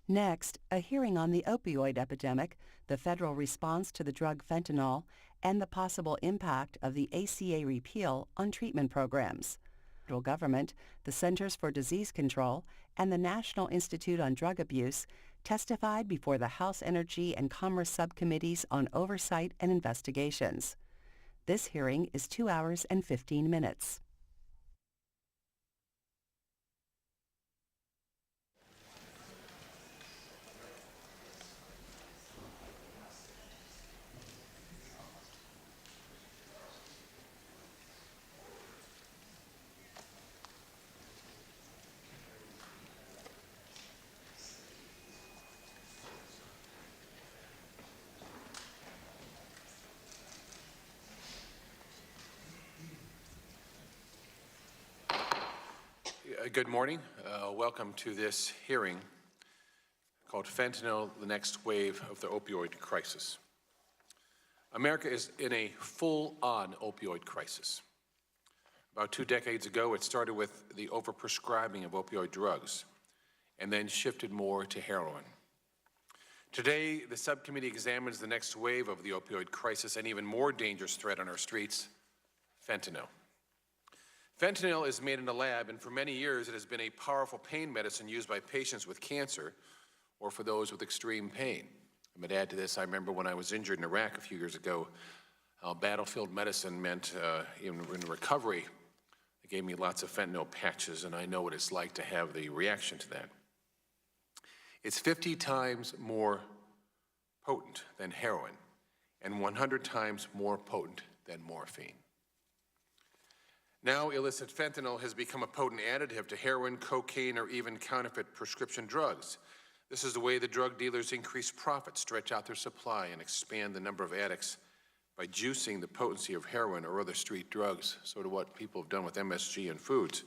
Next, a hearing on the opioid epidemic, the federal response to the drug fentanyl, and the possible impact of the ACA repeal on treatment programs. The federal government, the Centers for Disease Control, and the National Institute on Drug Abuse testified before the House Energy and Commerce Subcommittees on Oversight and Investigations. This hearing is 2 hours and 15 minutes. Good morning. Welcome to this hearing called Fentanyl, the Next Wave of the Opioid Crisis. America is in a full-on opioid crisis. About 2 decades ago, it started with the overprescribing of opioid drugs and then shifted more to heroin. Today, the subcommittee examines the next wave of the opioid crisis, an even more dangerous threat on our streets, fentanyl. Fentanyl is made in a lab, and for many years it has been a powerful pain medicine used by patients with cancer or for those with extreme pain. I might add to this, I remember when I was injured in Iraq a few years ago, battlefield medicine meant in recovery, it gave me lots of fentanyl patches, and I know what it's like to have the reaction to that. It's 50 times more potent than heroin and 100 times more potent than morphine. Now, illicit fentanyl has become a potent additive to heroin, cocaine, or even counterfeit prescription drugs. This is the way the drug dealers increase profits, stretch out their supply, and expand the number of addicts by juicing the potency of heroin or other street drugs, sort of what people have done with MSG and foods.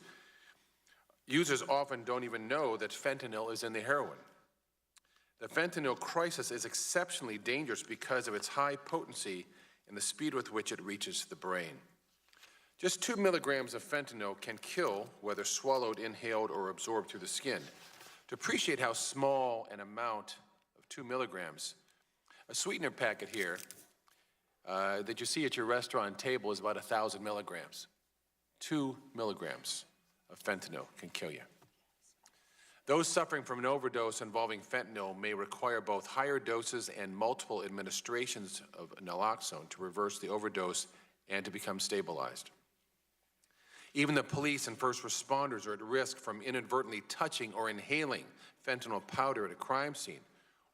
Users often don't even know that fentanyl is in the heroin. The fentanyl crisis is exceptionally dangerous because of its high potency and the speed with which it reaches the brain. Just 2 milligrams of fentanyl can kill, whether swallowed, inhaled, or absorbed through the skin. To appreciate how small an amount of 2 milligrams, a sweetener packet here that you see at your restaurant table is about 1,000 milligrams. 2 milligrams of fentanyl can kill you. Those suffering from an overdose involving fentanyl may require both higher doses and multiple administrations of naloxone to reverse the overdose and to become stabilized. Even the police and first responders are at risk from inadvertently touching or inhaling fentanyl powder at a crime scene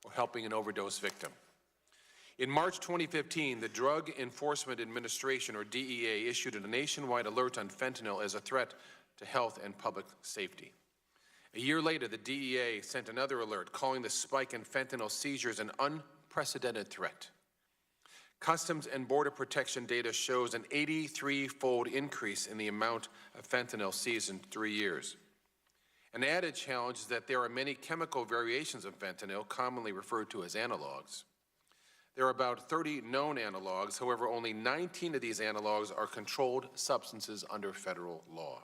or helping an overdose victim. In March 2015, the Drug Enforcement Administration, or DEA, issued a nationwide alert on fentanyl as a threat to health and public safety. A year later, the DEA sent another alert calling the spike in fentanyl seizures an unprecedented threat. Customs and Border Protection data shows an 83-fold increase in the amount of fentanyl seized in 3 years. An added challenge is that there are many chemical variations of fentanyl, commonly referred to as analogs. There are about 30 known analogs, however, only 19 of these analogs are controlled substances under federal law.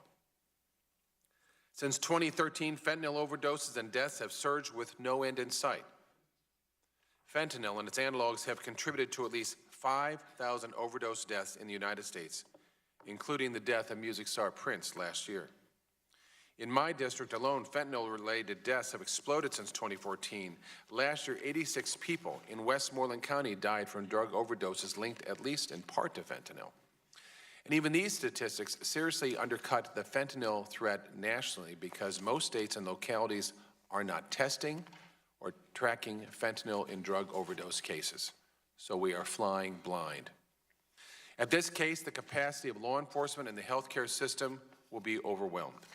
Since 2013, fentanyl overdoses and deaths have surged with no end in sight. Fentanyl and its analogs have contributed to at least 5,000 overdose deaths in the United States, including the death of music star Prince last year. In my district alone, fentanyl-related deaths have exploded since 2014. Last year, 86 people in Westmoreland County died from drug overdoses linked at least in part to fentanyl. And even these statistics seriously undercut the fentanyl threat nationally because most states and localities are not testing or tracking fentanyl in drug overdose cases. So we are flying blind. At this case, the capacity of law enforcement and the healthcare system will be overwhelmed.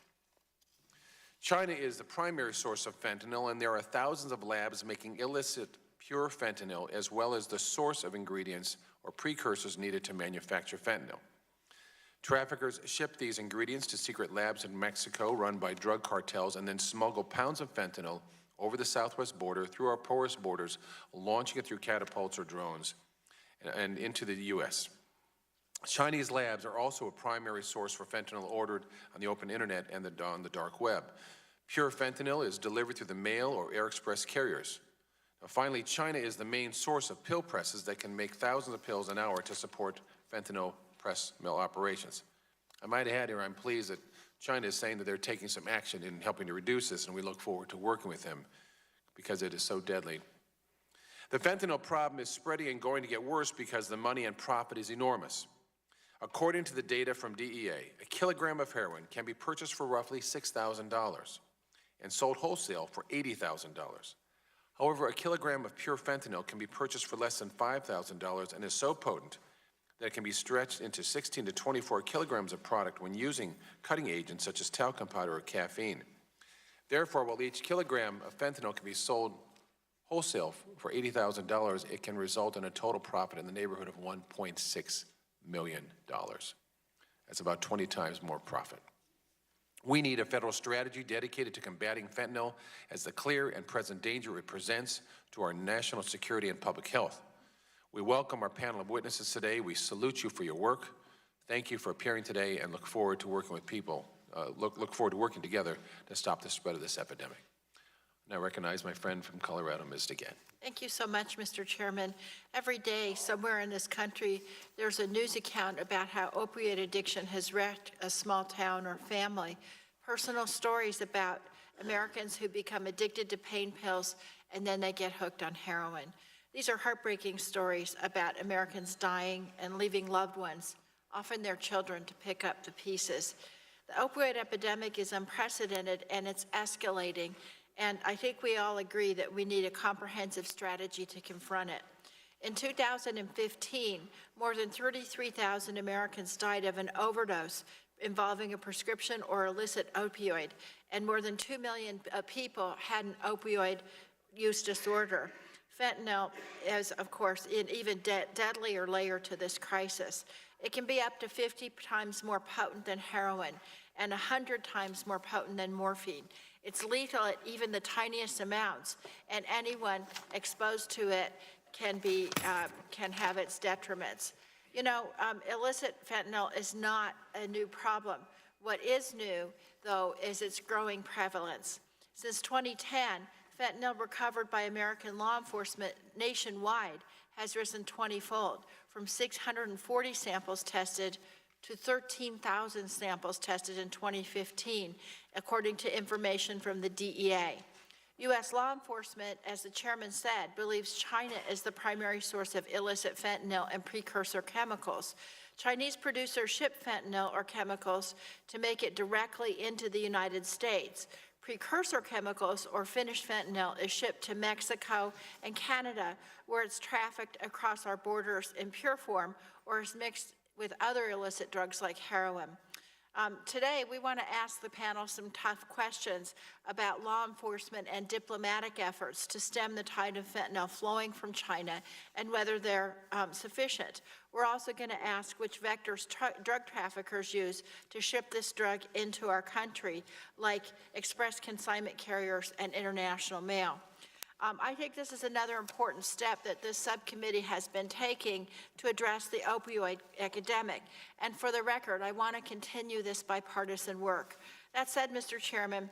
China is the primary source of fentanyl, and there are thousands of labs making illicit pure fentanyl, as well as the source of ingredients or precursors needed to manufacture fentanyl. Traffickers ship these ingredients to secret labs in Mexico run by drug cartels and then smuggle pounds of fentanyl over the southwest border, through our porous borders, launching it through catapults or drones, and into the U.S. Chinese labs are also a primary source for fentanyl ordered on the open internet and on the dark web. Pure fentanyl is delivered through the mail or air express carriers. Now, finally, China is the main source of pill presses that can make thousands of pills an hour to support fentanyl press mill operations. I might add here, I'm pleased that China is saying that they're taking some action in helping to reduce this, and we look forward to working with them because it is so deadly. The fentanyl problem is spreading and going to get worse because the money and profit is enormous. According to the data from DEA, a kilogram of heroin can be purchased for roughly $6,000 and sold wholesale for $80,000. However, a kilogram of pure fentanyl can be purchased for less than $5,000 and is so potent that it can be stretched into 16 to 24 kilograms of product when using cutting agents such as talcum powder or caffeine. Therefore, while each kilogram of fentanyl can be sold wholesale for $80,000, it can result in a total profit in the neighborhood of $1.6 million. That's about 20 times more profit. We need a federal strategy dedicated to combating fentanyl as the clear and present danger it presents to our national security and public health. We welcome our panel of witnesses today. We salute you for your work. Thank you for appearing today and look forward to working with people, look forward to working together to stop the spread of this epidemic. And I recognize my friend from Colorado, Ms. DeGan. Thank you so much, Mr. Chairman. Every day, somewhere in this country, there's a news account about how opioid addiction has wrecked a small town or family. Personal stories about Americans who become addicted to pain pills and then they get hooked on heroin. These are heartbreaking stories about Americans dying and leaving loved ones, often their children, to pick up the pieces. The opioid epidemic is unprecedented and it's escalating. And I think we all agree that we need a comprehensive strategy to confront it. In 2015, more than 33,000 Americans died of an overdose involving a prescription or illicit opioid, and more than 2 million people had an opioid use disorder. Fentanyl is, of course, an even deadlier layer to this crisis. It can be up to 50 times more potent than heroin and 100 times more potent than morphine. It's lethal at even the tiniest amounts, and anyone exposed to it can have its detriments. You know, illicit fentanyl is not a new problem. What is new, though, is its growing prevalence. Since 2010, fentanyl recovered by American law enforcement nationwide has risen 20-fold, from 640 samples tested to 13,000 samples tested in 2015, according to information from the DEA. U.S. law enforcement, as the chairman said, believes China is the primary source of illicit fentanyl and precursor chemicals. Chinese producers ship fentanyl or chemicals to make it directly into the United States. Precursor chemicals, or finished fentanyl, is shipped to Mexico and Canada, where it's trafficked across our borders in pure form or is mixed with other illicit drugs like heroin. Today, we want to ask the panel some tough questions about law enforcement and diplomatic efforts to stem the tide of fentanyl flowing from China and whether they're sufficient. We're also going to ask which vectors drug traffickers use to ship this drug into our country, like express consignment carriers and international mail. I think this is another important step that this subcommittee has been taking to address the opioid epidemic. And for the record, I want to continue this bipartisan work. That said, Mr. Chairman,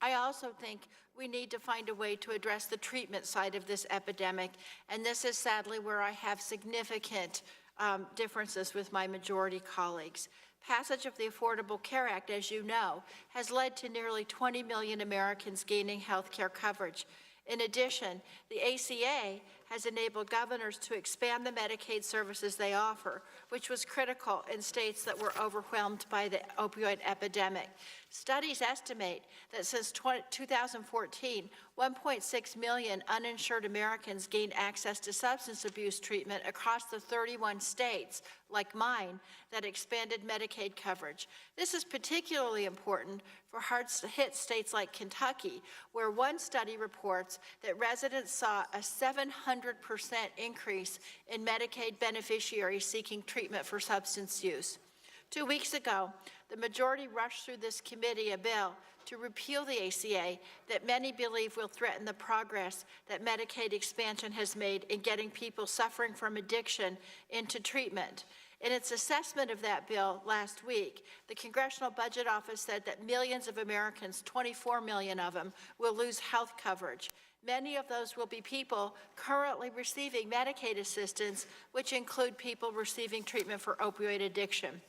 I also think we need to find a way to address the treatment side of this epidemic, and this is sadly where I have significant differences with my majority colleagues. Passage of the Affordable Care Act, as you know, has led to nearly 20 million Americans gaining health care coverage. In addition, the ACA has enabled governors to expand the Medicaid services they offer, which was critical in states that were overwhelmed by the opioid epidemic. Studies estimate that since 2014, 1.6 million uninsured Americans gained access to substance abuse treatment across the 31 states, like mine, that expanded Medicaid coverage. This is particularly important for hard-hit states like Kentucky, where one study reports that residents saw a 700% increase in Medicaid beneficiaries seeking treatment for substance use. 2 weeks ago, the majority rushed through this committee a bill to repeal the ACA that many believe will threaten the progress that Medicaid expansion has made in getting people suffering from addiction into treatment. In its assessment of that bill last week, the Congressional Budget Office said that millions of Americans, 24 million of them, will lose health coverage. Many of those will be people currently receiving Medicaid assistance, which include people receiving treatment for opioid addiction.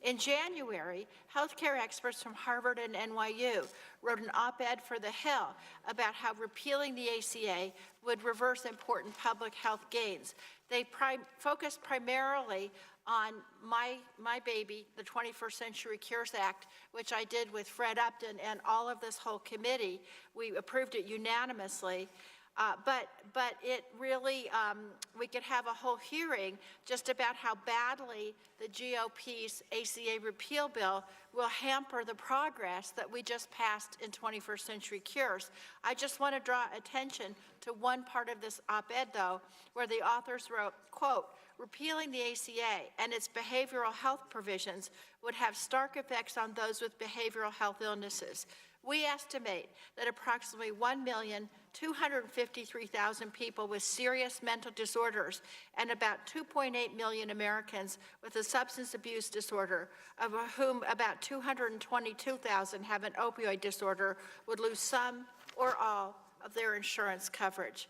In January, healthcare experts from Harvard and NYU wrote an op-ed for The Hill about how repealing the ACA would reverse important public health gains. They focused primarily on my baby, the 21st Century Cures Act, which I did with Fred Upton and all of this whole committee. We approved it unanimously. But it really, we could have a whole hearing just about how badly the GOP's ACA repeal bill will hamper the progress that we just passed in 21st Century Cures. I just want to draw attention to one part of this op-ed, though, where the authors wrote, quote, repealing the ACA and its behavioral health provisions would have stark effects on those with behavioral health illnesses. We estimate that approximately 1,253,000 people with serious mental disorders and about 2.8 million Americans with a substance abuse disorder, of whom about 222,000 have an opioid disorder, would lose some or all of their insurance coverage.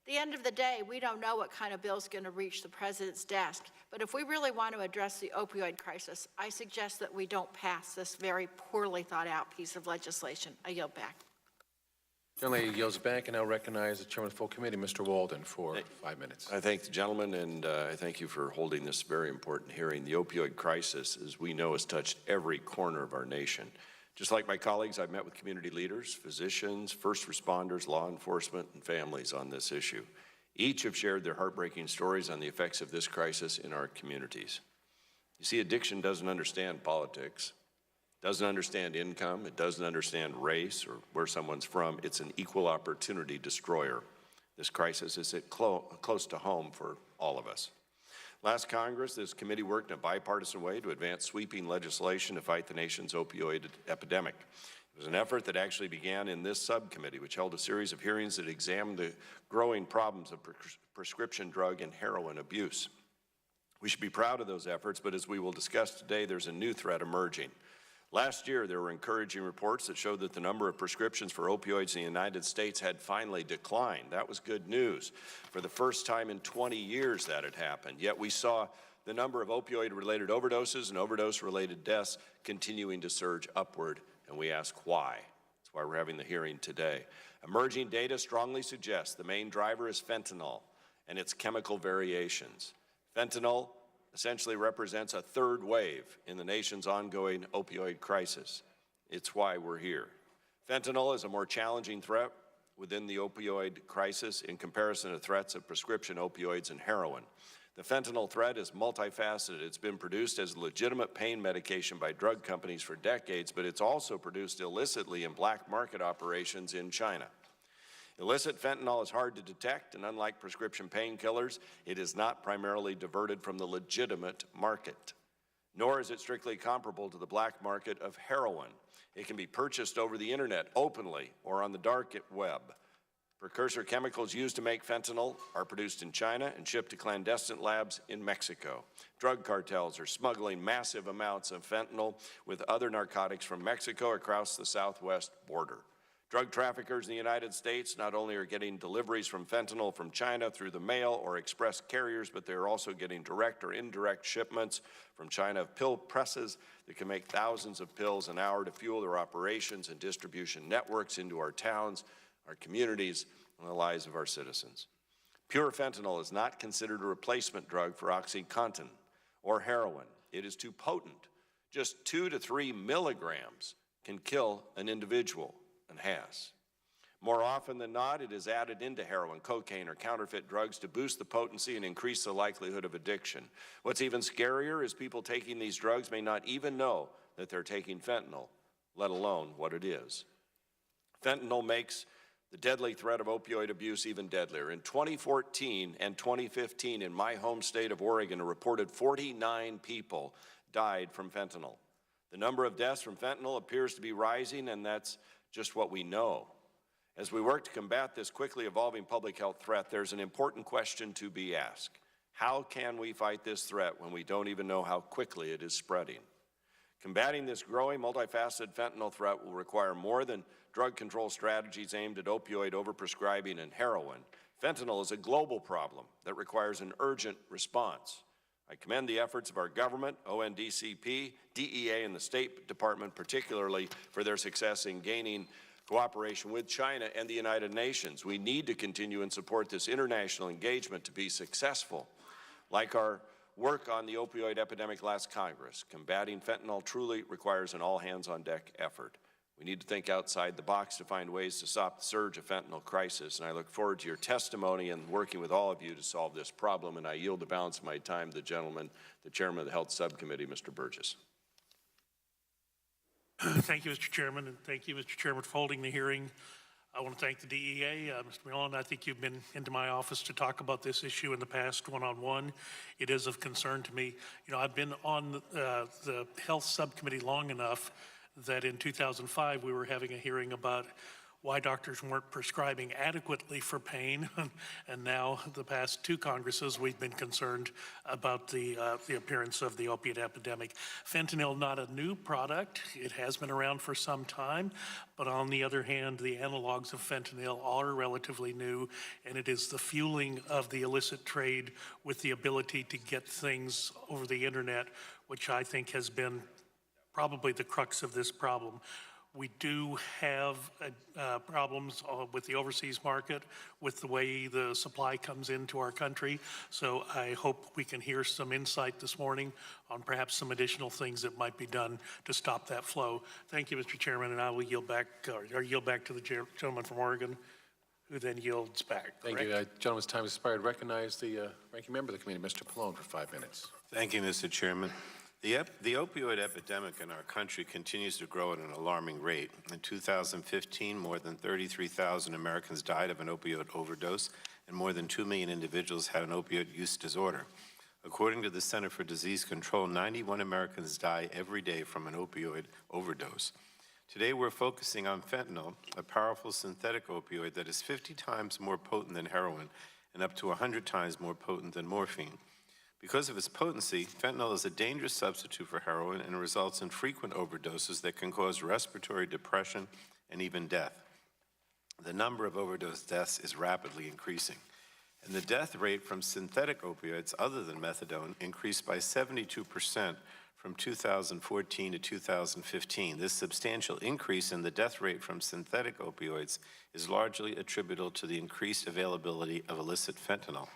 At the end of the day, we don't know what kind of bill is going to reach the president's desk, but if we really want to address the opioid crisis, I suggest that we don't pass this very poorly thought out piece of legislation. I yield back. Generally yields back, and now recognize the chairman of the full committee, Mr. Walden, for 5 minutes. I thank the gentleman, and I thank you for holding this very important hearing. The opioid crisis, as we know, has touched every corner of our nation. Just like my colleagues, I've met with community leaders, physicians, first responders, law enforcement, and families on this issue. Each have shared their heartbreaking stories on the effects of this crisis in our communities. You see, addiction doesn't understand politics, doesn't understand income, it doesn't understand race or where someone's from. It's an equal opportunity destroyer. This crisis is close to home for all of us. Last Congress, this committee worked in a bipartisan way to advance sweeping legislation to fight the nation's opioid epidemic. It was an effort that actually began in this subcommittee, which held a series of hearings that examined the growing problems of prescription drug and heroin abuse. We should be proud of those efforts, but as we will discuss today, there's a new threat emerging. Last year, there were encouraging reports that showed that the number of prescriptions for opioids in the United States had finally declined. That was good news. For the first time in 20 years that had happened. Yet we saw the number of opioid-related overdoses and overdose-related deaths continuing to surge upward, and we ask why. That's why we're having the hearing today. Emerging data strongly suggests the main driver is fentanyl and its chemical variations. Fentanyl essentially represents a third wave in the nation's ongoing opioid crisis. It's why we're here. Fentanyl is a more challenging threat within the opioid crisis in comparison to threats of prescription opioids and heroin. The fentanyl threat is multifaceted. It's been produced as a legitimate pain medication by drug companies for decades, but it's also produced illicitly in black market operations in China. Illicit fentanyl is hard to detect, and unlike prescription painkillers, it is not primarily diverted from the legitimate market. Nor is it strictly comparable to the black market of heroin. It can be purchased over the internet openly or on the dark web. Precursor chemicals used to make fentanyl are produced in China and shipped to clandestine labs in Mexico. Drug cartels are smuggling massive amounts of fentanyl with other narcotics from Mexico across the southwest border. Drug traffickers in the United States not only are getting deliveries from fentanyl from China through the mail or express carriers, but they're also getting direct or indirect shipments from China of pill presses that can make thousands of pills an hour to fuel their operations and distribution networks into our towns, our communities, and the lives of our citizens. Pure fentanyl is not considered a replacement drug for OxyContin or heroin. It is too potent. Just 2 to 3 milligrams can kill an individual. And has. More often than not, it is added into heroin, cocaine, or counterfeit drugs to boost the potency and increase the likelihood of addiction. What's even scarier is people taking these drugs may not even know that they're taking fentanyl, let alone what it is. Fentanyl makes the deadly threat of opioid abuse even deadlier. In 2014 and 2015, in my home state of Oregon, a reported 49 people died from fentanyl. The number of deaths from fentanyl appears to be rising, and that's just what we know. As we work to combat this quickly evolving public health threat, there's an important question to be asked. How can we fight this threat when we don't even know how quickly it is spreading? Combating this growing, multifaceted fentanyl threat will require more than drug control strategies aimed at opioid overprescribing and heroin. Fentanyl is a global problem that requires an urgent response. I commend the efforts of our government, ONDCP, DEA, and the State Department, particularly for their success in gaining cooperation with China and the United Nations. We need to continue and support this international engagement to be successful. Like our work on the opioid epidemic last Congress, combating fentanyl truly requires an all-hands-on-deck effort. We need to think outside the box to find ways to stop the surge of fentanyl crisis, and I look forward to your testimony and working with all of you to solve this problem, and I yield the balance of my time to the gentleman, the chairman of the Health Subcommittee, Mr. Burgess. Thank you, Mr. Chairman, and thank you, Mr. Chairman, for holding the hearing. I want to thank the DEA. Mr. Millen, I think you've been into my office to talk about this issue in the past one-on-one. It is of concern to me. You know, I've been on the Health Subcommittee long enough that in 2005 we were having a hearing about why doctors weren't prescribing adequately for pain, and now the past two Congresses we've been concerned about the appearance of the opiate epidemic. Fentanyl, not a new product. It has been around for some time, but on the other hand, the analogs of fentanyl are relatively new, and it is the fueling of the illicit trade with the ability to get things over the internet, which I think has been probably the crux of this problem. We do have problems with the overseas market, with the way the supply comes into our country. So I hope we can hear some insight this morning on perhaps some additional things that might be done to stop that flow. Thank you, Mr. Chairman, and I will yield back, or yield back to the gentleman from Oregon, who then yields back. Thank you. Gentleman's time has expired. Recognize the ranking member of the committee, Mr. Pallone, for 5 minutes. Thank you, Mr. Chairman. The opioid epidemic in our country continues to grow at an alarming rate. In 2015, more than 33,000 Americans died of an opioid overdose, and more than 2 million individuals had an opioid use disorder. According to the Center for Disease Control, 91 Americans die every day from an opioid overdose. Today, we're focusing on fentanyl, a powerful synthetic opioid that is 50 times more potent than heroin and up to 100 times more potent than morphine. Because of its potency, fentanyl is a dangerous substitute for heroin and results in frequent overdoses that can cause respiratory depression and even death. The number of overdose deaths is rapidly increasing, and the death rate from synthetic opioids other than methadone increased by 72% from 2014 to 2015. This substantial increase in the death rate from synthetic opioids is largely attributable to the increased availability of illicit fentanyl.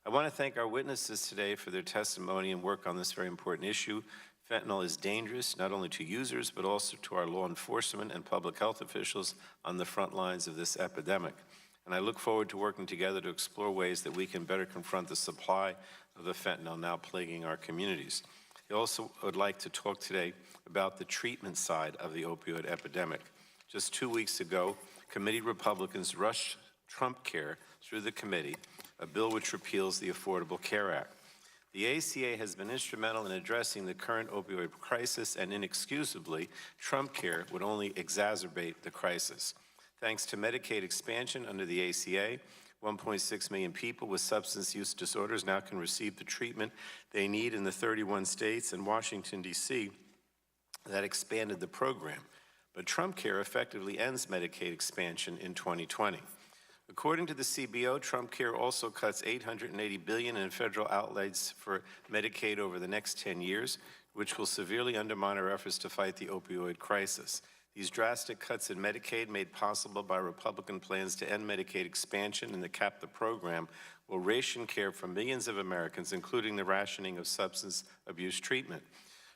I want to thank our witnesses today for their testimony and work on this very important issue. Fentanyl is dangerous not only to users, but also to our law enforcement and public health officials on the front lines of this epidemic. And I look forward to working together to explore ways that we can better confront the supply of the fentanyl now plaguing our communities. I also would like to talk today about the treatment side of the opioid epidemic. Just 2 weeks ago, committee Republicans rushed Trump Care through the committee, a bill which repeals the Affordable Care Act. The ACA has been instrumental in addressing the current opioid crisis, and inexcusably, Trump Care would only exacerbate the crisis. Thanks to Medicaid expansion under the ACA, 1.6 million people with substance use disorders now can receive the treatment they need in the 31 states and Washington, D.C. that expanded the program. But Trump Care effectively ends Medicaid expansion in 2020. According to the CBO, Trump Care also cuts $880 billion in federal outlays for Medicaid over the next 10 years, which will severely undermine our efforts to fight the opioid crisis. These drastic cuts in Medicaid, made possible by Republican plans to end Medicaid expansion and to cap the program, will ration care for millions of Americans, including the rationing of substance abuse treatment.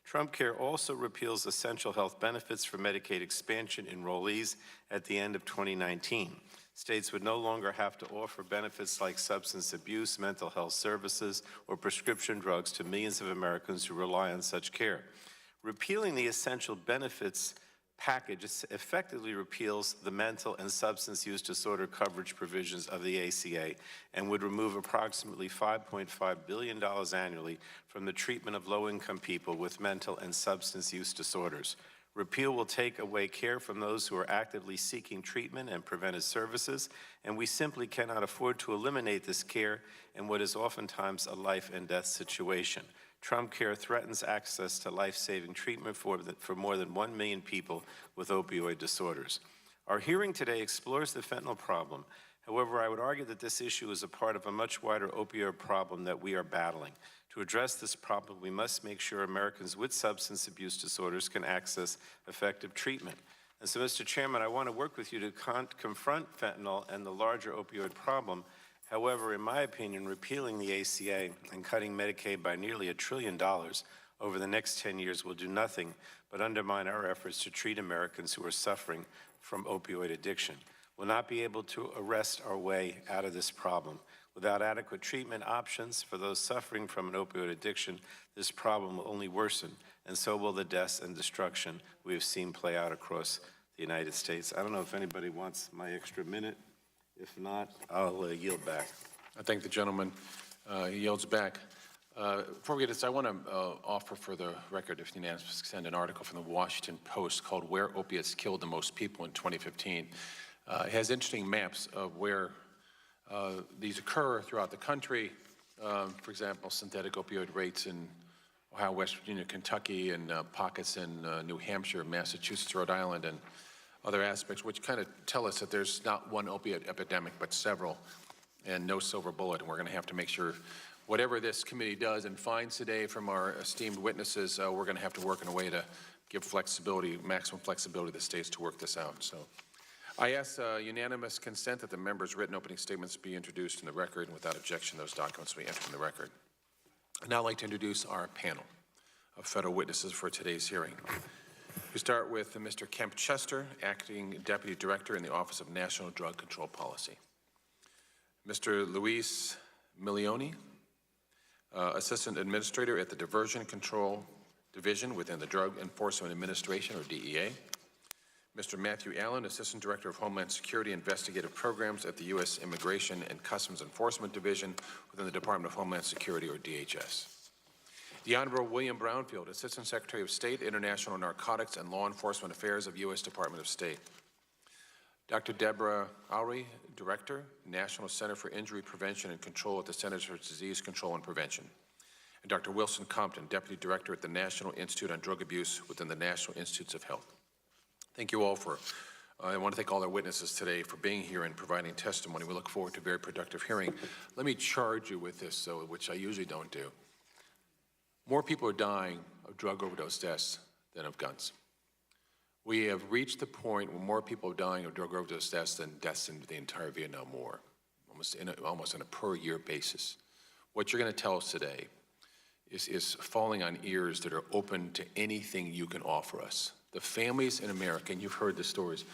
Trump Care also repeals essential health benefits for Medicaid expansion enrollees at the end of 2019. States would no longer have to offer benefits like substance abuse, mental health services, or prescription drugs to millions of Americans who rely on such care. Repealing the essential benefits package effectively repeals the mental and substance use disorder coverage provisions of the ACA and would remove approximately $5.5 billion annually from the treatment of low-income people with mental and substance use disorders. Repeal will take away care from those who are actively seeking treatment and preventive services, and we simply cannot afford to eliminate this care in what is oftentimes a life and death situation. Trump Care threatens access to life-saving treatment for more than 1 million people with opioid disorders. Our hearing today explores the fentanyl problem. However, I would argue that this issue is a part of a much wider opioid problem that we are battling. To address this problem, we must make sure Americans with substance abuse disorders can access effective treatment. And so, Mr. Chairman, I want to work with you to confront fentanyl and the larger opioid problem. However, in my opinion, repealing the ACA and cutting Medicaid by nearly $1 trillion over the next 10 years will do nothing but undermine our efforts to treat Americans who are suffering from opioid addiction. We'll not be able to arrest our way out of this problem. Without adequate treatment options for those suffering from an opioid addiction, this problem will only worsen, and so will the deaths and destruction we have seen play out across the United States. I don't know if anybody wants my extra minute. If not, I'll yield back. I thank the gentleman. He yields back. Before we get this, I want to offer for the record, if unanimous consent, an article from the Washington Post called "Where Opiates Killed the Most People in 2015." It has interesting maps of where these occur throughout the country. For example, synthetic opioid rates in Ohio, West Virginia, Kentucky, and pockets in New Hampshire, Massachusetts, Rhode Island, and other aspects, which kind of tell us that there's not one opiate epidemic, but several, and no silver bullet. And we're going to have to make sure whatever this committee does and finds today from our esteemed witnesses, we're going to have to work in a way to give flexibility, maximum flexibility to the states to work this out. So I ask unanimous consent that the members' written opening statements be introduced in the record, and without objection, those documents will be entered in the record. I'd now like to introduce our panel of federal witnesses for today's hearing. We start with Mr. Kemp Chester, Acting Deputy Director in the Office of National Drug Control Policy. Mr. Luis Milioni, Assistant Administrator at the Diversion Control Division within the Drug Enforcement Administration, or DEA. Mr. Matthew Allen, Assistant Director of Homeland Security Investigative Programs at the U.S. Immigration and Customs Enforcement Division within the Department of Homeland Security, or DHS. The Honorable William Brownfield, Assistant Secretary of State, International Narcotics and Law Enforcement Affairs of U.S. Department of State. Dr. Deborah Oury, Director, National Center for Injury Prevention and Control at the Centers for Disease Control and Prevention. And Dr. Wilson Compton, Deputy Director at the National Institute on Drug Abuse within the National Institutes of Health. Thank you all for, I want to thank all our witnesses today for being here and providing testimony. We look forward to a very productive hearing. Let me charge you with this, which I usually don't do. More people are dying of drug overdose deaths than of guns. We have reached the point where more people are dying of drug overdose deaths than deaths in the entire Vietnam War, almost on a per year basis. What you're going to tell us today is falling on ears that are open to anything you can offer us. The families in America, and you've heard the stories,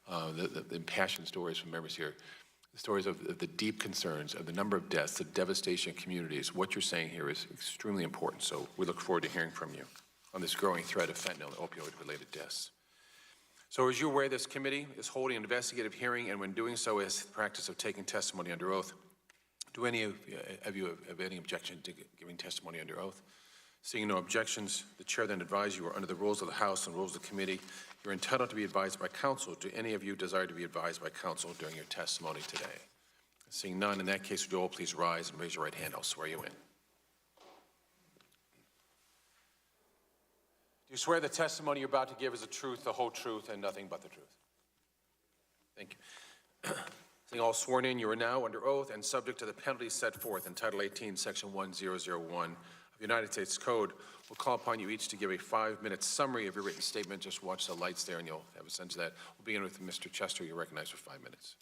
the impassioned stories from members here, the stories of the deep concerns of the number of deaths, the devastation of communities. What you're saying here is extremely important, so we look forward to hearing from you on this growing threat of fentanyl and opioid-related deaths. So as you're aware, this committee is holding an investigative hearing, and when doing so, is the practice of taking testimony under oath. Do any of you have any objection to giving testimony under oath? Seeing no objections, the chair then advises you are under the rules of the House and rules of the committee. You're entitled to be advised by counsel. Do any of you desire to be advised by counsel during your testimony today? Seeing none, in that case, would you all please rise and raise your right hand? I'll swear you in. Do you swear the testimony you're about to give is the truth, the whole truth, and nothing but the truth? Thank you. Seeing all sworn in, you are now under oath and subject to the penalties set forth in Title 18, Section 1001 of the United States Code. We'll call upon you each to give a 5-minute summary of your written statement. Just watch the lights there and you'll have a sense of that. We'll begin with Mr. Chester. You're recognized for 5 minutes.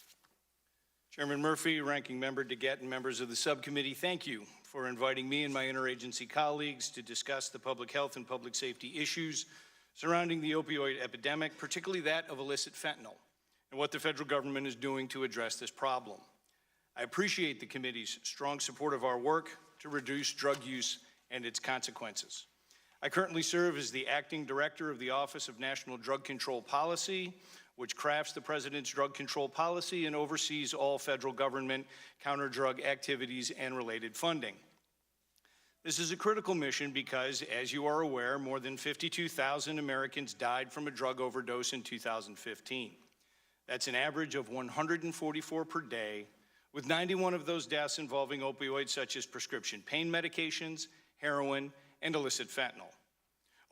Chairman Murphy, Ranking Member DeGette, and members of the subcommittee, thank you for inviting me and my interagency colleagues to discuss the public health and public safety issues surrounding the opioid epidemic, particularly that of illicit fentanyl, and what the federal government is doing to address this problem. I appreciate the committee's strong support of our work to reduce drug use and its consequences. I currently serve as the Acting Director of the Office of National Drug Control Policy, which crafts the President's drug control policy and oversees all federal government counter-drug activities and related funding. This is a critical mission because, as you are aware, more than 52,000 Americans died from a drug overdose in 2015. That's an average of 144 per day, with 91 of those deaths involving opioids such as prescription pain medications, heroin, and illicit fentanyl.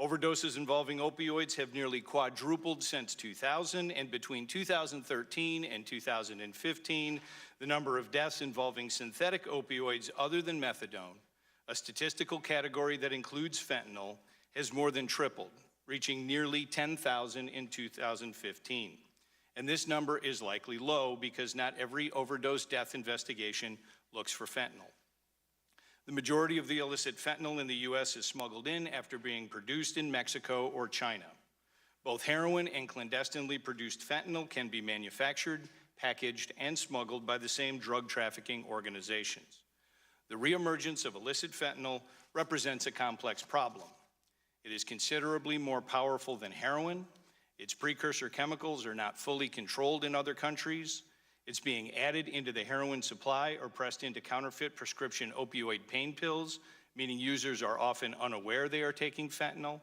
Overdoses involving opioids have nearly quadrupled since 2000, and between 2013 and 2015, the number of deaths involving synthetic opioids other than methadone, a statistical category that includes fentanyl, has more than tripled, reaching nearly 10,000 in 2015. And this number is likely low because not every overdose death investigation looks for fentanyl. The majority of the illicit fentanyl in the U.S. is smuggled in after being produced in Mexico or China. Both heroin and clandestinely produced fentanyl can be manufactured, packaged, and smuggled by the same drug trafficking organizations. The reemergence of illicit fentanyl represents a complex problem. It is considerably more powerful than heroin. Its precursor chemicals are not fully controlled in other countries. It's being added into the heroin supply or pressed into counterfeit prescription opioid pain pills, meaning users are often unaware they are taking fentanyl.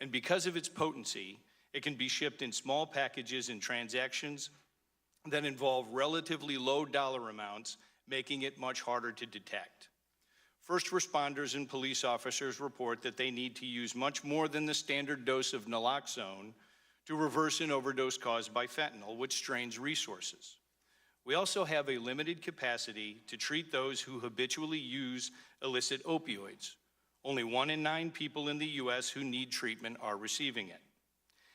And because of its potency, it can be shipped in small packages in transactions that involve relatively low dollar amounts, making it much harder to detect. First responders and police officers report that they need to use much more than the standard dose of naloxone to reverse an overdose caused by fentanyl, which strains resources. We also have a limited capacity to treat those who habitually use illicit opioids. Only 1 in 9 people in the U.S. who need treatment are receiving it.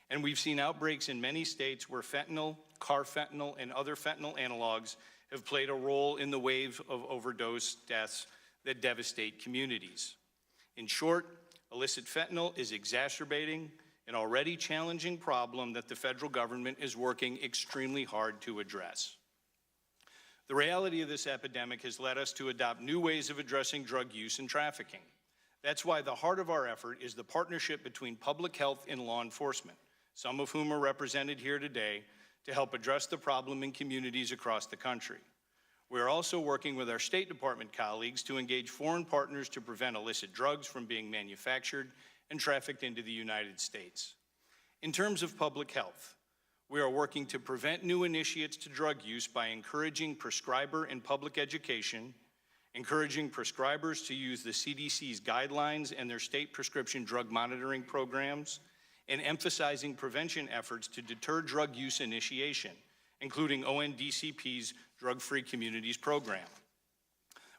And we've seen outbreaks in many states where fentanyl, carfentanil, and other fentanyl analogs have played a role in the wave of overdose deaths that devastate communities. In short, illicit fentanyl is exacerbating an already challenging problem that the federal government is working extremely hard to address. The reality of this epidemic has led us to adopt new ways of addressing drug use and trafficking. That's why the heart of our effort is the partnership between public health and law enforcement, some of whom are represented here today, to help address the problem in communities across the country. We are also working with our State Department colleagues to engage foreign partners to prevent illicit drugs from being manufactured and trafficked into the United States. In terms of public health, we are working to prevent new initiates to drug use by encouraging prescriber and public education, encouraging prescribers to use the CDC's guidelines and their state prescription drug monitoring programs, and emphasizing prevention efforts to deter drug use initiation, including ONDCP's Drug-Free Communities program.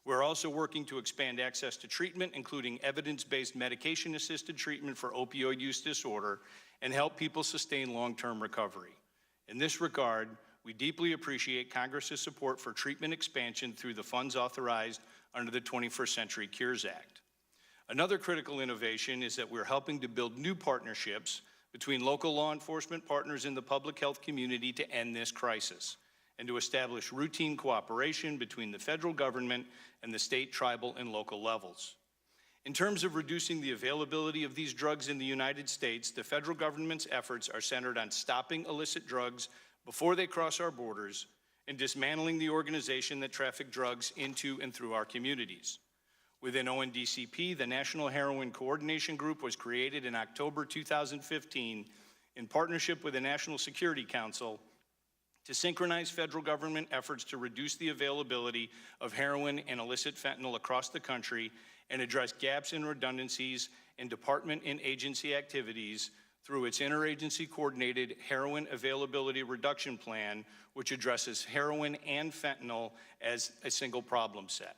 We're also working to expand access to treatment, including evidence-based medication-assisted treatment for opioid use disorder, and help people sustain long-term recovery. In this regard, we deeply appreciate Congress's support for treatment expansion through the funds authorized under the 21st Century Cures Act. Another critical innovation is that we're helping to build new partnerships between local law enforcement partners in the public health community to end this crisis, and to establish routine cooperation between the federal government and the state, tribal, and local levels. In terms of reducing the availability of these drugs in the United States, the federal government's efforts are centered on stopping illicit drugs before they cross our borders and dismantling the organization that traffic drugs into and through our communities. Within ONDCP, the National Heroin Coordination Group was created in October 2015 in partnership with the National Security Council to synchronize federal government efforts to reduce the availability of heroin and illicit fentanyl across the country and address gaps and redundancies in department and agency activities through its interagency coordinated heroin availability reduction plan, which addresses heroin and fentanyl as a single problem set.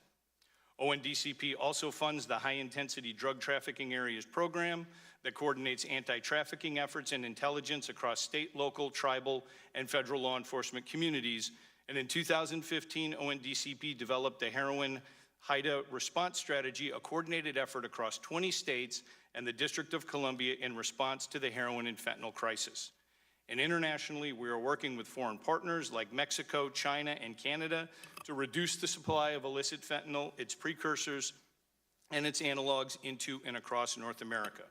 ONDCP also funds the High Intensity Drug Trafficking Areas program that coordinates anti-trafficking efforts and intelligence across state, local, tribal, and federal law enforcement communities. And in 2015, ONDCP developed the Heroin HIDA Response Strategy, a coordinated effort across 20 states and the District of Columbia in response to the heroin and fentanyl crisis. And internationally, we are working with foreign partners like Mexico, China, and Canada to reduce the supply of illicit fentanyl, its precursors, and its analogs into and across North America.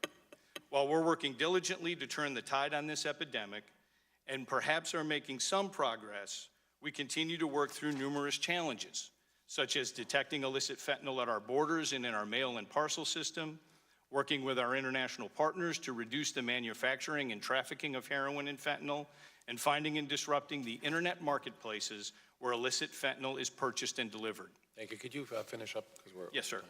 While we're working diligently to turn the tide on this epidemic, and perhaps are making some progress, we continue to work through numerous challenges, such as detecting illicit fentanyl at our borders and in our mail and parcel system, working with our international partners to reduce the manufacturing and trafficking of heroin and fentanyl, and finding and disrupting the internet marketplaces where illicit fentanyl is purchased and delivered. Thank you. Could you finish up? Yes, sir.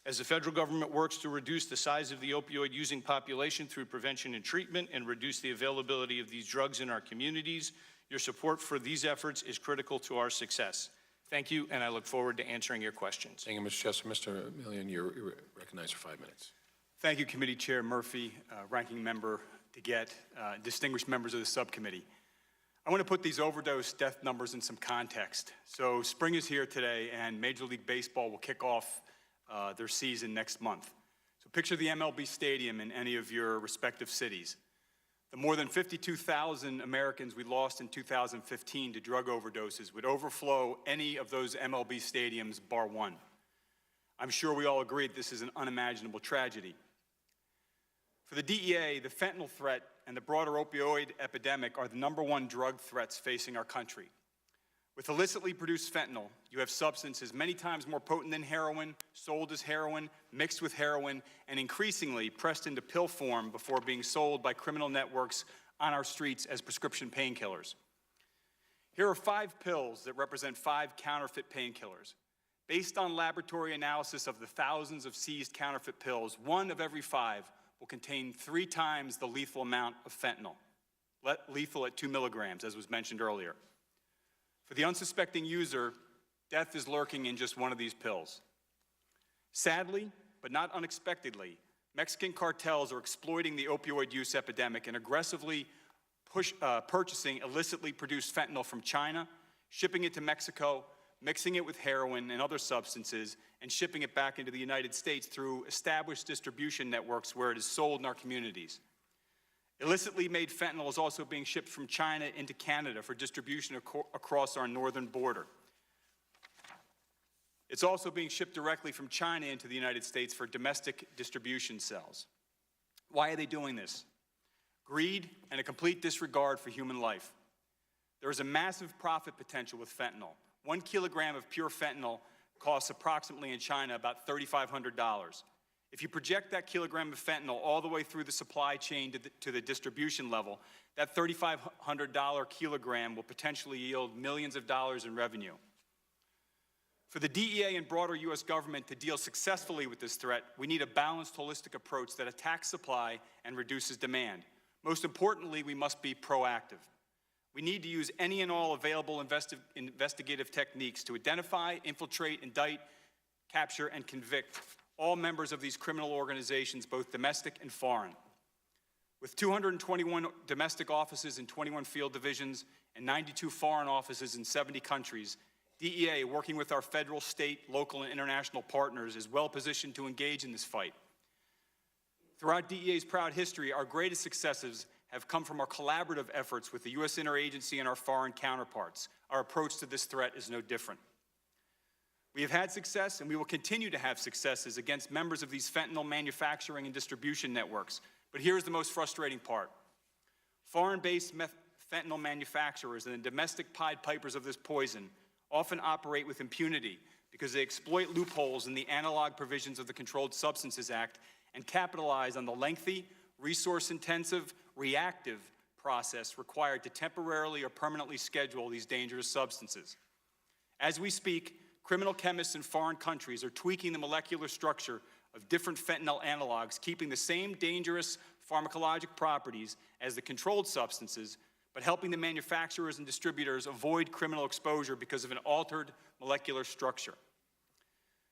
As the federal government works to reduce the size of the opioid-using population through prevention and treatment and reduce the availability of these drugs in our communities, your support for these efforts is critical to our success. Thank you, and I look forward to answering your questions. Thank you, Mr. Chester. Mr. Millian, you're recognized for 5 minutes. Thank you, Committee Chair Murphy, Ranking Member DeGette, distinguished members of the subcommittee. I want to put these overdose death numbers in some context. So spring is here today, and Major League Baseball will kick off their season next month. So picture the MLB Stadium in any of your respective cities. The more than 52,000 Americans we lost in 2015 to drug overdoses would overflow any of those MLB stadiums bar one. I'm sure we all agree that this is an unimaginable tragedy. For the DEA, the fentanyl threat and the broader opioid epidemic are the #1 drug threats facing our country. With illicitly produced fentanyl, you have substances many times more potent than heroin, sold as heroin, mixed with heroin, and increasingly pressed into pill form before being sold by criminal networks on our streets as prescription painkillers. Here are 5 pills that represent 5 counterfeit painkillers. Based on laboratory analysis of the thousands of seized counterfeit pills, 1 of every 5 will contain 3 times the lethal amount of fentanyl, lethal at 2 milligrams, as was mentioned earlier. For the unsuspecting user, death is lurking in just one of these pills. Sadly, but not unexpectedly, Mexican cartels are exploiting the opioid use epidemic and aggressively purchasing illicitly produced fentanyl from China, shipping it to Mexico, mixing it with heroin and other substances, and shipping it back into the United States through established distribution networks where it is sold in our communities. Illicitly made fentanyl is also being shipped from China into Canada for distribution across our northern border. It's also being shipped directly from China into the United States for domestic distribution cells. Why are they doing this? Greed and a complete disregard for human life. There is a massive profit potential with fentanyl. 1 kilogram of pure fentanyl costs approximately in China about $3,500. If you project that kilogram of fentanyl all the way through the supply chain to the distribution level, that $3,500 kilogram will potentially yield millions of dollars in revenue. For the DEA and broader U.S. government to deal successfully with this threat, we need a balanced, holistic approach that attacks supply and reduces demand. Most importantly, we must be proactive. We need to use any and all available investigative techniques to identify, infiltrate, indict, capture, and convict all members of these criminal organizations, both domestic and foreign. With 221 domestic offices in 21 field divisions and 92 foreign offices in 70 countries, DEA, working with our federal, state, local, and international partners, is well positioned to engage in this fight. Throughout DEA's proud history, our greatest successes have come from our collaborative efforts with the U.S. interagency and our foreign counterparts. Our approach to this threat is no different. We have had success, and we will continue to have successes against members of these fentanyl manufacturing and distribution networks. But here's the most frustrating part. Foreign-based fentanyl manufacturers and the domestic Pied Pipers of this poison often operate with impunity because they exploit loopholes in the analog provisions of the Controlled Substances Act and capitalize on the lengthy, resource-intensive, reactive process required to temporarily or permanently schedule these dangerous substances. As we speak, criminal chemists in foreign countries are tweaking the molecular structure of different fentanyl analogs, keeping the same dangerous pharmacologic properties as the controlled substances, but helping the manufacturers and distributors avoid criminal exposure because of an altered molecular structure.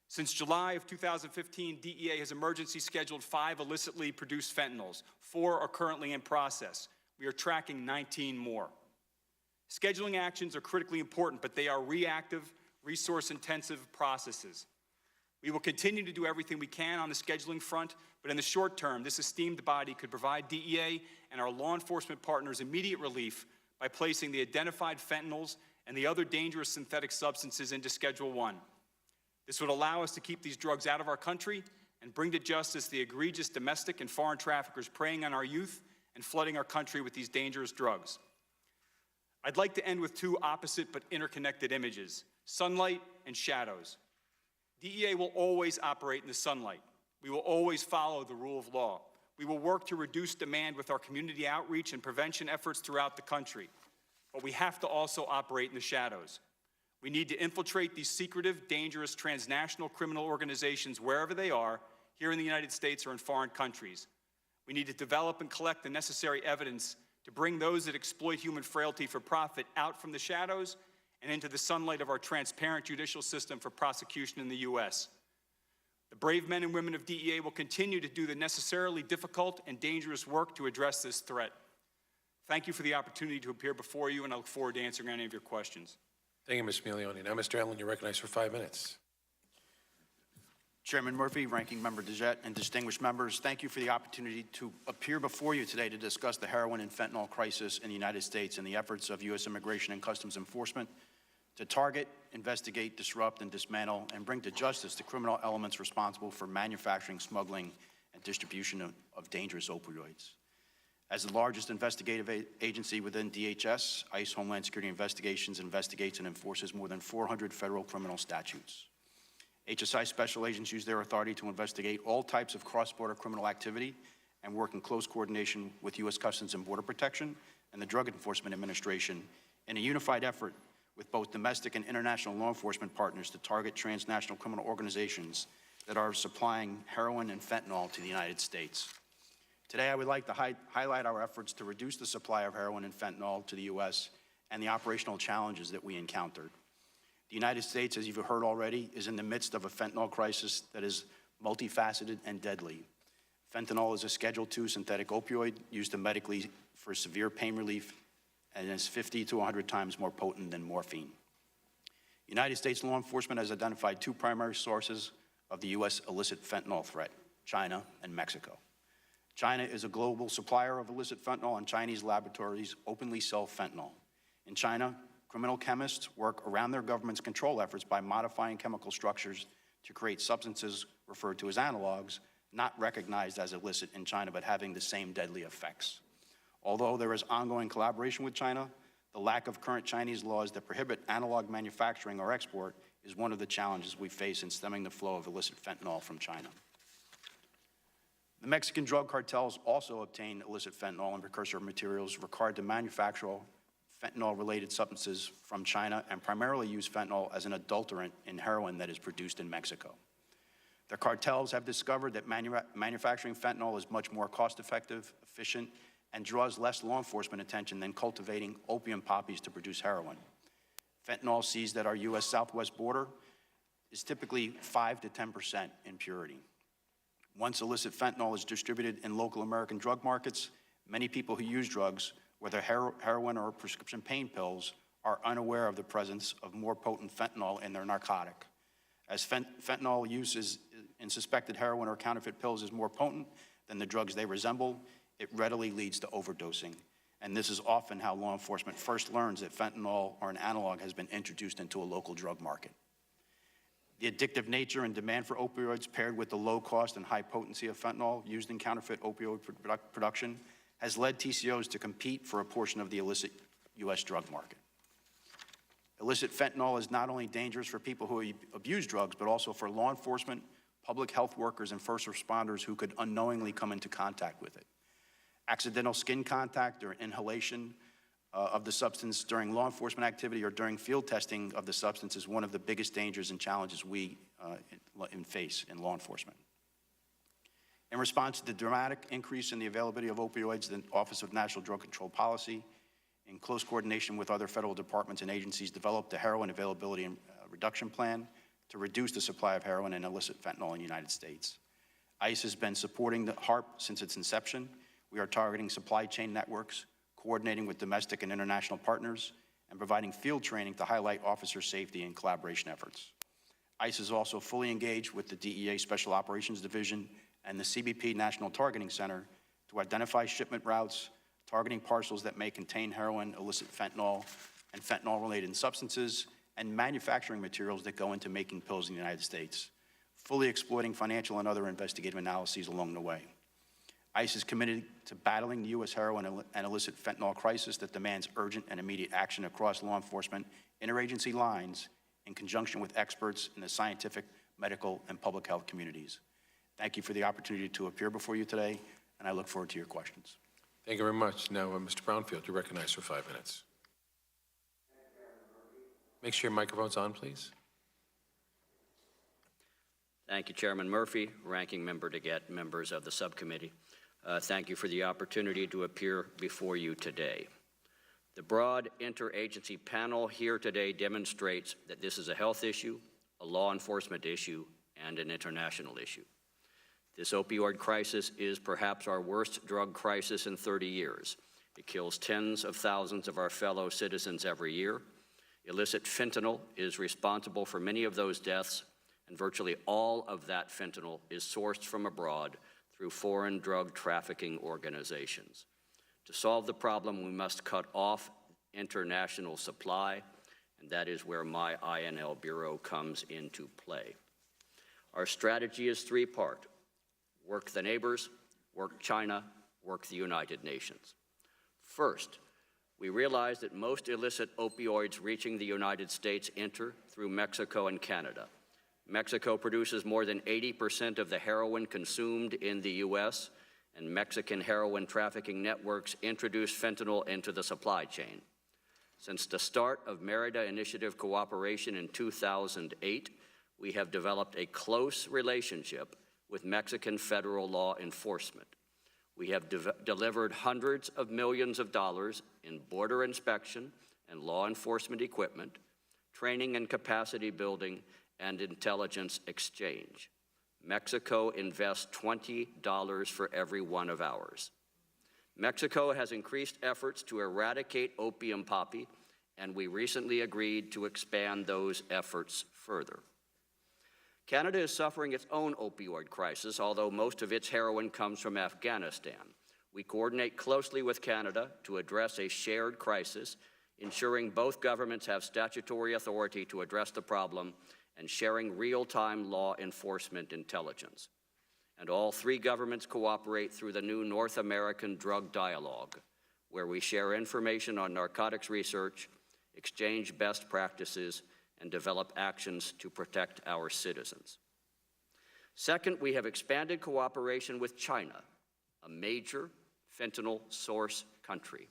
Since July of 2015, DEA has emergency scheduled 5 illicitly produced fentanyls. 4 are currently in process. We are tracking 19 more. Scheduling actions are critically important, but they are reactive, resource-intensive processes. We will continue to do everything we can on the scheduling front, but in the short term, this esteemed body could provide DEA and our law enforcement partners immediate relief by placing the identified fentanyls and the other dangerous synthetic substances into Schedule 1. This would allow us to keep these drugs out of our country and bring to justice the egregious domestic and foreign traffickers preying on our youth and flooding our country with these dangerous drugs. I'd like to end with 2 opposite but interconnected images. sunlight and shadows. DEA will always operate in the sunlight. We will always follow the rule of law. We will work to reduce demand with our community outreach and prevention efforts throughout the country. But we have to also operate in the shadows. We need to infiltrate these secretive, dangerous, transnational criminal organizations wherever they are, here in the United States or in foreign countries. We need to develop and collect the necessary evidence to bring those that exploit human frailty for profit out from the shadows and into the sunlight of our transparent judicial system for prosecution in the U.S. The brave men and women of DEA will continue to do the necessarily difficult and dangerous work to address this threat. Thank you for the opportunity to appear before you, and I look forward to answering any of your questions. Thank you, Ms. Milioni. Now, Mr. Allen, you're recognized for 5 minutes. Chairman Murphy, Ranking Member DeJette, and distinguished members, thank you for the opportunity to appear before you today to discuss the heroin and fentanyl crisis in the United States and the efforts of U.S. Immigration and Customs Enforcement to target, investigate, disrupt, and dismantle, and bring to justice the criminal elements responsible for manufacturing, smuggling, and distribution of dangerous opioids. As the largest investigative agency within DHS, ICE Homeland Security Investigations investigates and enforces more than 400 federal criminal statutes. HSI special agents use their authority to investigate all types of cross-border criminal activity and work in close coordination with U.S. Customs and Border Protection and the Drug Enforcement Administration in a unified effort with both domestic and international law enforcement partners to target transnational criminal organizations that are supplying heroin and fentanyl to the United States. Today, I would like to highlight our efforts to reduce the supply of heroin and fentanyl to the U.S. and the operational challenges that we encountered. The United States, as you've heard already, is in the midst of a fentanyl crisis that is multifaceted and deadly. Fentanyl is a Schedule II synthetic opioid used medically for severe pain relief and is 50 to 100 times more potent than morphine. United States law enforcement has identified two primary sources of the U.S. illicit fentanyl threat: China and Mexico. China is a global supplier of illicit fentanyl, and Chinese laboratories openly sell fentanyl. In China, criminal chemists work around their government's control efforts by modifying chemical structures to create substances referred to as analogs, not recognized as illicit in China, but having the same deadly effects. Although there is ongoing collaboration with China, the lack of current Chinese laws that prohibit analog manufacturing or export is one of the challenges we face in stemming the flow of illicit fentanyl from China. The Mexican drug cartels also obtain illicit fentanyl and precursor materials required to manufacture fentanyl-related substances from China and primarily use fentanyl as an adulterant in heroin that is produced in Mexico. The cartels have discovered that manufacturing fentanyl is much more cost-effective, efficient, and draws less law enforcement attention than cultivating opium poppies to produce heroin. Fentanyl seized at our U.S. southwest border is typically 5 to 10% in purity. Once illicit fentanyl is distributed in local American drug markets, many people who use drugs, whether heroin or prescription pain pills, are unaware of the presence of more potent fentanyl in their narcotic. As fentanyl use in suspected heroin or counterfeit pills is more potent than the drugs they resemble, it readily leads to overdosing. And this is often how law enforcement first learns that fentanyl or an analog has been introduced into a local drug market. The addictive nature and demand for opioids paired with the low cost and high potency of fentanyl used in counterfeit opioid production has led TCOs to compete for a portion of the illicit U.S. drug market. Illicit fentanyl is not only dangerous for people who abuse drugs, but also for law enforcement, public health workers, and first responders who could unknowingly come into contact with it. Accidental skin contact or inhalation of the substance during law enforcement activity or during field testing of the substance is one of the biggest dangers and challenges we face in law enforcement. In response to the dramatic increase in the availability of opioids, the Office of National Drug Control Policy, in close coordination with other federal departments and agencies, developed a heroin availability and reduction plan to reduce the supply of heroin and illicit fentanyl in the United States. ICE has been supporting the HARP since its inception. We are targeting supply chain networks, coordinating with domestic and international partners, and providing field training to highlight officer safety and collaboration efforts. ICE is also fully engaged with the DEA Special Operations Division and the CBP National Targeting Center to identify shipment routes, targeting parcels that may contain heroin, illicit fentanyl, and fentanyl-related substances, and manufacturing materials that go into making pills in the United States, fully exploiting financial and other investigative analyses along the way. ICE is committed to battling the U.S. heroin and illicit fentanyl crisis that demands urgent and immediate action across law enforcement interagency lines in conjunction with experts in the scientific, medical, and public health communities. Thank you for the opportunity to appear before you today, and I look forward to your questions. Thank you very much. Now, Mr. Brownfield, you're recognized for 5 minutes. Make sure your microphone's on, please. Thank you, Chairman Murphy, Ranking Member DeGette, members of the subcommittee. Thank you for the opportunity to appear before you today. The broad interagency panel here today demonstrates that this is a health issue, a law enforcement issue, and an international issue. This opioid crisis is perhaps our worst drug crisis in 30 years. It kills tens of thousands of our fellow citizens every year. Illicit fentanyl is responsible for many of those deaths, and virtually all of that fentanyl is sourced from abroad through foreign drug trafficking organizations. To solve the problem, we must cut off international supply, and that is where my INL Bureau comes into play. Our strategy is three-part: work the neighbors, work China, work the United Nations. First, we realize that most illicit opioids reaching the United States enter through Mexico and Canada. Mexico produces more than 80% of the heroin consumed in the U.S., and Mexican heroin trafficking networks introduce fentanyl into the supply chain. Since the start of Merida Initiative cooperation in 2008, we have developed a close relationship with Mexican federal law enforcement. We have delivered hundreds of millions of dollars in border inspection and law enforcement equipment, training and capacity building, and intelligence exchange. Mexico invests $20 for every one of ours. Mexico has increased efforts to eradicate opium poppy, and we recently agreed to expand those efforts further. Canada is suffering its own opioid crisis, although most of its heroin comes from Afghanistan. We coordinate closely with Canada to address a shared crisis, ensuring both governments have statutory authority to address the problem and sharing real-time law enforcement intelligence. And all three governments cooperate through the new North American Drug Dialogue, where we share information on narcotics research, exchange best practices, and develop actions to protect our citizens. Second, we have expanded cooperation with China, a major fentanyl source country.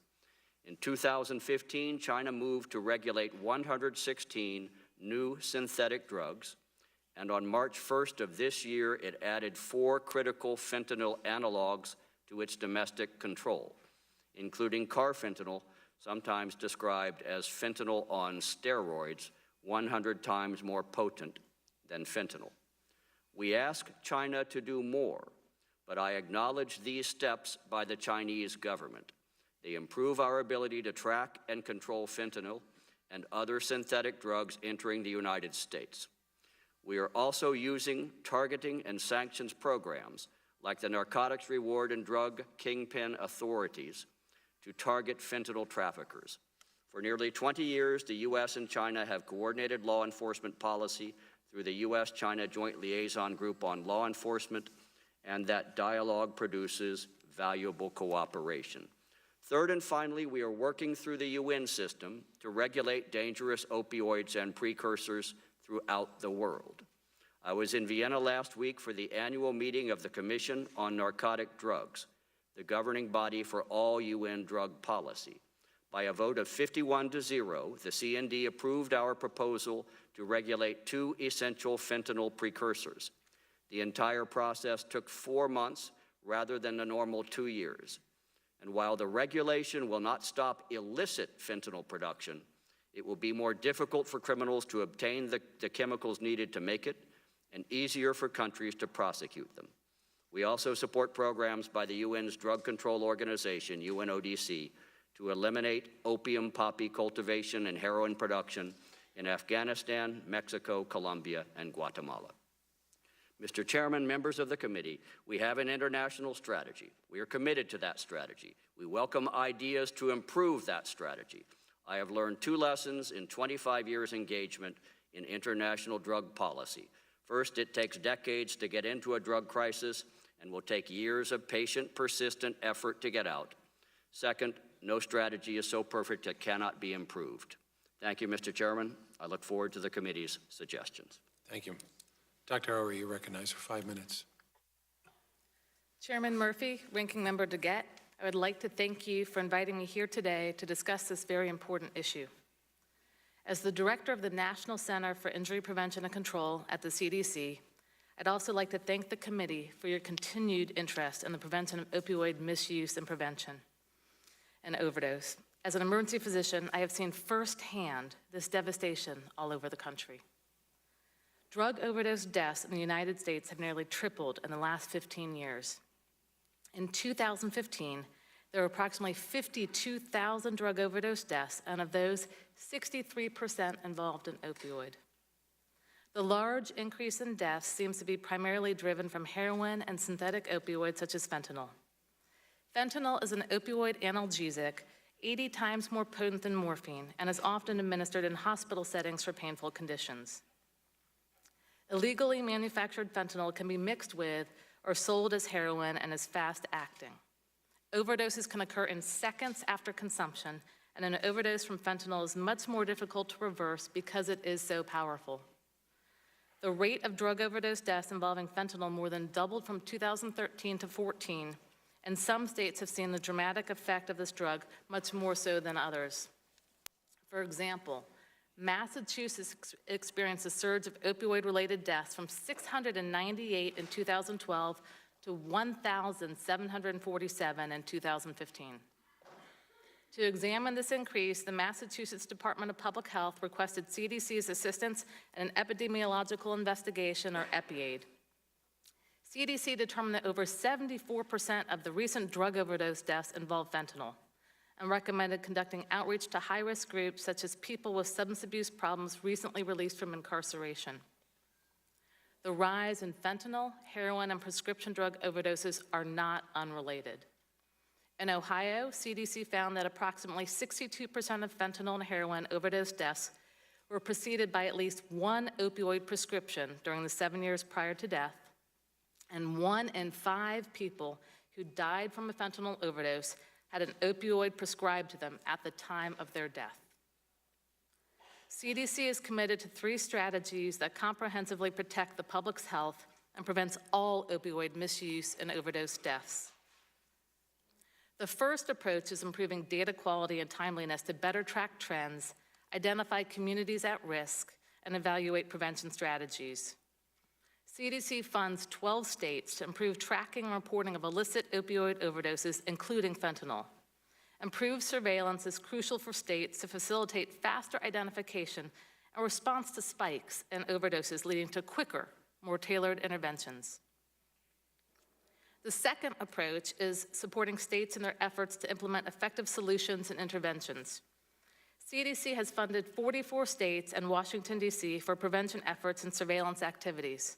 In 2015, China moved to regulate 116 new synthetic drugs, and on March 1st of this year, it added 4 critical fentanyl analogs to its domestic control, including carfentanil, sometimes described as fentanyl on steroids, 100 times more potent than fentanyl. We ask China to do more, but I acknowledge these steps by the Chinese government. They improve our ability to track and control fentanyl and other synthetic drugs entering the United States. We are also using targeting and sanctions programs like the Narcotics Reward and Drug Kingpin Authorities to target fentanyl traffickers. For nearly 20 years, the U.S. and China have coordinated law enforcement policy through the U.S.-China Joint Liaison Group on Law Enforcement, and that dialogue produces valuable cooperation. Third and finally, we are working through the UN system to regulate dangerous opioids and precursors throughout the world. I was in Vienna last week for the annual meeting of the Commission on Narcotic Drugs, the governing body for all UN drug policy. By a vote of 51-0, the CND approved our proposal to regulate 2 essential fentanyl precursors. The entire process took 4 months rather than the normal 2 years. And while the regulation will not stop illicit fentanyl production, it will be more difficult for criminals to obtain the chemicals needed to make it, and easier for countries to prosecute them. We also support programs by the UN's Drug Control Organization, UNODC, to eliminate opium poppy cultivation and heroin production in Afghanistan, Mexico, Colombia, and Guatemala. Mr. Chairman, members of the committee, we have an international strategy. We are committed to that strategy. We welcome ideas to improve that strategy. I have learned 2 lessons in 25 years engagement in international drug policy. First, it takes decades to get into a drug crisis and will take years of patient, persistent effort to get out. Second, no strategy is so perfect it cannot be improved. Thank you, Mr. Chairman. I look forward to the committee's suggestions. Thank you. Dr. Auer, you recognized for 5 minutes. Chairman Murphy, Ranking Member DeGette, I would like to thank you for inviting me here today to discuss this very important issue. As the director of the National Center for Injury Prevention and Control at the CDC, I'd also like to thank the committee for your continued interest in the prevention of opioid misuse and prevention and overdose. As an emergency physician, I have seen firsthand this devastation all over the country. Drug overdose deaths in the United States have nearly tripled in the last 15 years. In 2015, there were approximately 52,000 drug overdose deaths, and of those, 63% involved in opioid. The large increase in deaths seems to be primarily driven from heroin and synthetic opioids such as fentanyl. Fentanyl is an opioid analgesic 80 times more potent than morphine and is often administered in hospital settings for painful conditions. Illegally manufactured fentanyl can be mixed with or sold as heroin and is fast-acting. Overdoses can occur in seconds after consumption, and an overdose from fentanyl is much more difficult to reverse because it is so powerful. The rate of drug overdose deaths involving fentanyl more than doubled from 2013 to 14, and some states have seen the dramatic effect of this drug much more so than others. For example, Massachusetts experienced a surge of opioid-related deaths from 698 in 2012 to 1,747 in 2015. To examine this increase, the Massachusetts Department of Public Health requested CDC's assistance in an epidemiological investigation, or EPIAID. CDC determined that over 74% of the recent drug overdose deaths involved fentanyl, and recommended conducting outreach to high-risk groups such as people with substance abuse problems recently released from incarceration. The rise in fentanyl, heroin, and prescription drug overdoses are not unrelated. In Ohio, CDC found that approximately 62% of fentanyl and heroin overdose deaths were preceded by at least one opioid prescription during the 7 years prior to death, and 1 in 5 people who died from a fentanyl overdose had an opioid prescribed to them at the time of their death. CDC is committed to 3 strategies that comprehensively protect the public's health and prevents all opioid misuse and overdose deaths. The first approach is improving data quality and timeliness to better track trends, identify communities at risk, and evaluate prevention strategies. CDC funds 12 states to improve tracking and reporting of illicit opioid overdoses, including fentanyl. Improved surveillance is crucial for states to facilitate faster identification and response to spikes in overdoses, leading to quicker, more tailored interventions. The second approach is supporting states in their efforts to implement effective solutions and interventions. CDC has funded 44 states and Washington, D.C. for prevention efforts and surveillance activities.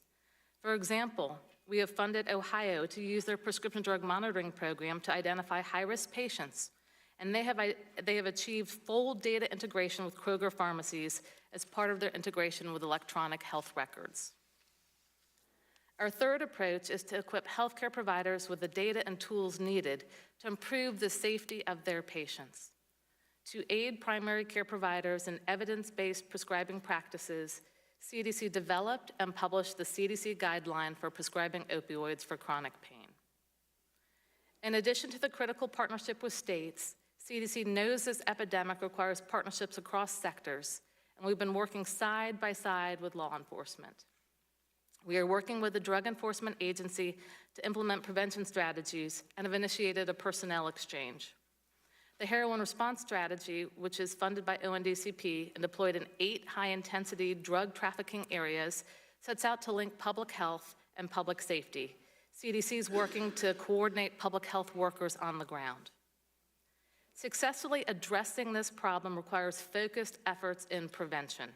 For example, we have funded Ohio to use their prescription drug monitoring program to identify high-risk patients, and they have achieved full data integration with Kroger pharmacies as part of their integration with electronic health records. Our third approach is to equip healthcare providers with the data and tools needed to improve the safety of their patients. To aid primary care providers in evidence-based prescribing practices, CDC developed and published the CDC guideline for prescribing opioids for chronic pain. In addition to the critical partnership with states, CDC knows this epidemic requires partnerships across sectors, and we've been working side by side with law enforcement. We are working with the Drug Enforcement Agency to implement prevention strategies and have initiated a personnel exchange. The Heroin Response Strategy, which is funded by ONDCP and deployed in 8 high-intensity drug trafficking areas, sets out to link public health and public safety. CDC is working to coordinate public health workers on the ground. Successfully addressing this problem requires focused efforts in prevention.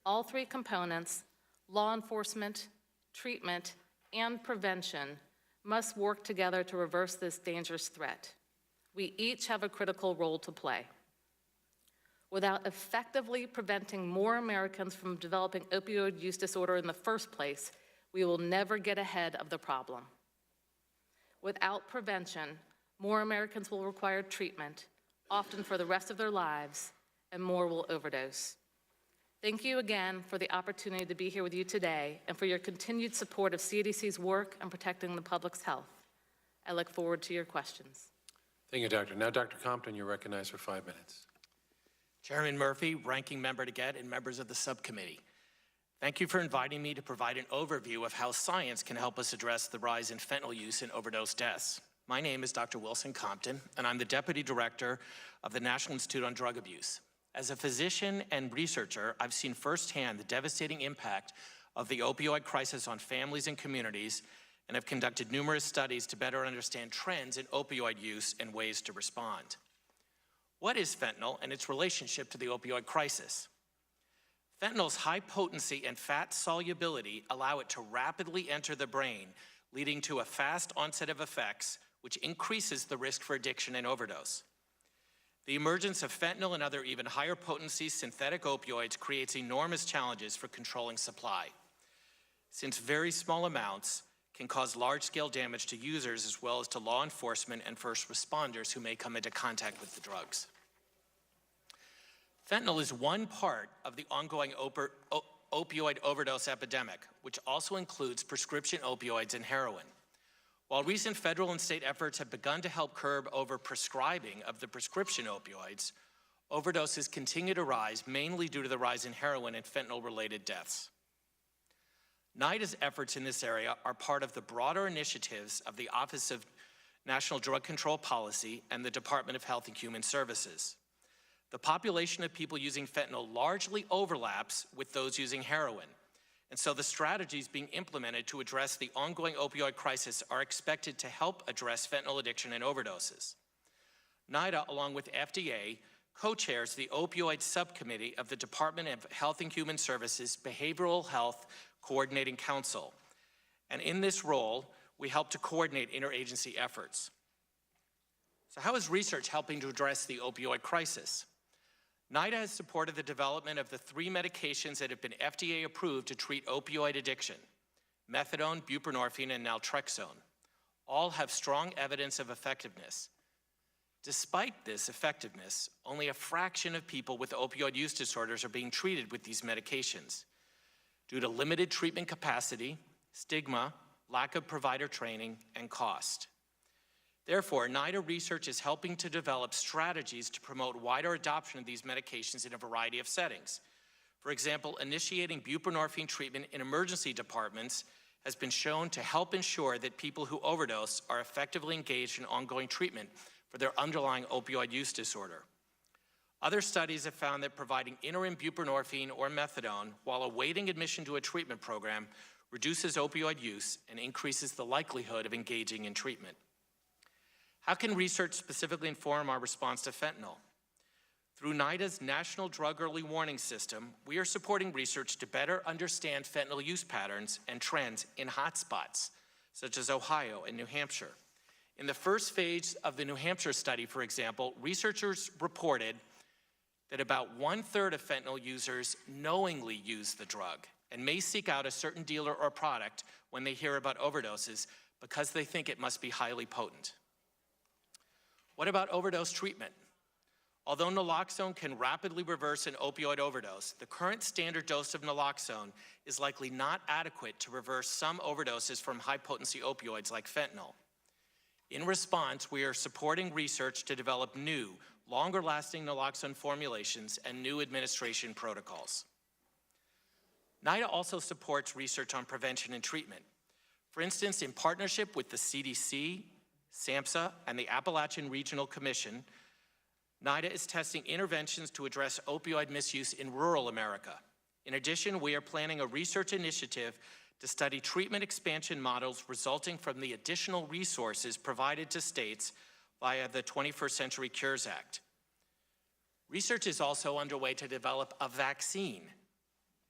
All 3 components, law enforcement, treatment, and prevention, must work together to reverse this dangerous threat. We each have a critical role to play. Without effectively preventing more Americans from developing opioid use disorder in the first place, we will never get ahead of the problem. Without prevention, more Americans will require treatment, often for the rest of their lives, and more will overdose. Thank you again for the opportunity to be here with you today and for your continued support of CDC's work on protecting the public's health. I look forward to your questions. Thank you, Doctor. Now, Dr. Compton, you're recognized for 5 minutes. Chairman Murphy, Ranking Member DeGette, and members of the subcommittee. Thank you for inviting me to provide an overview of how science can help us address the rise in fentanyl use and overdose deaths. My name is Dr. Wilson Compton, and I'm the Deputy Director of the National Institute on Drug Abuse. As a physician and researcher, I've seen firsthand the devastating impact of the opioid crisis on families and communities, and have conducted numerous studies to better understand trends in opioid use and ways to respond. What is fentanyl and its relationship to the opioid crisis? Fentanyl's high potency and fat solubility allow it to rapidly enter the brain, leading to a fast onset of effects, which increases the risk for addiction and overdose. The emergence of fentanyl and other even higher potency synthetic opioids creates enormous challenges for controlling supply, since very small amounts can cause large-scale damage to users as well as to law enforcement and first responders who may come into contact with the drugs. Fentanyl is one part of the ongoing opioid overdose epidemic, which also includes prescription opioids and heroin. While recent federal and state efforts have begun to help curb over-prescribing of the prescription opioids, overdoses continue to rise, mainly due to the rise in heroin and fentanyl-related deaths. NIDA's efforts in this area are part of the broader initiatives of the Office of National Drug Control Policy and the Department of Health and Human Services. The population of people using fentanyl largely overlaps with those using heroin, and so the strategies being implemented to address the ongoing opioid crisis are expected to help address fentanyl addiction and overdoses. NIDA, along with FDA, co-chairs the Opioid Subcommittee of the Department of Health and Human Services Behavioral Health Coordinating Council. And in this role, we help to coordinate interagency efforts. So how is research helping to address the opioid crisis? NIDA has supported the development of the 3 medications that have been FDA approved to treat opioid addiction: methadone, buprenorphine, and naltrexone. All have strong evidence of effectiveness. Despite this effectiveness, only a fraction of people with opioid use disorders are being treated with these medications due to limited treatment capacity, stigma, lack of provider training, and cost. Therefore, NIDA research is helping to develop strategies to promote wider adoption of these medications in a variety of settings. For example, initiating buprenorphine treatment in emergency departments has been shown to help ensure that people who overdose are effectively engaged in ongoing treatment for their underlying opioid use disorder. Other studies have found that providing interim buprenorphine or methadone while awaiting admission to a treatment program reduces opioid use and increases the likelihood of engaging in treatment. How can research specifically inform our response to fentanyl? Through NIDA's National Drug Early Warning System, we are supporting research to better understand fentanyl use patterns and trends in hotspots, such as Ohio and New Hampshire. In the first phase of the New Hampshire study, for example, researchers reported that about 1/3 of fentanyl users knowingly use the drug and may seek out a certain dealer or product when they hear about overdoses because they think it must be highly potent. What about overdose treatment? Although naloxone can rapidly reverse an opioid overdose, the current standard dose of naloxone is likely not adequate to reverse some overdoses from high-potency opioids like fentanyl. In response, we are supporting research to develop new, longer-lasting naloxone formulations and new administration protocols. NIDA also supports research on prevention and treatment. For instance, in partnership with the CDC, SAMHSA, and the Appalachian Regional Commission, NIDA is testing interventions to address opioid misuse in rural America. In addition, we are planning a research initiative to study treatment expansion models resulting from the additional resources provided to states via the 21st Century Cures Act. Research is also underway to develop a vaccine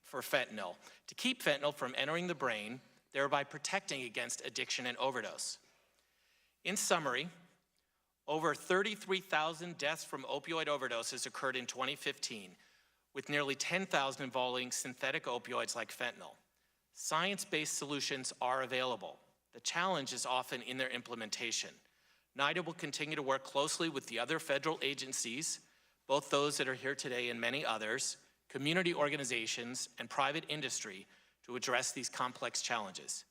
for fentanyl to keep fentanyl from entering the brain, thereby protecting against addiction and overdose. In summary, over 33,000 deaths from opioid overdoses occurred in 2015, with nearly 10,000 involving synthetic opioids like fentanyl. Science-based solutions are available. The challenge is often in their implementation. NIDA will continue to work closely with the other federal agencies, both those that are here today and many others, community organizations, and private industry to address these complex challenges.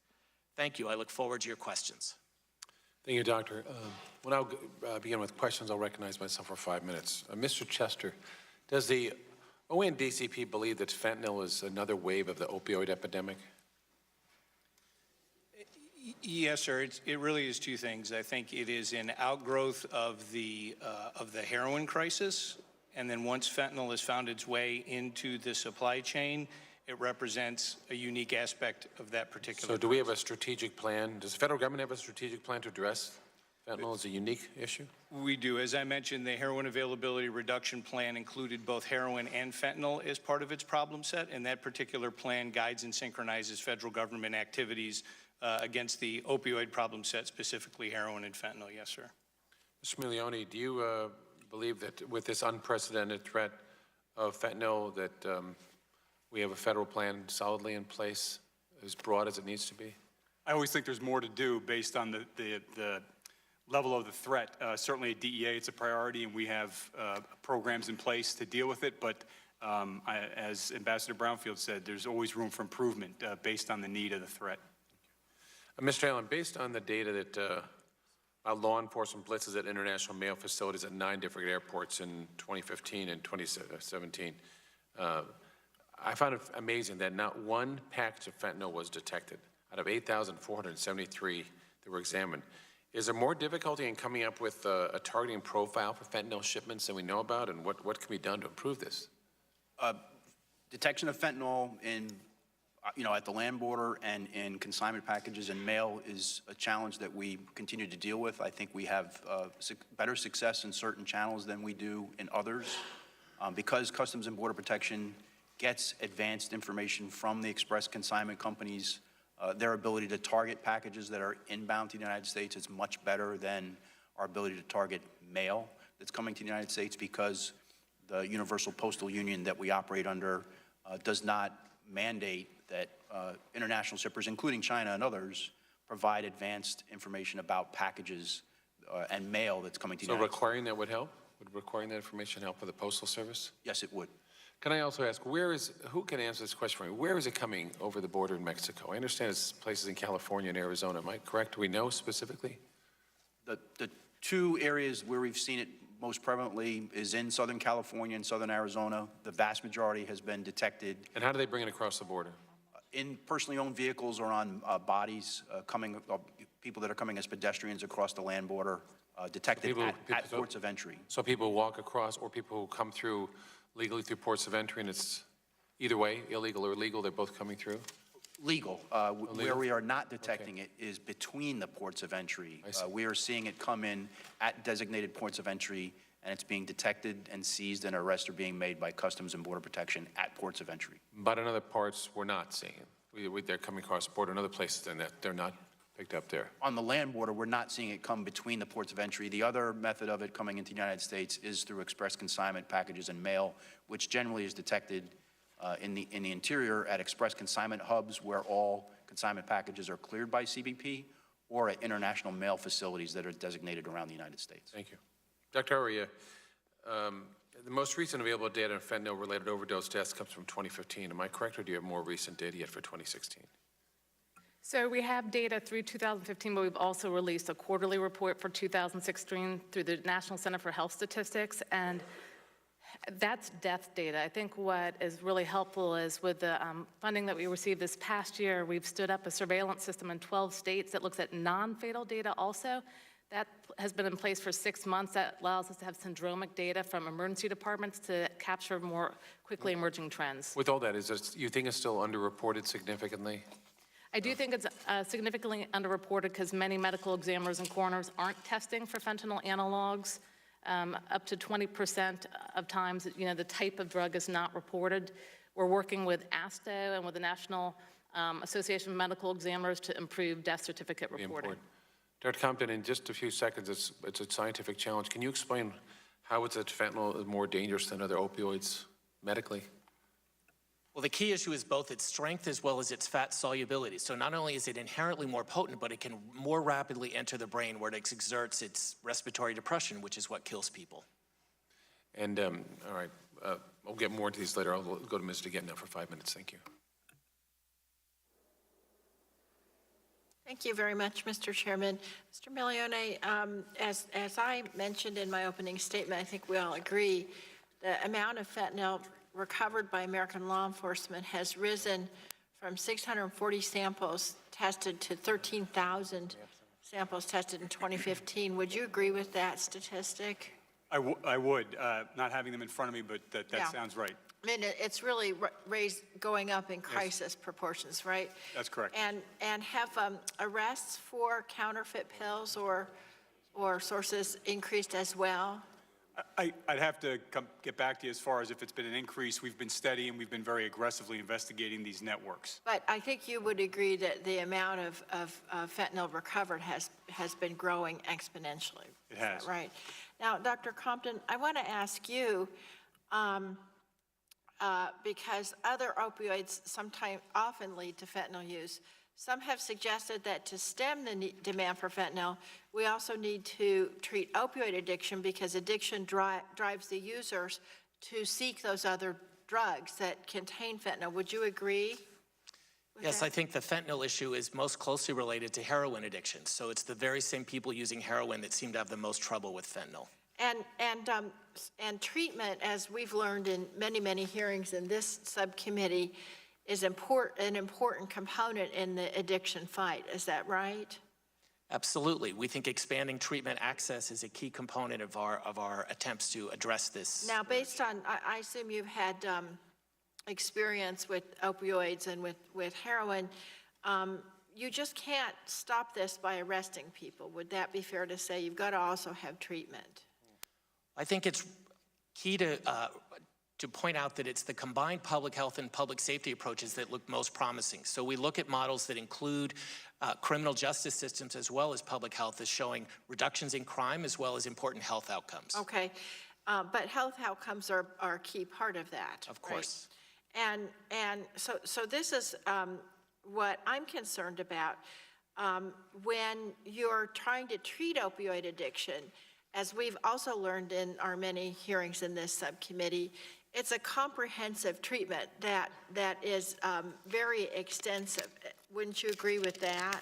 Thank you. I look forward to your questions. Thank you, Doctor. When I'll begin with questions, I'll recognize myself for 5 minutes. Mr. Chester, does the ONDCP believe that fentanyl is another wave of the opioid epidemic? Yes, sir. It really is two things. I think it is an outgrowth of the heroin crisis, and then once fentanyl has found its way into the supply chain, it represents a unique aspect of that particular. So do we have a strategic plan? Does the federal government have a strategic plan to address fentanyl as a unique issue? We do. As I mentioned, the heroin availability reduction plan included both heroin and fentanyl as part of its problem set, and that particular plan guides and synchronizes federal government activities against the opioid problem set, specifically heroin and fentanyl. Yes, sir. Mr. Milioni, do you believe that with this unprecedented threat of fentanyl that we have a federal plan solidly in place, as broad as it needs to be? I always think there's more to do based on the level of the threat. Certainly at DEA, it's a priority, and we have programs in place to deal with it. But as Ambassador Brownfield said, there's always room for improvement based on the need of the threat. Mr. Allen, based on the data that law enforcement blitzes at international mail facilities at 9 different airports in 2015 and 2017, I found it amazing that not one package of fentanyl was detected out of 8,473 that were examined. Is there more difficulty in coming up with a targeting profile for fentanyl shipments than we know about, and what can be done to improve this? Detection of fentanyl in, at the land border and in consignment packages and mail is a challenge that we continue to deal with. I think we have better success in certain channels than we do in others. Because Customs and Border Protection gets advanced information from the express consignment companies, their ability to target packages that are inbound to the United States is much better than our ability to target mail that's coming to the United States, because the Universal Postal Union that we operate under does not mandate that international shippers, including China and others, provide advanced information about packages and mail that's coming to the United States. So requiring that would help? Would requiring that information help for the Postal Service? Yes, it would. Can I also ask, who can answer this question for me? Where is it coming over the border in Mexico? I understand it's places in California and Arizona. Am I correct? Do we know specifically? The two areas where we've seen it most prevalently is in Southern California and Southern Arizona. The vast majority has been detected. And how do they bring it across the border? In personally owned vehicles or on bodies people that are coming as pedestrians across the land border, detected at ports of entry. So people walk across, or people who come through legally through ports of entry, and it's either way, illegal or legal, they're both coming through? Legal. Where we are not detecting it is between the ports of entry. We are seeing it come in at designated ports of entry, and it's being detected and seized, and arrests are being made by Customs and Border Protection at ports of entry. But in other parts, we're not seeing it. They're coming across the border in other places, and they're not picked up there. On the land border, we're not seeing it come between the ports of entry. The other method of it coming into the United States is through express consignment packages and mail, which generally is detected in the interior at express consignment hubs where all consignment packages are cleared by CBP, or at international mail facilities that are designated around the United States. Thank you. Dr. Aria, the most recent available data on fentanyl-related overdose deaths comes from 2015. Am I correct, or do you have more recent data yet for 2016? So we have data through 2015, but we've also released a quarterly report for 2016 through the National Center for Health Statistics, and that's death data. I think what is really helpful is with the funding that we received this past year, we've stood up a surveillance system in 12 states that looks at non-fatal data also. That has been in place for 6 months. That allows us to have syndromic data from emergency departments to capture more quickly emerging trends. With all that, you think it's still underreported significantly? I do think it's significantly underreported because many medical examiners and coroners aren't testing for fentanyl analogs. Up to 20% of times, the type of drug is not reported. We're working with ASTO and with the National Association of Medical Examiners to improve death certificate reporting. Dr. Compton, in just a few seconds, it's a scientific challenge. Can you explain how it's that fentanyl is more dangerous than other opioids medically? Well, the key issue is both its strength as well as its fat solubility. So not only is it inherently more potent, but it can more rapidly enter the brain where it exerts its respiratory depression, which is what kills people. And, all right, I'll get more into these later. I'll go to Ms. DeGette now for 5 minutes. Thank you. Thank you very much, Mr. Chairman. Mr. Milione, as I mentioned in my opening statement, I think we all agree the amount of fentanyl recovered by American law enforcement has risen from 640 samples tested to 13,000 samples tested in 2015. Would you agree with that statistic? I would, not having them in front of me, but that sounds right. I mean, it's really going up in crisis proportions, right? That's correct. And have arrests for counterfeit pills or sources increased as well? I'd have to get back to you as far as if it's been an increase. We've been steady and we've been very aggressively investigating these networks. But I think you would agree that the amount of fentanyl recovered has been growing exponentially. It has. Is that right? Now, Dr. Compton, I want to ask you, because other opioids often lead to fentanyl use. Some have suggested that to stem the demand for fentanyl, we also need to treat opioid addiction because addiction drives the users to seek those other drugs that contain fentanyl. Would you agree? Yes, I think the fentanyl issue is most closely related to heroin addiction. So it's the very same people using heroin that seem to have the most trouble with fentanyl. And treatment, as we've learned in many, many hearings in this subcommittee, is an important component in the addiction fight. Is that right? Absolutely. We think expanding treatment access is a key component of our attempts to address this. Now, based on, I assume you've had experience with opioids and with heroin, you just can't stop this by arresting people. Would that be fair to say? You've got to also have treatment. I think it's key to point out that it's the combined public health and public safety approaches that look most promising. So we look at models that include criminal justice systems as well as public health as showing reductions in crime as well as important health outcomes. Okay, but health outcomes are a key part of that. Of course. Right? And so this is what I'm concerned about. When you're trying to treat opioid addiction, as we've also learned in our many hearings in this subcommittee, it's a comprehensive treatment that is very extensive. Wouldn't you agree with that?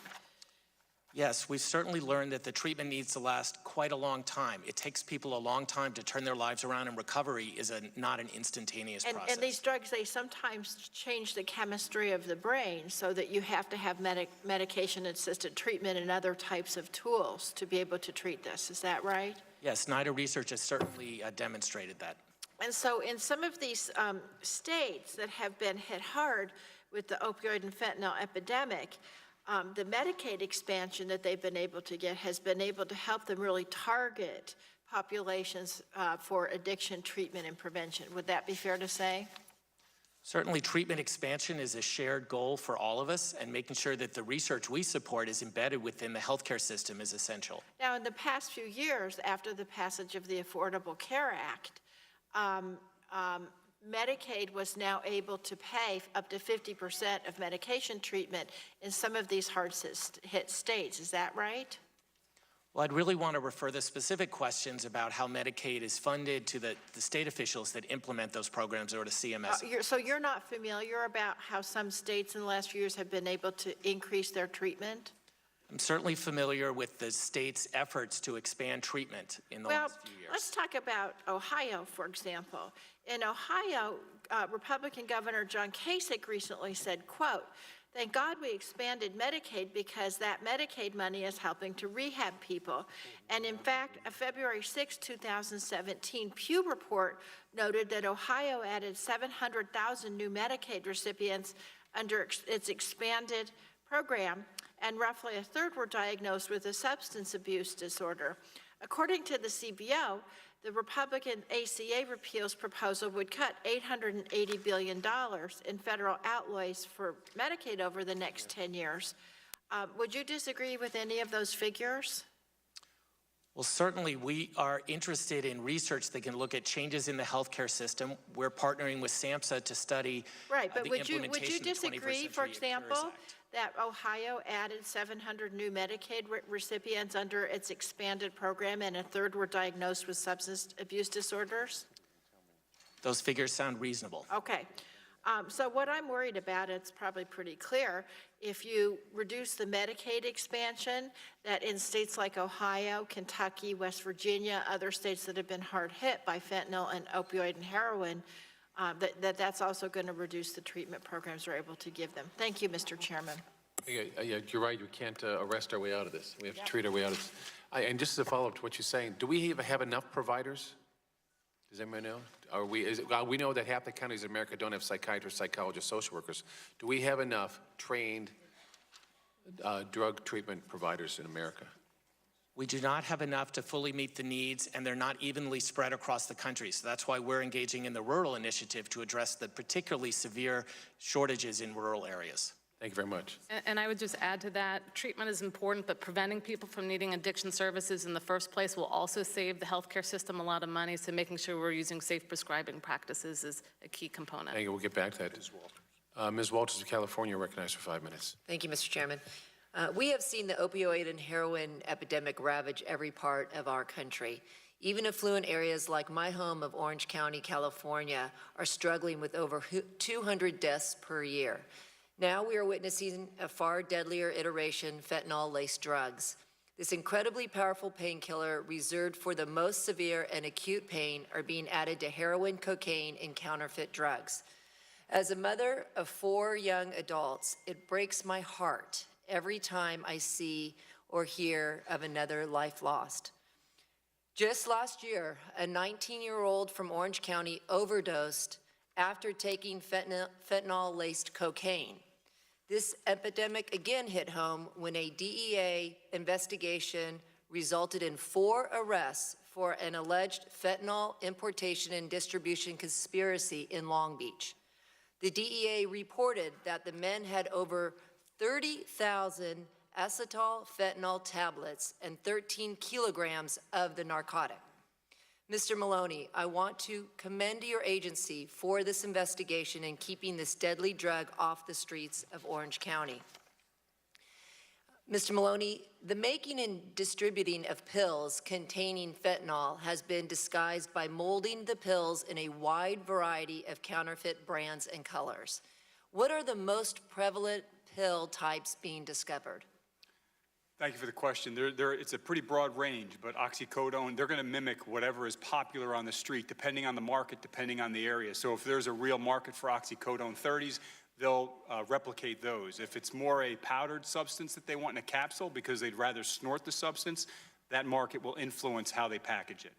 Yes, we've certainly learned that the treatment needs to last quite a long time. It takes people a long time to turn their lives around, and recovery is not an instantaneous process. And these drugs, they sometimes change the chemistry of the brain so that you have to have medication-assisted treatment and other types of tools to be able to treat this. Is that right? Yes, NIDA research has certainly demonstrated that. And so in some of these states that have been hit hard with the opioid and fentanyl epidemic, the Medicaid expansion that they've been able to get has been able to help them really target populations for addiction treatment and prevention. Would that be fair to say? Certainly, treatment expansion is a shared goal for all of us, and making sure that the research we support is embedded within the healthcare system is essential. Now, in the past few years, after the passage of the Affordable Care Act, Medicaid was now able to pay up to 50% of medication treatment in some of these hard-hit states. Is that right? Well, I'd really want to refer the specific questions about how Medicaid is funded to the state officials that implement those programs or to CMS. So you're not familiar about how some states in the last few years have been able to increase their treatment? I'm certainly familiar with the state's efforts to expand treatment in the last few years. Let's talk about Ohio, for example. In Ohio, Republican Governor John Kasich recently said, quote, "Thank God we expanded Medicaid because that Medicaid money is helping to rehab people." And in fact, a February 6, 2017 Pew report noted that Ohio added 700,000 new Medicaid recipients under its expanded program, and roughly a third were diagnosed with a substance abuse disorder. According to the CBO, the Republican ACA repeals proposal would cut $880 billion in federal outlays for Medicaid over the next 10 years. Would you disagree with any of those figures? Well, certainly we are interested in research that can look at changes in the healthcare system. We're partnering with SAMHSA to study right, but the would you implementation disagree, of the 21st for Century example, Cures Act. that Ohio added 700 new Medicaid recipients under its expanded program and a third were diagnosed with substance abuse disorders? Those figures sound reasonable. Okay. So what I'm worried about, it's probably pretty clear, if you reduce the Medicaid expansion, that in states like Ohio, Kentucky, West Virginia, other states that have been hard hit by fentanyl and opioid and heroin, that's also going to reduce the treatment programs we're able to give them. Thank you, Mr. Chairman. Yeah, you're right. We can't arrest our way out of this. We have to treat our way out of this. And just as a follow-up to what you're saying, do we have enough providers? Does anybody know? We know that half the counties in America don't have psychiatrists, psychologists, social workers. Do we have enough trained drug treatment providers in America? We do not have enough to fully meet the needs, and they're not evenly spread across the country. So that's why we're engaging in the rural initiative to address the particularly severe shortages in rural areas. Thank you very much. And I would just add to that, treatment is important, but preventing people from needing addiction services in the first place will also save the healthcare system a lot of money, so making sure we're using safe prescribing practices is a key component. Thank you. We'll get back to that. Ms. Walters of California, recognized for 5 minutes. Thank you, Mr. Chairman. We have seen the opioid and heroin epidemic ravage every part of our country. Even affluent areas like my home of Orange County, California, are struggling with over 200 deaths per year. Now we are witnessing a far deadlier iteration, fentanyl-laced drugs. This incredibly powerful painkiller reserved for the most severe and acute pain are being added to heroin, cocaine, and counterfeit drugs. As a mother of 4 young adults, it breaks my heart every time I see or hear of another life lost. Just last year, a 19-year-old from Orange County overdosed after taking fentanyl-laced cocaine. This epidemic again hit home when a DEA investigation resulted in 4 arrests for an alleged fentanyl importation and distribution conspiracy in Long Beach. The DEA reported that the men had over 30,000 acetyl fentanyl tablets and 13 kilograms of the narcotic. Mr. Maloney, I want to commend your agency for this investigation and keeping this deadly drug off the streets of Orange County. Mr. Maloney, the making and distributing of pills containing fentanyl has been disguised by molding the pills in a wide variety of counterfeit brands and colors. What are the most prevalent pill types being discovered? Thank you for the question. It's a pretty broad range, but oxycodone, they're going to mimic whatever is popular on the street, depending on the market, depending on the area. So if there's a real market for oxycodone 30s, they'll replicate those. If it's more a powdered substance that they want in a capsule because they'd rather snort the substance, that market will influence how they package it.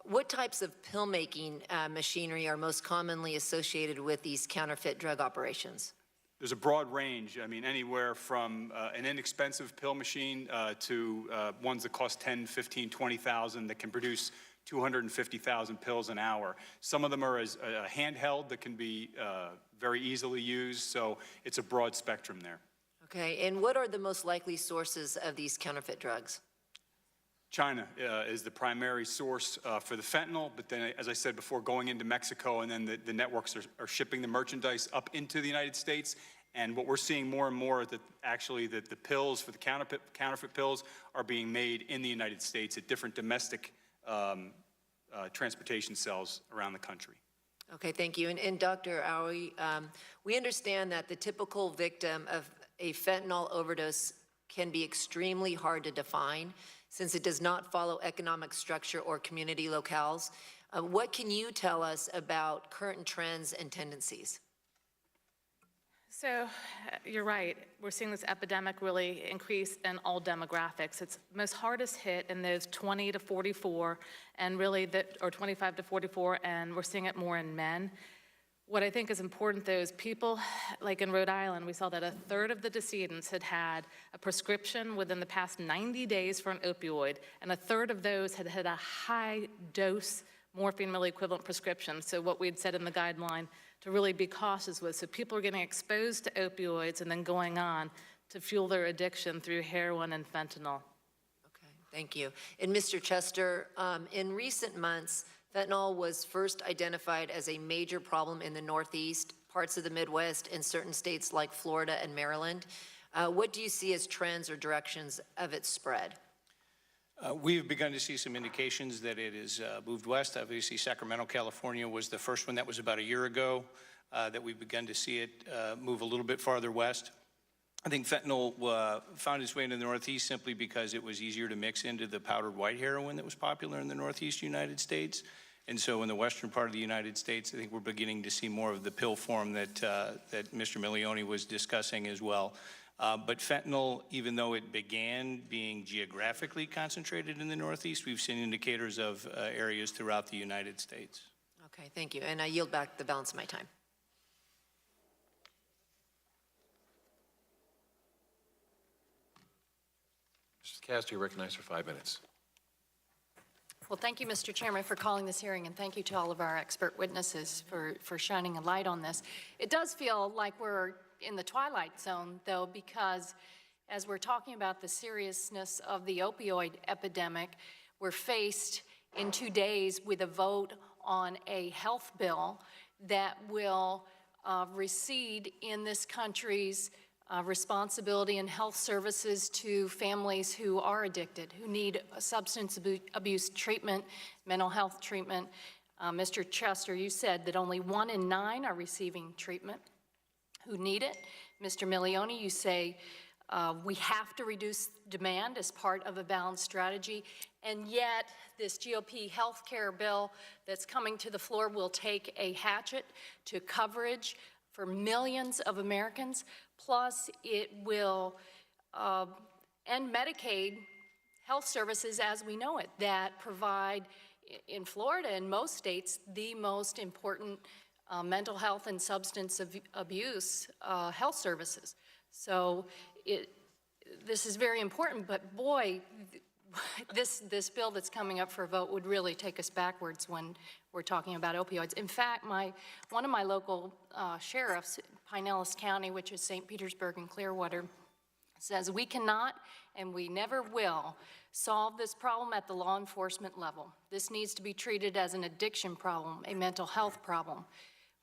What types of pill-making machinery are most commonly associated with these counterfeit drug operations? There's a broad range. I mean, anywhere from an inexpensive pill machine to ones that cost 10, 15, 20,000 that can produce 250,000 pills an hour. Some of them are as handheld that can be very easily used, so it's a broad spectrum there. Okay, and what are the most likely sources of these counterfeit drugs? China is the primary source for the fentanyl, but then, as I said before, going into Mexico, and then the networks are shipping the merchandise up into the United States. And what we're seeing more and more is that actually the pills for the counterfeit pills are being made in the United States at different domestic transportation cells around the country. Okay, thank you. And Dr. Aoi, we understand that the typical victim of a fentanyl overdose can be extremely hard to define, since it does not follow economic structure or community locales. What can you tell us about current trends and tendencies? So you're right. We're seeing this epidemic really increase in all demographics. It's most hardest hit in those 20 to 44 and really or 25 to 44, and we're seeing it more in men. What I think is important, though, is people, like in Rhode Island, we saw that 1/3 of the decedents had had a prescription within the past 90 days for an opioid, and 1/3 of those had had a high-dose morphine really equivalent prescription. So what we had said in the guideline to really be cautious with, so people are getting exposed to opioids and then going on to fuel their addiction through heroin and fentanyl. Okay, thank you. And Mr. Chester, in recent months, fentanyl was first identified as a major problem in the Northeast, parts of the Midwest, and certain states like Florida and Maryland. What do you see as trends or directions of its spread? We have begun to see some indications that it has moved west. Obviously, Sacramento, California was the first one. That was about a year ago that we've begun to see it move a little bit farther west. I think fentanyl found its way into the Northeast simply because it was easier to mix into the powdered white heroin that was popular in the Northeast United States. And so in the western part of the United States, I think we're beginning to see more of the pill form that Mr. Milioni was discussing as well. But fentanyl, even though it began being geographically concentrated in the Northeast, we've seen indicators of areas throughout the United States. Okay, thank you. And I yield back the balance of my time. Mrs. Castor, you're recognized for 5 minutes. Well, thank you, Mr. Chairman, for calling this hearing, and thank you to all of our expert witnesses for shining a light on this. It does feel like we're in the twilight zone, though, because as we're talking about the seriousness of the opioid epidemic, we're faced in 2 days with a vote on a health bill that will recede in this country's responsibility in health services to families who are addicted, who need substance abuse treatment, mental health treatment. Mr. Chester, you said that only 1 in 9 are receiving treatment who need it. Mr. Milioni, you say we have to reduce demand as part of a balanced strategy, and yet this GOP health care bill that's coming to the floor will take a hatchet to coverage for millions of Americans. Plus, it will end Medicaid health services as we know it that provide, in Florida and most states, the most important mental health and substance abuse health services. So this is very important, but boy, this bill that's coming up for a vote would really take us backwards when we're talking about opioids. In fact, one of my local sheriffs, Pinellas County, which is St. Petersburg and Clearwater, says we cannot and we never will solve this problem at the law enforcement level. This needs to be treated as an addiction problem, a mental health problem.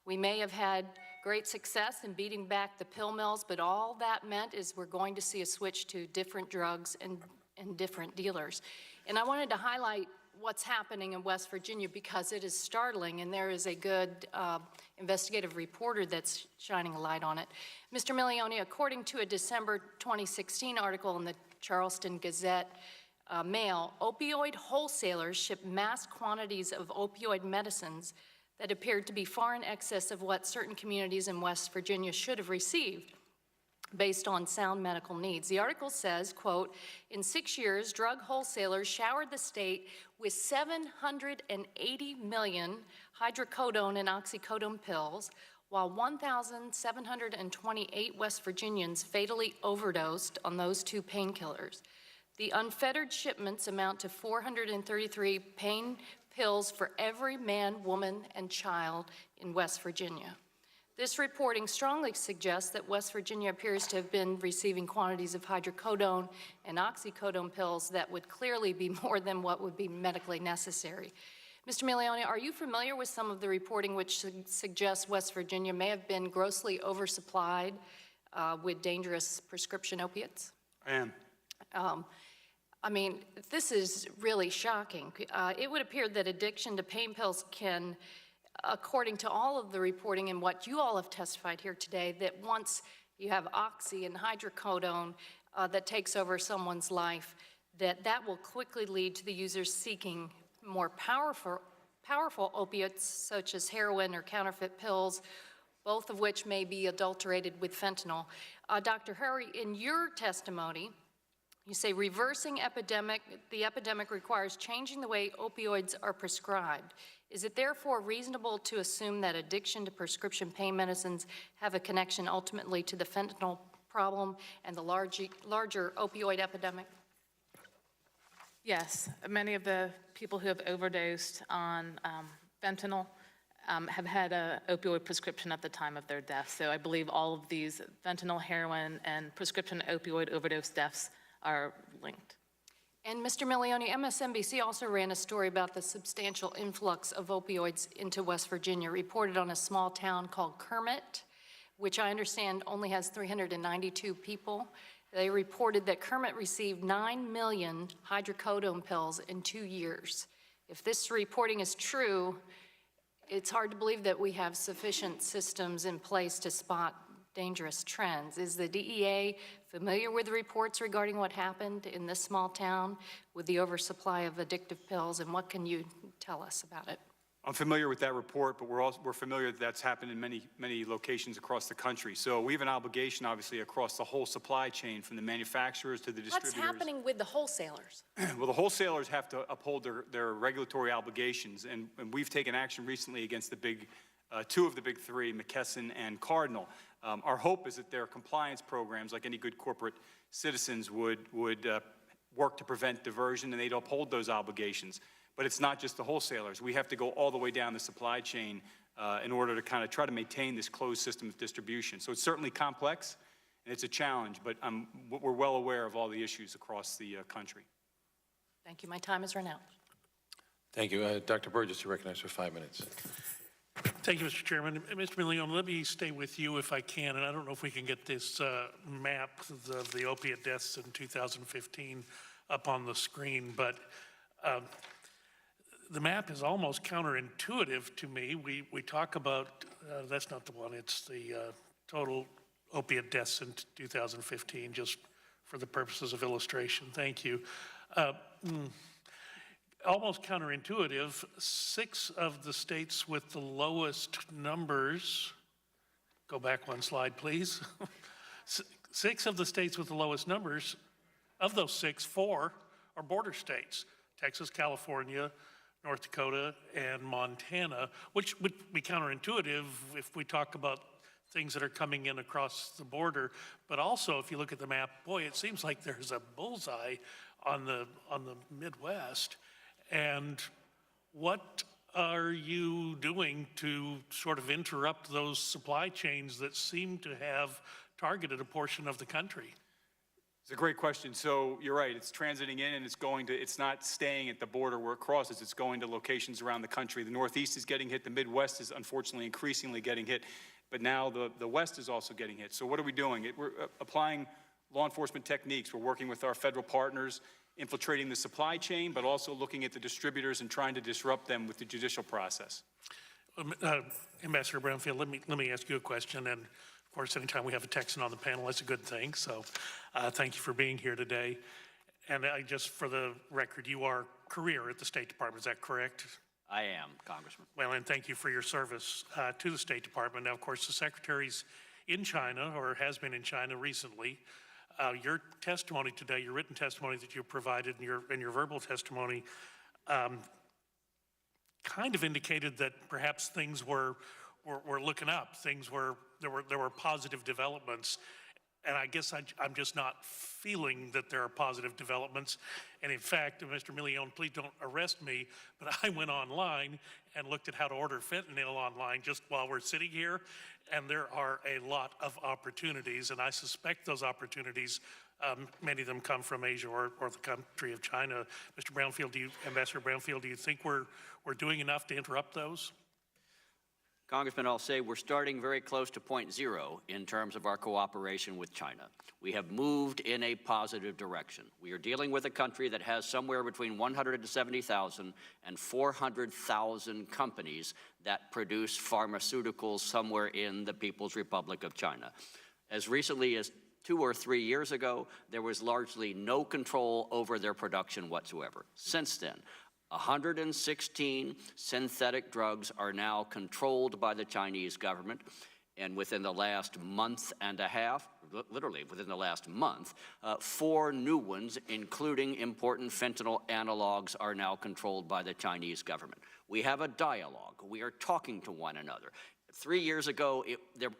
We may have had great success in beating back the pill mills, but all that meant is we're going to see a switch to different drugs and different dealers. And I wanted to highlight what's happening in West Virginia because it is startling, and there is a good investigative reporter that's shining a light on it. Mr. Milioni, according to a December 2016 article in the Charleston Gazette Mail, opioid wholesalers shipped mass quantities of opioid medicines that appeared to be far in excess of what certain communities in West Virginia should have received based on sound medical needs. The article says, quote, in 6 years, drug wholesalers showered the state with 780 million hydrocodone and oxycodone pills, while 1,728 West Virginians fatally overdosed on those two painkillers. The unfettered shipments amount to 433 pain pills for every man, woman, and child in West Virginia. This reporting strongly suggests that West Virginia appears to have been receiving quantities of hydrocodone and oxycodone pills that would clearly be more than what would be medically necessary. Mr. Milioni, are you familiar with some of the reporting which suggests West Virginia may have been grossly oversupplied with dangerous prescription opiates? I am. I mean, this is really shocking. It would appear that addiction to pain pills can, according to all of the reporting and what you all have testified here today, that once you have oxy and hydrocodone that takes over someone's life, that will quickly lead to the users seeking more powerful opiates such as heroin or counterfeit pills, both of which may be adulterated with fentanyl. Dr. Hurry, in your testimony, you say reversing the epidemic requires changing the way opioids are prescribed. Is it therefore reasonable to assume that addiction to prescription pain medicines have a connection ultimately to the fentanyl problem and the larger opioid epidemic? Yes, many of the people who have overdosed on fentanyl have had an opioid prescription at the time of their death. So I believe all of these fentanyl, heroin, and prescription opioid overdose deaths are linked. And Mr. Milioni, MSNBC also ran a story about the substantial influx of opioids into West Virginia, reported on a small town called Kermit, which I understand only has 392 people. They reported that Kermit received 9 million hydrocodone pills in 2 years. If this reporting is true, it's hard to believe that we have sufficient systems in place to spot dangerous trends. Is the DEA familiar with the reports regarding what happened in this small town with the oversupply of addictive pills, and what can you tell us about it? I'm familiar with that report, but we're familiar that that's happened in many locations across the country. So we have an obligation, obviously, across the whole supply chain, from the manufacturers to the distributors. What's happening with the wholesalers? Well, the wholesalers have to uphold their regulatory obligations, and we've taken action recently against the big, two of the big three, McKesson and Cardinal. Our hope is that their compliance programs, like any good corporate citizens, would work to prevent diversion, and they'd uphold those obligations. But it's not just the wholesalers. We have to go all the way down the supply chain in order to kind of try to maintain this closed system of distribution. So it's certainly complex, and it's a challenge, but we're well aware of all the issues across the country. Thank you. My time has run out. Thank you. Dr. Burgess, you're recognized for 5 minutes. Thank you, Mr. Chairman. Mr. Milion, let me stay with you if I can, and I don't know if we can get this map of the opiate deaths in 2015 up on the screen, but the map is almost counterintuitive to me. We talk about, that's not the one, it's the total opiate deaths in 2015, just for the purposes of illustration. Thank you. Almost counterintuitive, 6 of the states with the lowest numbers, go back one slide, please. 6 of the states with the lowest numbers, of those 6, 4 are border states: Texas, California, North Dakota, and Montana, which would be counterintuitive if we talk about things that are coming in across the border. But also, if you look at the map, boy, it seems like there's a bullseye on the Midwest. And what are you doing to sort of interrupt those supply chains that seem to have targeted a portion of the country? It's a great question. So you're right, it's transiting in, and it's not staying at the border where it crosses, it's going to locations around the country. The Northeast is getting hit, the Midwest is unfortunately increasingly getting hit, but now the West is also getting hit. So what are we doing? We're applying law enforcement techniques. We're working with our federal partners, infiltrating the supply chain, but also looking at the distributors and trying to disrupt them with the judicial process. Ambassador Brownfield, let me ask you a question. And of course, anytime we have a Texan on the panel, that's a good thing. So thank you for being here today. And just for the record, you are career at the State Department, is that correct? I am, Congressman. Well, and thank you for your service to the State Department. Now, of course, the Secretary's in China, or has been in China recently. Your testimony today, your written testimony that you provided in your verbal testimony, kind of indicated that perhaps things were looking up. There were positive developments, and I guess I'm just not feeling that there are positive developments. And in fact, Mr. Milion, please don't arrest me, but I went online and looked at how to order fentanyl online just while we're sitting here, and there are a lot of opportunities, and I suspect those opportunities, many of them come from Asia or the country of China. Mr. Brownfield, Ambassador Brownfield, do you think we're doing enough to interrupt those? Congressman, I'll say we're starting very close to point zero in terms of our cooperation with China. We have moved in a positive direction. We are dealing with a country that has somewhere between 170,000 and 400,000 companies that produce pharmaceuticals somewhere in the People's Republic of China. As recently as 2 or 3 years ago, there was largely no control over their production whatsoever. Since then, 116 synthetic drugs are now controlled by the Chinese government, and within the last month and a half, literally within the last month, 4 new ones, including important fentanyl analogs, are now controlled by the Chinese government. We have a dialogue. We are talking to one another. 3 years ago,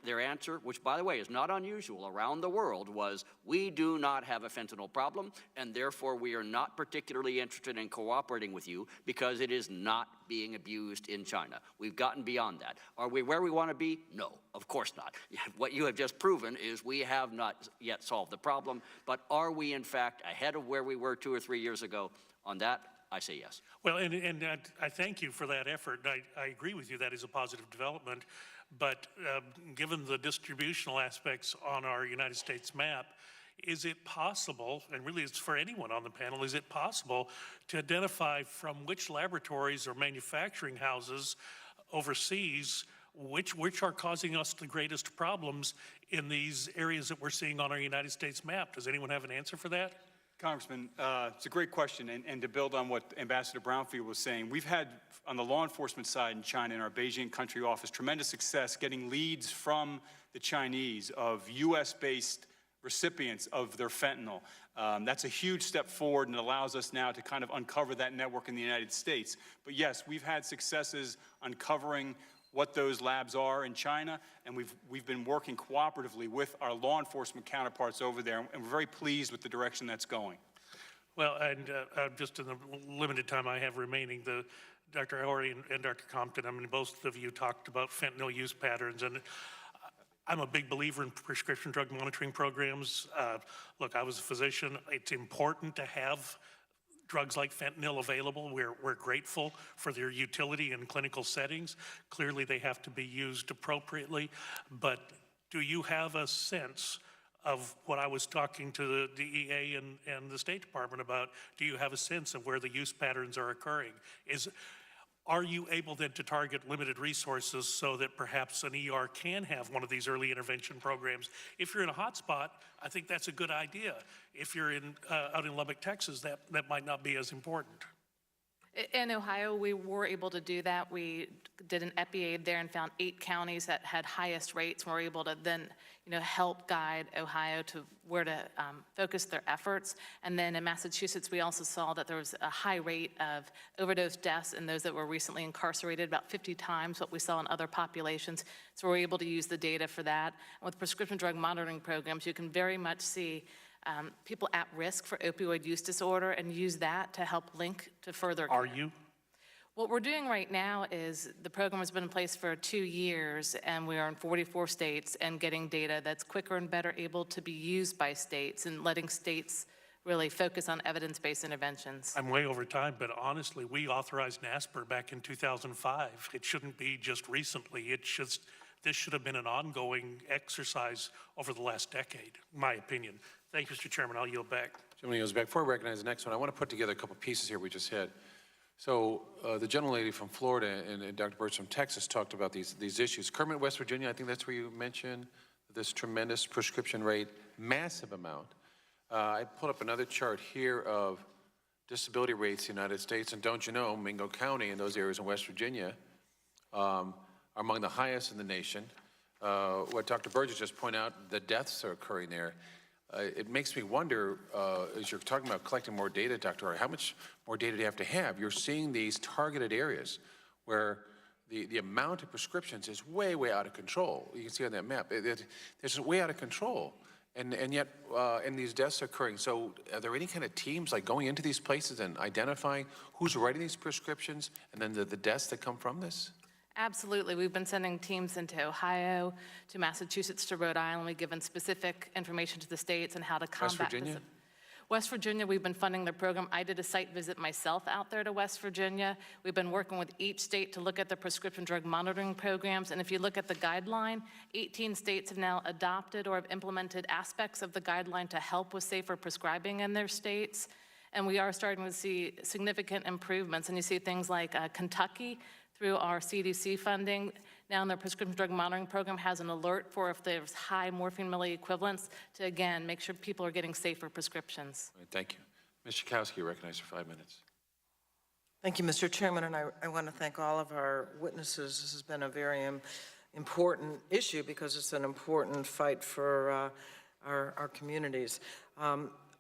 their answer, which by the way is not unusual around the world, was we do not have a fentanyl problem, and therefore we are not particularly interested in cooperating with you because it is not being abused in China. We've gotten beyond that. Are we where we want to be? No, of course not. What you have just proven is we have not yet solved the problem, but are we in fact ahead of where we were 2 or 3 years ago? On that, I say yes. Well, and I thank you for that effort. I agree with you. That is a positive development. But given the distributional aspects on our United States map, is it possible, and really it's for anyone on the panel, is it possible to identify from which laboratories or manufacturing houses overseas which are causing us the greatest problems in these areas that we're seeing on our United States map? Does anyone have an answer for that? Congressman, it's a great question, and to build on what Ambassador Brownfield was saying, we've had, on the law enforcement side in China, in our Beijing country office, tremendous success getting leads from the Chinese of U.S.-based recipients of their fentanyl. That's a huge step forward and allows us now to kind of uncover that network in the United States. But yes, we've had successes uncovering what those labs are in China, and we've been working cooperatively with our law enforcement counterparts over there, and we're very pleased with the direction that's going. Well, and just in the limited time I have remaining, Dr. Horry and Dr. Compton, I mean, both of you talked about fentanyl use patterns, and I'm a big believer in prescription drug monitoring programs. Look, I was a physician. It's important to have drugs like fentanyl available. We're grateful for their utility in clinical settings. Clearly, they have to be used appropriately. But do you have a sense of what I was talking to the DEA and the State Department about? Do you have a sense of where the use patterns are occurring? Are you able then to target limited resources so that perhaps an ER can have one of these early intervention programs? If you're in a hotspot, I think that's a good idea. If you're out in Lubbock, Texas, that might not be as important. In Ohio, we were able to do that. We did an EPI-aid there and found 8 counties that had highest rates, and were able to then, help guide Ohio to where to focus their efforts. And then in Massachusetts, we also saw that there was a high rate of overdose deaths in those that were recently incarcerated, about 50 times what we saw in other populations. So we're able to use the data for that. And with prescription drug monitoring programs, you can very much see people at risk for opioid use disorder and use that to help link to further care. Are you? What we're doing right now is the program has been in place for 2 years, and we are in 44 states and getting data that's quicker and better able to be used by states and letting states really focus on evidence-based interventions. I'm way over time, but honestly, we authorized NASPR back in 2005. It shouldn't be just recently. This should have been an ongoing exercise over the last decade, in my opinion. Thank you, Mr. Chairman. I'll yield back. Gentleman yields back. Before I recognize the next one, I want to put together a couple pieces here we just had. So the gentlelady from Florida and Dr. Birch from Texas talked about these issues. Kermit, West Virginia, I think that's where you mentioned this tremendous prescription rate, massive amount. I pulled up another chart here of disability rates in the United States, and don't you know, Mingo County and those areas in West Virginia are among the highest in the nation. What Dr. Burgess just pointed out, the deaths are occurring there. It makes me wonder, as you're talking about collecting more data, Dr. Horry, how much more data do you have to have? You're seeing these targeted areas where the amount of prescriptions is way, way out of control. You can see on that map, it's way out of control. And yet, and these deaths are occurring. So are there any kind of teams like going into these places and identifying who's writing these prescriptions and then the deaths that come from this? Absolutely. We've been sending teams into Ohio, to Massachusetts, to Rhode Island. We've given specific information to the states on how to combat West Virginia? this. West Virginia, we've been funding their program. I did a site visit myself out there to West Virginia. We've been working with each state to look at the prescription drug monitoring programs. And if you look at the guideline, 18 states have now adopted or have implemented aspects of the guideline to help with safer prescribing in their states. And we are starting to see significant improvements. And you see things like Kentucky, through our CDC funding, now in their prescription drug monitoring program has an alert for if there's high morphine milliequivalents to, again, make sure people are getting safer prescriptions. Right, thank you. Ms. Schakowsky, recognized for 5 minutes. Thank you, Mr. Chairman, and I want to thank all of our witnesses. This has been a very important issue because it's an important fight for our communities.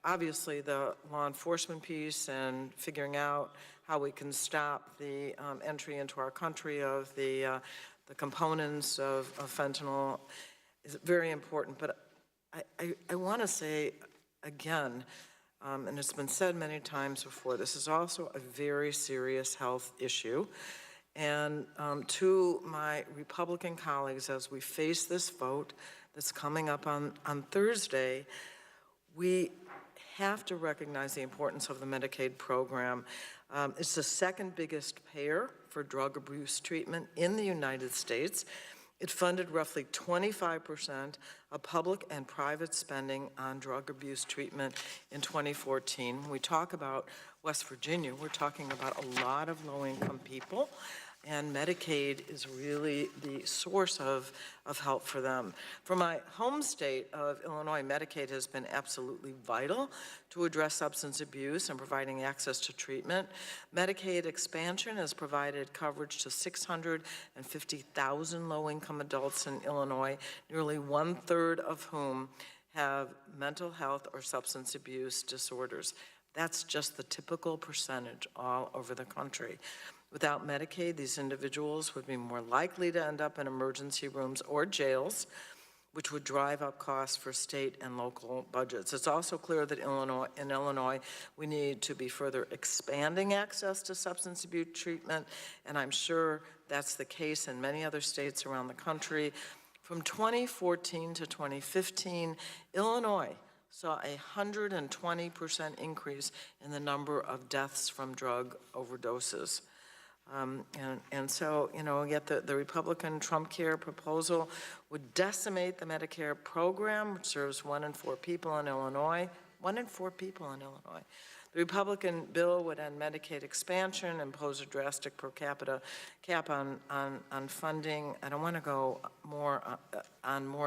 Obviously, the law enforcement piece and figuring out how we can stop the entry into our country of the components of fentanyl is very important. But I want to say again, and it's been said many times before, this is also a very serious health issue. And to my Republican colleagues, as we face this vote that's coming up on Thursday, we have to recognize the importance of the Medicaid program. It's the second biggest payer for drug abuse treatment in the United States. It funded roughly 25% of public and private spending on drug abuse treatment in 2014. When we talk about West Virginia, we're talking about a lot of low-income people, and Medicaid is really the source of help for them. For my home state of Illinois, Medicaid has been absolutely vital to address substance abuse and providing access to treatment. Medicaid expansion has provided coverage to 650,000 low-income adults in Illinois, nearly 1/3 of whom have mental health or substance abuse disorders. That's just the typical percentage all over the country. Without Medicaid, these individuals would be more likely to end up in emergency rooms or jails, which would drive up costs for state and local budgets. It's also clear that in Illinois, we need to be further expanding access to substance abuse treatment, and I'm sure that's the case in many other states around the country. From 2014 to 2015, Illinois saw a 120% increase in the number of deaths from drug overdoses. So, yet the Republican Trump Care proposal would decimate the Medicare program, which serves 1 in 4 people in Illinois. 1 in 4 people in Illinois. The Republican bill would end Medicaid expansion, impose a drastic per capita cap on funding. I don't want to go more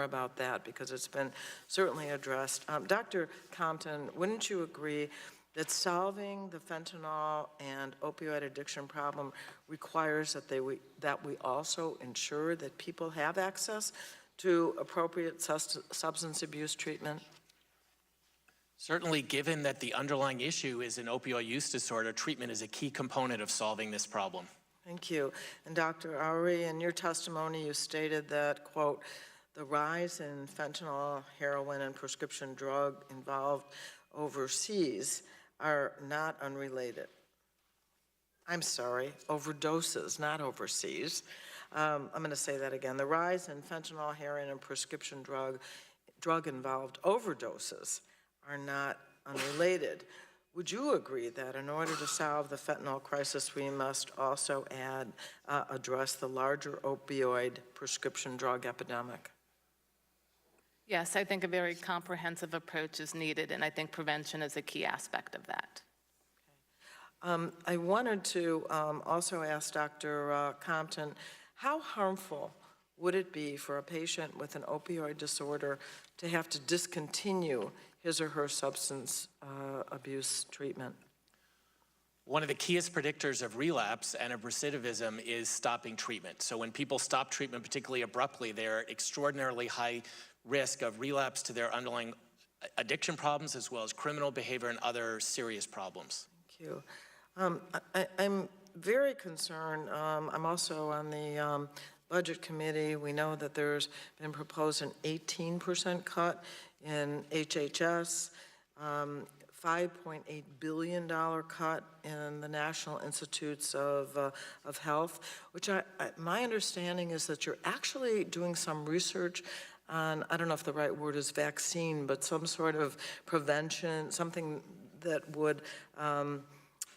about that because it's been certainly addressed. Dr. Compton, wouldn't you agree that solving the fentanyl and opioid addiction problem requires that we also ensure that people have access to appropriate substance abuse treatment? Certainly, given that the underlying issue is an opioid use disorder, treatment is a key component of solving this problem. Thank you. And Dr. Ari, in your testimony, you stated that, quote, the rise in fentanyl, heroin, and prescription drug involved overseas are not unrelated. I'm sorry, overdoses, not overseas. I'm going to say that again. The rise in fentanyl, heroin, and prescription drug-involved overdoses are not unrelated. Would you agree that in order to solve the fentanyl crisis, we must also address the larger opioid prescription drug epidemic? Yes, I think a very comprehensive approach is needed, and I think prevention is a key aspect of that. I wanted to also ask Dr. Compton, how harmful would it be for a patient with an opioid disorder to have to discontinue his or her substance abuse treatment? One of the keyest predictors of relapse and of recidivism is stopping treatment. So when people stop treatment, particularly abruptly, they're at extraordinarily high risk of relapse to their underlying addiction problems as well as criminal behavior and other serious problems. Thank you. I'm very concerned. I'm also on the Budget Committee. We know that there's been proposed an 18% cut in HHS, $5.8 billion cut in the National Institutes of Health, which my understanding is that you're actually doing some research on, I don't know if the right word is vaccine, but some sort of prevention, something that would,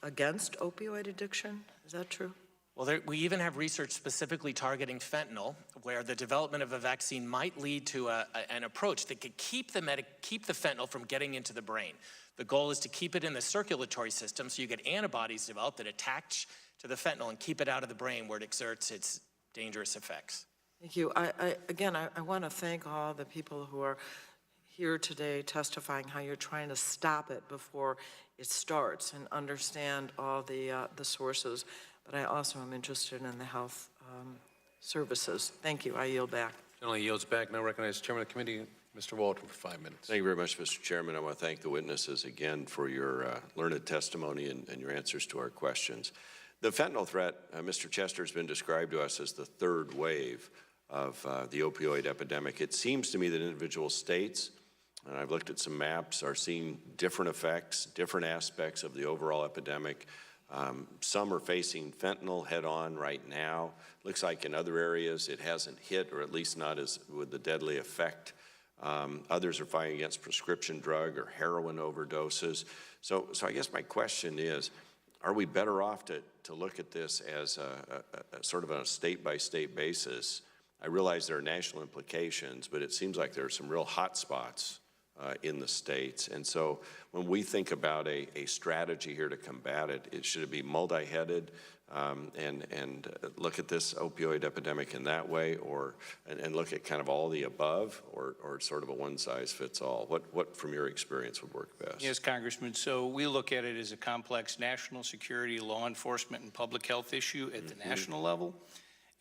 against opioid addiction. Is that true? Well, we even have research specifically targeting fentanyl, where the development of a vaccine might lead to an approach that could keep the fentanyl from getting into the brain. The goal is to keep it in the circulatory system so you get antibodies developed that attach to the fentanyl and keep it out of the brain where it exerts its dangerous effects. Thank you. Again, I want to thank all the people who are here today testifying how you're trying to stop it before it starts and understand all the sources. But I also am interested in the health services. Thank you. I yield back. Gentleman yields back. Now recognize Chairman of the Committee, Mr. Walton, for 5 minutes. Thank you very much, Mr. Chairman. I want to thank the witnesses again for your learned testimony and your answers to our questions. The fentanyl threat, Mr. Chester, has been described to us as the third wave of the opioid epidemic. It seems to me that individual states, and I've looked at some maps, are seeing different effects, different aspects of the overall epidemic. Some are facing fentanyl head-on right now. Looks like in other areas it hasn't hit, or at least not as with the deadly effect. Others are fighting against prescription drug or heroin overdoses. So I guess my question is, are we better off to look at this as a sort of on a state-by-state basis I realize there are national implications, but it seems like there are some real hot spots in the states. And so when we think about a strategy here to combat it, should it be multi-headed and look at this opioid epidemic in that way, and look at kind of all the above, or sort of a one-size-fits-all? What from your experience would work best? Yes, Congressman. So we look at it as a complex national security, law enforcement, and public health issue at the national level.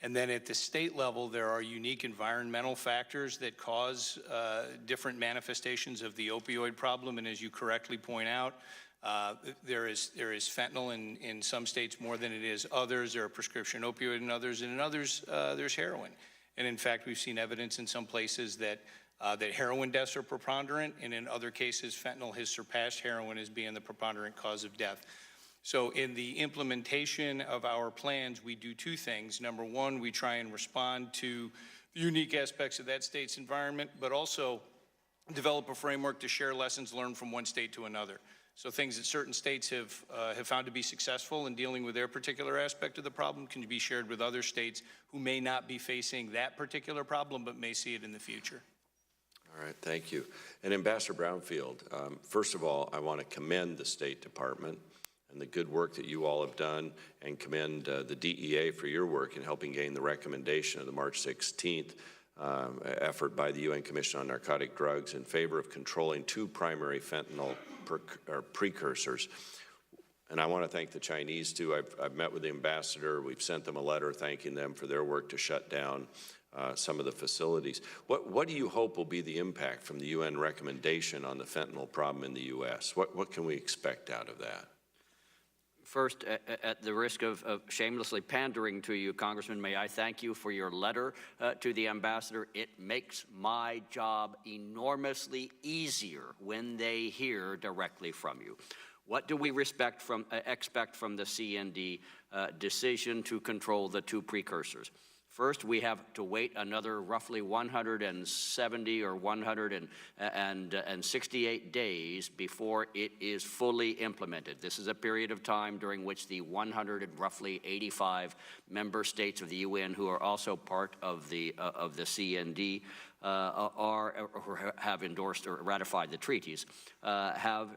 And then at the state level, there are unique environmental factors that cause different manifestations of the opioid problem. And as you correctly point out, there is fentanyl in some states more than it is others. There are prescription opioid in others, and in others there's heroin. And in fact, we've seen evidence in some places that heroin deaths are preponderant, and in other cases, fentanyl has surpassed heroin as being the preponderant cause of death. So in the implementation of our plans, we do two things. Number one, we try and respond to the unique aspects of that state's environment, but also develop a framework to share lessons learned from one state to another. So things that certain states have found to be successful in dealing with their particular aspect of the problem can be shared with other states who may not be facing that particular problem, but may see it in the future. All right, thank you. And Ambassador Brownfield, first of all, I want to commend the State Department and the good work that you all have done, and commend the DEA for your work in helping gain the recommendation of the March 16th effort by the UN Commission on Narcotic Drugs in favor of controlling two primary fentanyl precursors. And I want to thank the Chinese, too. I've met with the ambassador. We've sent them a letter thanking them for their work to shut down some of the facilities. What do you hope will be the impact from the UN recommendation on the fentanyl problem in the U.S.? What can we expect out of that? First, at the risk of shamelessly pandering to you, Congressman, may I thank you for your letter to the ambassador. It makes my job enormously easier when they hear directly from you. What do we expect from the CND decision to control the two precursors? First, we have to wait another roughly 170 or 168 days before it is fully implemented. This is a period of time during which the 185 member states of the UN, who are also part of the CND, have endorsed or ratified the treaties, have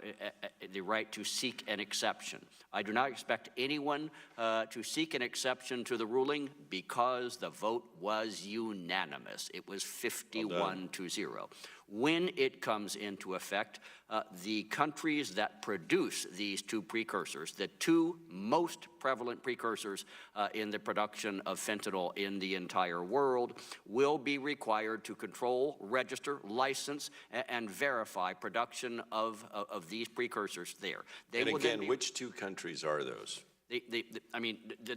the right to seek an exception. I do not expect anyone to seek an exception to the ruling because the vote was unanimous. It was 51-0. When it comes into effect, the countries that produce these two precursors, the two most prevalent precursors in the production of fentanyl in the entire world, will be required to control, register, license, and verify production of these precursors there. And again, which two countries are those? The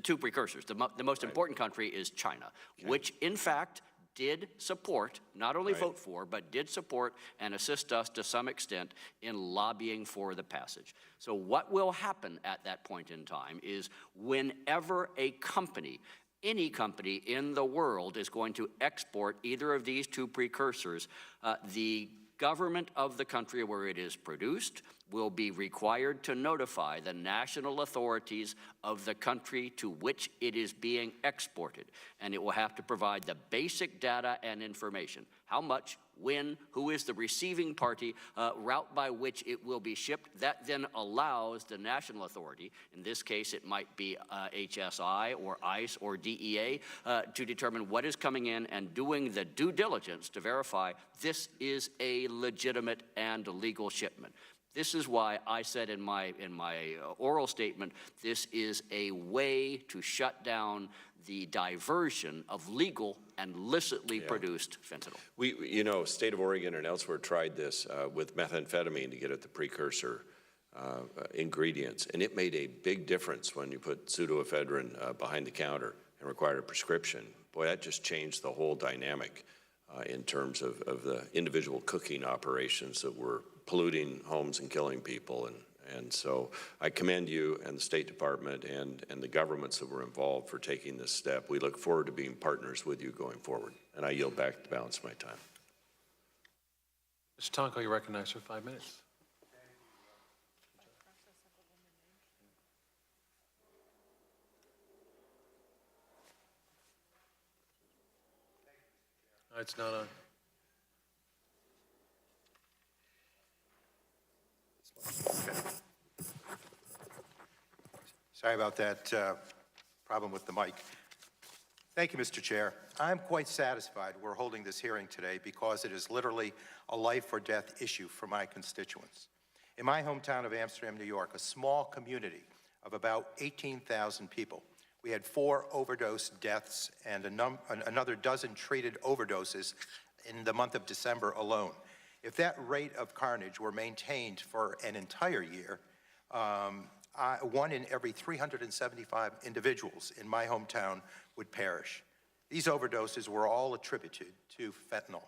two precursors. The most important country is China, which in fact did support, not only vote for, but did support and assist us to some extent in lobbying for the passage. So what will happen at that point in time is whenever a company, any company in the world, is going to export either of these two precursors, the government of the country where it is produced will be required to notify the national authorities of the country to which it is being exported. And it will have to provide the basic data and information. How much, when, who is the receiving party, route by which it will be shipped. That then allows the national authority, in this case it might be HSI or ICE or DEA, to determine what is coming in and doing the due diligence to verify this is a legitimate and legal shipment. This is why I said in my oral statement, this is a way to shut down the diversion of legal and licitly produced fentanyl. State of Oregon and elsewhere tried this with methamphetamine to get at the precursor ingredients, and it made a big difference when you put pseudoephedrine behind the counter and required a prescription. Boy, that just changed the whole dynamic in terms of the individual cooking operations that were polluting homes and killing people. And so I commend you and the State Department and the governments that were involved for taking this step. We look forward to being partners with you going forward. And I yield back the balance of my time. Mr. Tonko, you're recognized for 5 minutes. It's not on. Sorry about that problem with the mic. Thank you, Mr. Chair. I'm quite satisfied we're holding this hearing today because it is literally a life or death issue for my constituents. In my hometown of Amsterdam, New York, a small community of about 18,000 people, we had 4 overdose deaths and another dozen treated overdoses in the month of December alone. If that rate of carnage were maintained for an entire year, 1 in every 375 individuals in my hometown would perish. These overdoses were all attributed to fentanyl.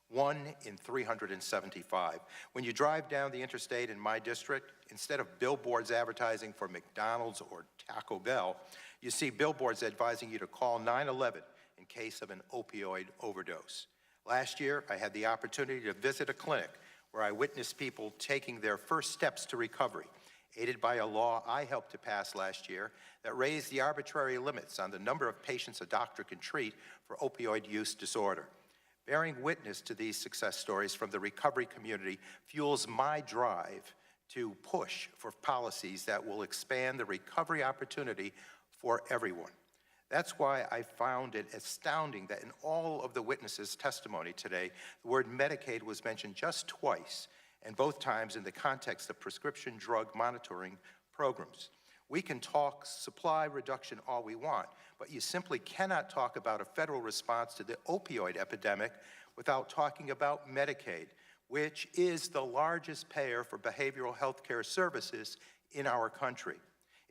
1 in 375. When you drive down the interstate in my district, instead of billboards advertising for McDonald's or Taco Bell, you see billboards advising you to call 911 in case of an opioid overdose. Last year, I had the opportunity to visit a clinic where I witnessed people taking their first steps to recovery, aided by a law I helped to pass last year that raised the arbitrary limits on the number of patients a doctor can treat for opioid use disorder. Bearing witness to these success stories from the recovery community fuels my drive to push for policies that will expand the recovery opportunity for everyone. That's why I found it astounding that in all of the witnesses' testimony today, the word Medicaid was mentioned just twice, and both times in the context of prescription drug monitoring programs. We can talk supply reduction all we want, but you simply cannot talk about a federal response to the opioid epidemic without talking about Medicaid, which is the largest payer for behavioral health care services in our country.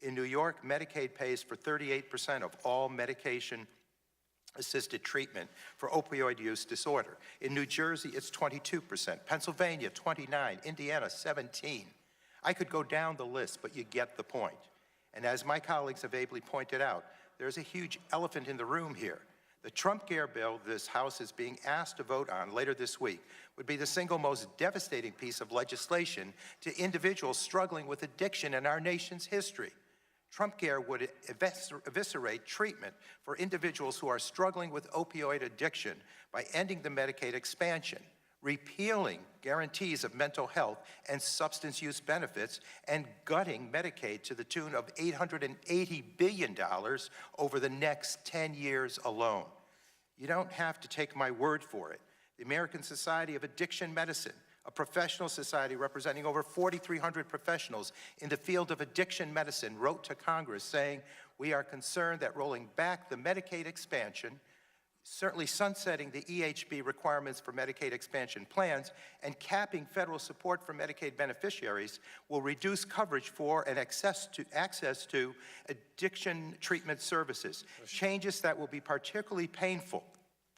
In New York, Medicaid pays for 38% of all medication-assisted treatment for opioid use disorder. In New Jersey, it's 22%, Pennsylvania, 29%, Indiana, 17%. I could go down the list, but you get the point. And as my colleagues have ably pointed out, there's a huge elephant in the room here. The Trump care bill this House is being asked to vote on later this week would be the single most devastating piece of legislation to individuals struggling with addiction in our nation's history. Trump care would eviscerate treatment for individuals who are struggling with opioid addiction by ending the Medicaid expansion, repealing guarantees of mental health and substance use benefits, and gutting Medicaid to the tune of $880 billion over the next 10 years alone. You don't have to take my word for it. The American Society of Addiction Medicine, a professional society representing over 4,300 professionals in the field of addiction medicine, wrote to Congress saying, "We are concerned that rolling back the Medicaid expansion, certainly sunsetting the EHB requirements for Medicaid expansion plans, and capping federal support for Medicaid beneficiaries will reduce coverage for and access to addiction treatment services, changes that will be particularly painful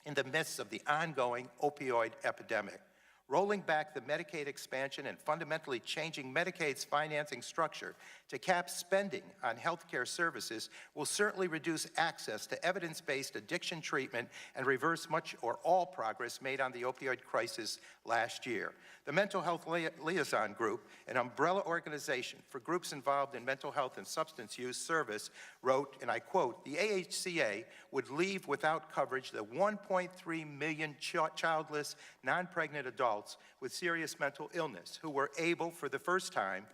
in the midst of the ongoing opioid epidemic. Rolling back the Medicaid expansion and fundamentally changing Medicaid's financing structure to cap spending on health care services will certainly reduce access to evidence-based addiction treatment and reverse much or all progress made on the opioid crisis last year." The Mental Health Liaison Group, an umbrella organization for groups involved in mental health and substance use service, wrote, and I quote, "The AHCA would leave without coverage the 1.3 million childless, non-pregnant adults with serious mental illness who were able, for the first time,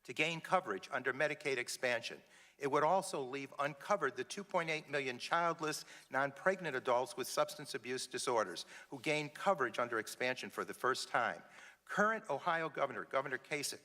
to gain coverage under Medicaid expansion. It would also leave uncovered the 2.8 million childless, non-pregnant adults with substance abuse disorders who gained coverage under expansion for the first time." Current Ohio Governor Kasich,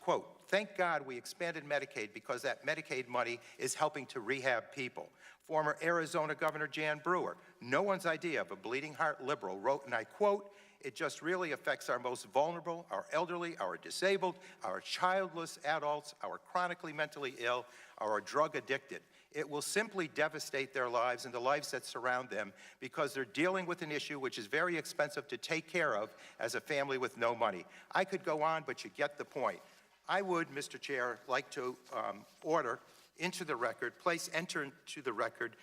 quote, "Thank God we expanded Medicaid because that Medicaid money is helping to rehab people." Former Arizona Governor Jan Brewer, no one's idea of a bleeding heart liberal, wrote, and I quote, "It just really affects our most vulnerable, our elderly, our disabled, our childless adults, our chronically mentally ill, our drug addicted. It will simply devastate their lives and the lives that surround them because they're dealing with an issue which is very expensive to take care of as a family with no money." I could go on, but you get the point. I would, Mr. Chair, like to enter into the record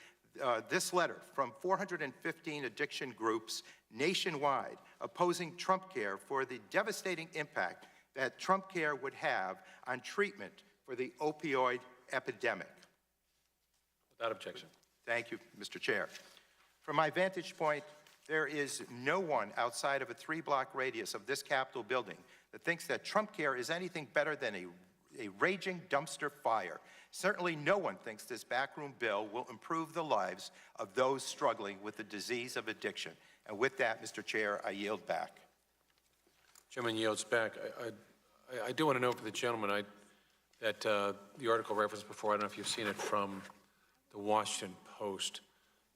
this letter from 415 addiction groups nationwide opposing Trump care for the devastating impact that Trump care would have on treatment for the opioid epidemic. Without objection. Thank you, Mr. Chair. From my vantage point, There is no one outside of a 3-block radius of this Capitol building that thinks that Trump Care is anything better than a raging dumpster fire. Certainly no one thinks this backroom bill will improve the lives of those struggling with the disease of addiction. And with that, Mr. Chair, I yield back. Chairman yields back. I do want to note for the gentleman that the article referenced before, I don't know if you've seen it, from the Washington Post.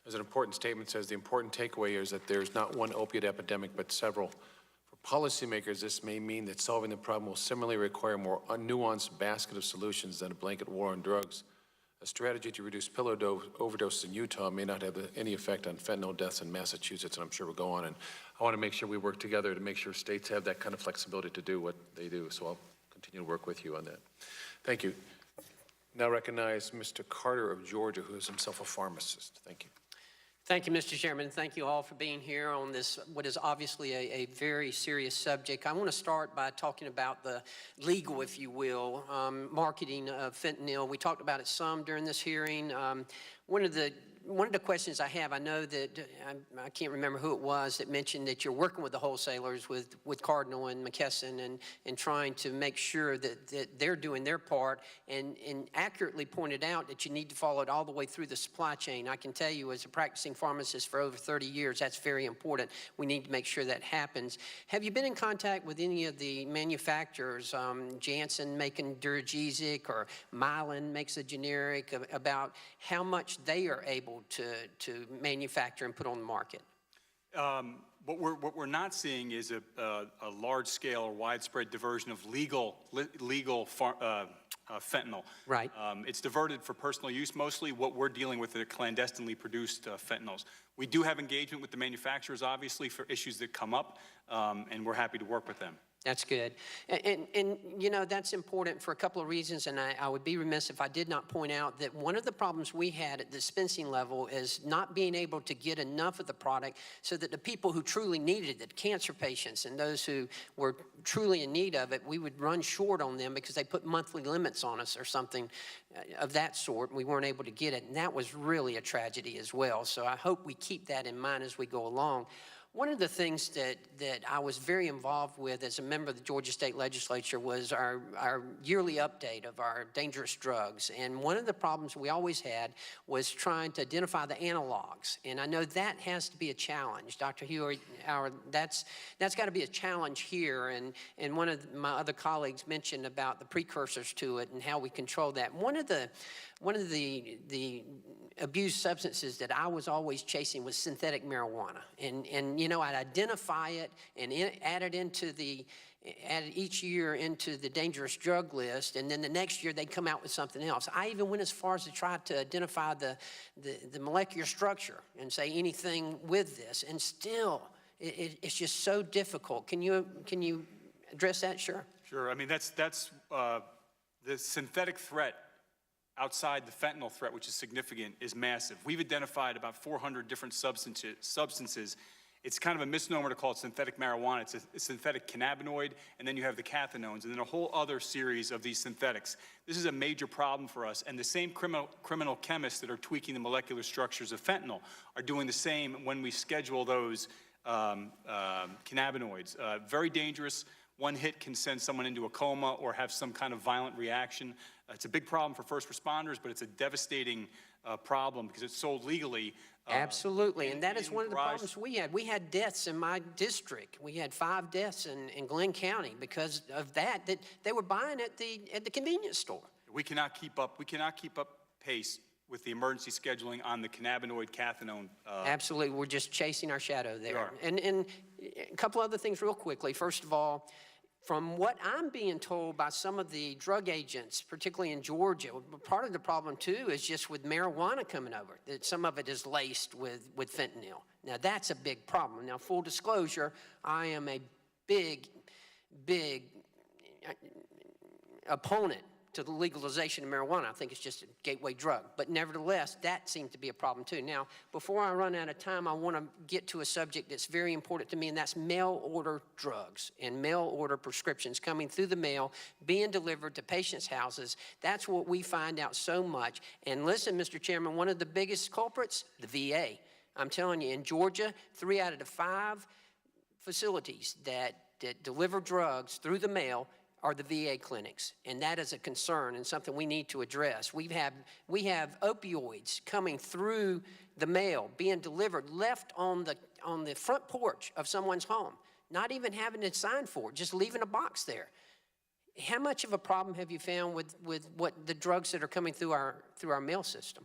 There's an important statement that says the important takeaway is that there's not one opiate epidemic, but several. For policymakers, this may mean that solving the problem will similarly require a more nuanced basket of solutions than a blanket war on drugs. A strategy to reduce pill overdoses in Utah may not have any effect on fentanyl deaths in Massachusetts, and I'm sure we'll go on. And I want to make sure we work together to make sure states have that kind of flexibility to do what they do. So I'll continue to work with you on that. Thank you. Now recognize Mr. Carter of Georgia, who is himself a pharmacist. Thank you. Thank you, Mr. Chairman. Thank you all for being here on this, what is obviously a very serious subject. I want to start by talking about the legal, if you will, marketing of fentanyl. We talked about it some during this hearing. One of the questions I have, I know that, I can't remember who it was that mentioned that you're working with the wholesalers, with Cardinal and McKesson, and trying to make sure that they're doing their part, and accurately pointed out that you need to follow it all the way through the supply chain. I can tell you, as a practicing pharmacist for over 30 years, that's very important. We need to make sure that happens. Have you been in contact with any of the manufacturers, Janssen making Duragesic, or Mylan makes a generic, about how much they are able to manufacture and put on the market? What we're not seeing is a large-scale or widespread diversion of legal fentanyl. Right. It's diverted for personal use mostly. What we're dealing with are clandestinely produced fentanyls. We do have engagement with the manufacturers, obviously, for issues that come up, and we're happy to work with them. That's good. And you know, that's important for a couple of reasons, and I would be remiss if I did not point out that one of the problems we had at the dispensing level is not being able to get enough of the product so that the people who truly needed it, cancer patients and those who were truly in need of it, we would run short on them because they put monthly limits on us or something of that sort, and we weren't able to get it. And that was really a tragedy as well. So I hope we keep that in mind as we go along. One of the things that I was very involved with as a member of the Georgia State Legislature was our yearly update of our dangerous drugs. And one of the problems we always had was trying to identify the analogs. And I know that has to be a challenge. Dr. Hewitt, that's got to be a challenge here. And one of my other colleagues mentioned about the precursors to it and how we control that. One of the abused substances that I was always chasing was synthetic marijuana. And you know, I'd identify it and add it each year into the dangerous drug list, and then the next year they'd come out with something else. I even went as far as to try to identify the molecular structure and say anything with this, and still, it's just so difficult. Can you address that? Sure. Sure. I mean, that's the synthetic threat outside the fentanyl threat, which is significant, is massive. We've identified about 400 different substances. It's kind of a misnomer to call it synthetic marijuana. It's a synthetic cannabinoid, and then you have the cathinones, and then a whole other series of these synthetics. This is a major problem for us, and the same criminal chemists that are tweaking the molecular structures of fentanyl are doing the same when we schedule those cannabinoids. Very dangerous. One hit can send someone into a coma or have some kind of violent reaction. It's a big problem for first responders, but it's a devastating problem because it's sold legally. Absolutely, and that is one of the problems we had. We had deaths in my district. We had 5 deaths in Glenn County because of that they were buying at the convenience store. We cannot keep up. We cannot keep up pace with the emergency scheduling on the cannabinoid cathinone. Absolutely, we're just chasing our shadow there. We are. And a couple other things real quickly. First of all, from what I'm being told by some of the drug agents, particularly in Georgia, part of the problem too is just with marijuana coming over, that some of it is laced with fentanyl. Now that's a big problem. Now full disclosure, I am a big opponent to the legalization of marijuana. I think it's just a gateway drug. But nevertheless, that seems to be a problem too. Now, before I run out of time, I want to get to a subject that's very important to me, and that's mail order drugs and mail order prescriptions coming through the mail, being delivered to patients' houses. That's what we find out so much. And listen, Mr. Chairman, one of the biggest culprits, the VA. I'm telling you, in Georgia, 3 out of the 5 facilities that deliver drugs through the mail are the VA clinics, and that is a concern and something we need to address. We have opioids coming through the mail, being delivered, left on the front porch of someone's home, not even having it signed for, just leaving a box there. How much of a problem have you found with what the drugs that are coming through our mail system?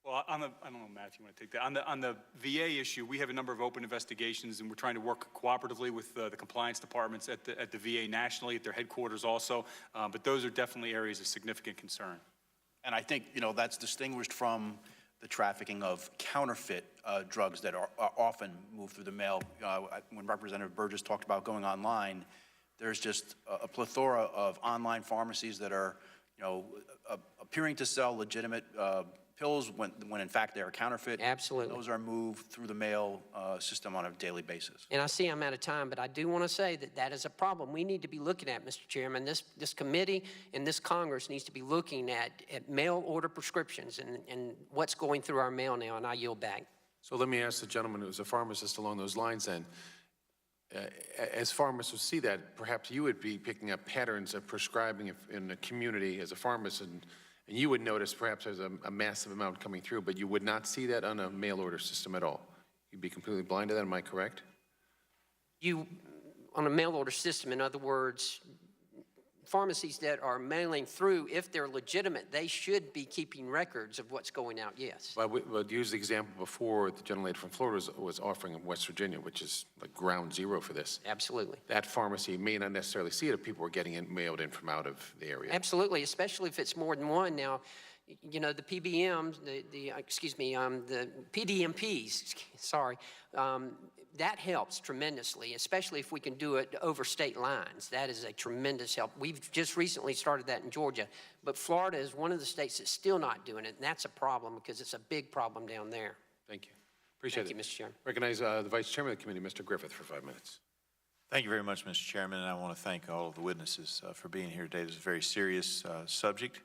Well, I don't know, Matthew, you want to take that? On the VA issue, we have a number of open investigations, and we're trying to work cooperatively with the compliance departments at the VA nationally, at their headquarters also. But those are definitely areas of significant concern. And I think, that's distinguished from the trafficking of counterfeit drugs that are often moved through the mail. When Representative Burgess talked about going online, there's just a plethora of online pharmacies that are, appearing to sell legitimate pills when in fact they are counterfeit. Absolutely. Those are moved through the mail system on a daily basis. And I see I'm out of time, but I do want to say that is a problem we need to be looking at, Mr. Chairman. This committee and this Congress needs to be looking at mail order prescriptions and what's going through our mail now, and I yield back. So let me ask the gentleman who's a pharmacist along those lines then. As pharmacists see that, perhaps you would be picking up patterns of prescribing in the community as a pharmacist, and you would notice perhaps there's a massive amount coming through, but you would not see that on a mail order system at all. You'd be completely blind to that, am I correct? On a mail order system, in other words, pharmacies that are mailing through, if they're legitimate, they should be keeping records of what's going out, yes. Well, we'll use the example before the gentlelady from Florida was offering in West Virginia, which is like ground zero for this. Absolutely. That pharmacy may not necessarily see it if people are getting it mailed in from out of the area. Absolutely, especially if it's more than one. Now, the PBMs, the PDMPs, sorry, that helps tremendously, especially if we can do it over state lines. That is a tremendous help. We've just recently started that in Georgia, but Florida is one of the states that's still not doing it, and that's a problem because it's a big problem down there. Thank you. Appreciate it. Thank you, Mr. Chairman. Recognize the Vice Chairman of the committee, Mr. Griffith, for 5 minutes. Thank you very much, Mr. Chairman, and I want to thank all of the witnesses for being here today. This is a very serious subject,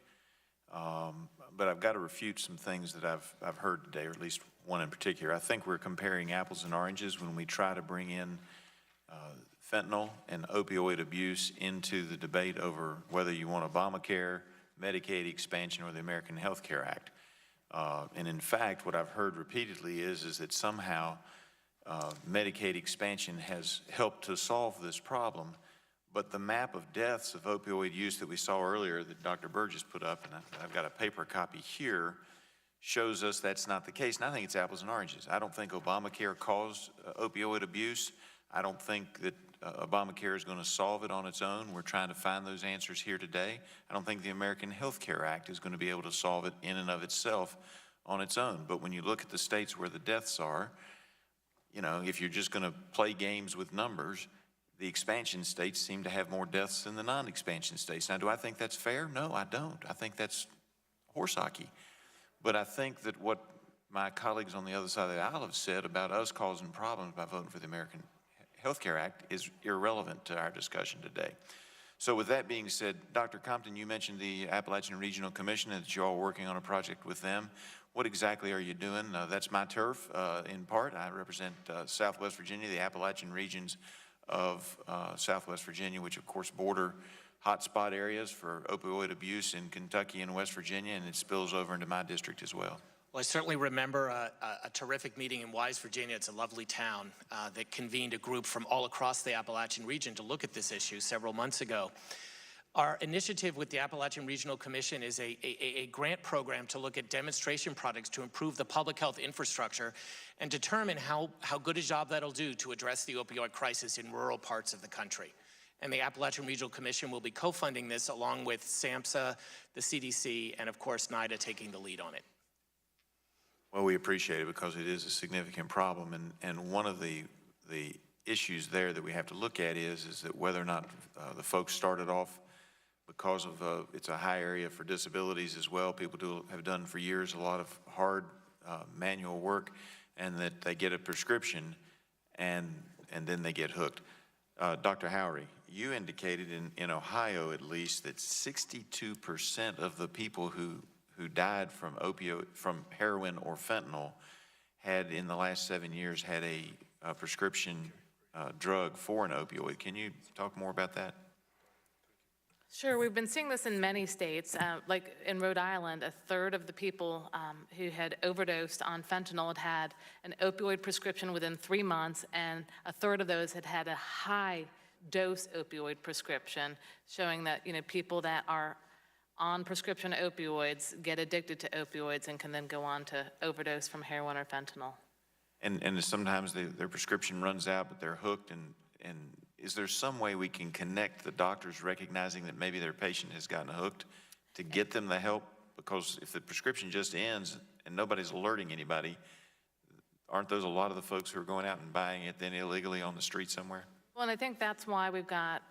but I've got to refute some things that I've heard today, or at least one in particular. I think we're comparing apples and oranges when we try to bring in fentanyl and opioid abuse into the debate over whether you want Obamacare, Medicaid expansion, or the American Health Care Act. And in fact, what I've heard repeatedly is that somehow Medicaid expansion has helped to solve this problem, but the map of deaths of opioid use that we saw earlier that Dr. Burgess put up, and I've got a paper copy here, shows us that's not the case, and I think it's apples and oranges. I don't think Obamacare caused opioid abuse. I don't think that Obamacare is going to solve it on its own. We're trying to find those answers here today. I don't think the American Health Care Act is going to be able to solve it in and of itself on its own. But when you look at the states where the deaths are, if you're just going to play games with numbers, the expansion states seem to have more deaths than the non-expansion states. Now, do I think that's fair? No, I don't. I think that's horse hockey. But I think that what my colleagues on the other side of the aisle have said about us causing problems by voting for the American Health Care Act is irrelevant to our discussion today. So with that being said, Dr. Compton, you mentioned the Appalachian Regional Commission and that you're all working on a project with them. What exactly are you doing? That's my turf in part. I represent Southwest Virginia, the Appalachian regions of Southwest Virginia, which of course border hotspot areas for opioid abuse in Kentucky and West Virginia, and it spills over into my district as well. Well, I certainly remember a terrific meeting in Wise, Virginia. It's a lovely town that convened a group from all across the Appalachian region to look at this issue several months ago. Our initiative with the Appalachian Regional Commission is a grant program to look at demonstration products to improve the public health infrastructure and determine how good a job that'll do to address the opioid crisis in rural parts of the country. And the Appalachian Regional Commission will be co-funding this along with SAMHSA, the CDC, and of course NIDA taking the lead on it. Well, we appreciate it because it is a significant problem, and one of the issues there that we have to look at is that whether or not the folks started off because of it's a high area for disabilities as well. People have done for years a lot of hard manual work, and that they get a prescription and then they get hooked. Dr. Howry, you indicated in Ohio at least that 62% of the people who died from heroin or fentanyl had in the last 7 years had a prescription drug for an opioid. Can you talk more about that? Sure, we've been seeing this in many states. Like in Rhode Island, a third of the people who had overdosed on fentanyl had had an opioid prescription within 3 months, and a third of those had had a high-dose opioid prescription, showing that, you know, people that are on prescription opioids get addicted to opioids and can then go on to overdose from heroin or fentanyl. And sometimes their prescription runs out, but they're hooked, and is there some way we can connect the doctors recognizing that maybe their patient has gotten hooked to get them the help? Because if the prescription just ends and nobody's alerting anybody, aren't those a lot of the folks who are going out and buying it then illegally on the street somewhere? Well, and I think that's why we've got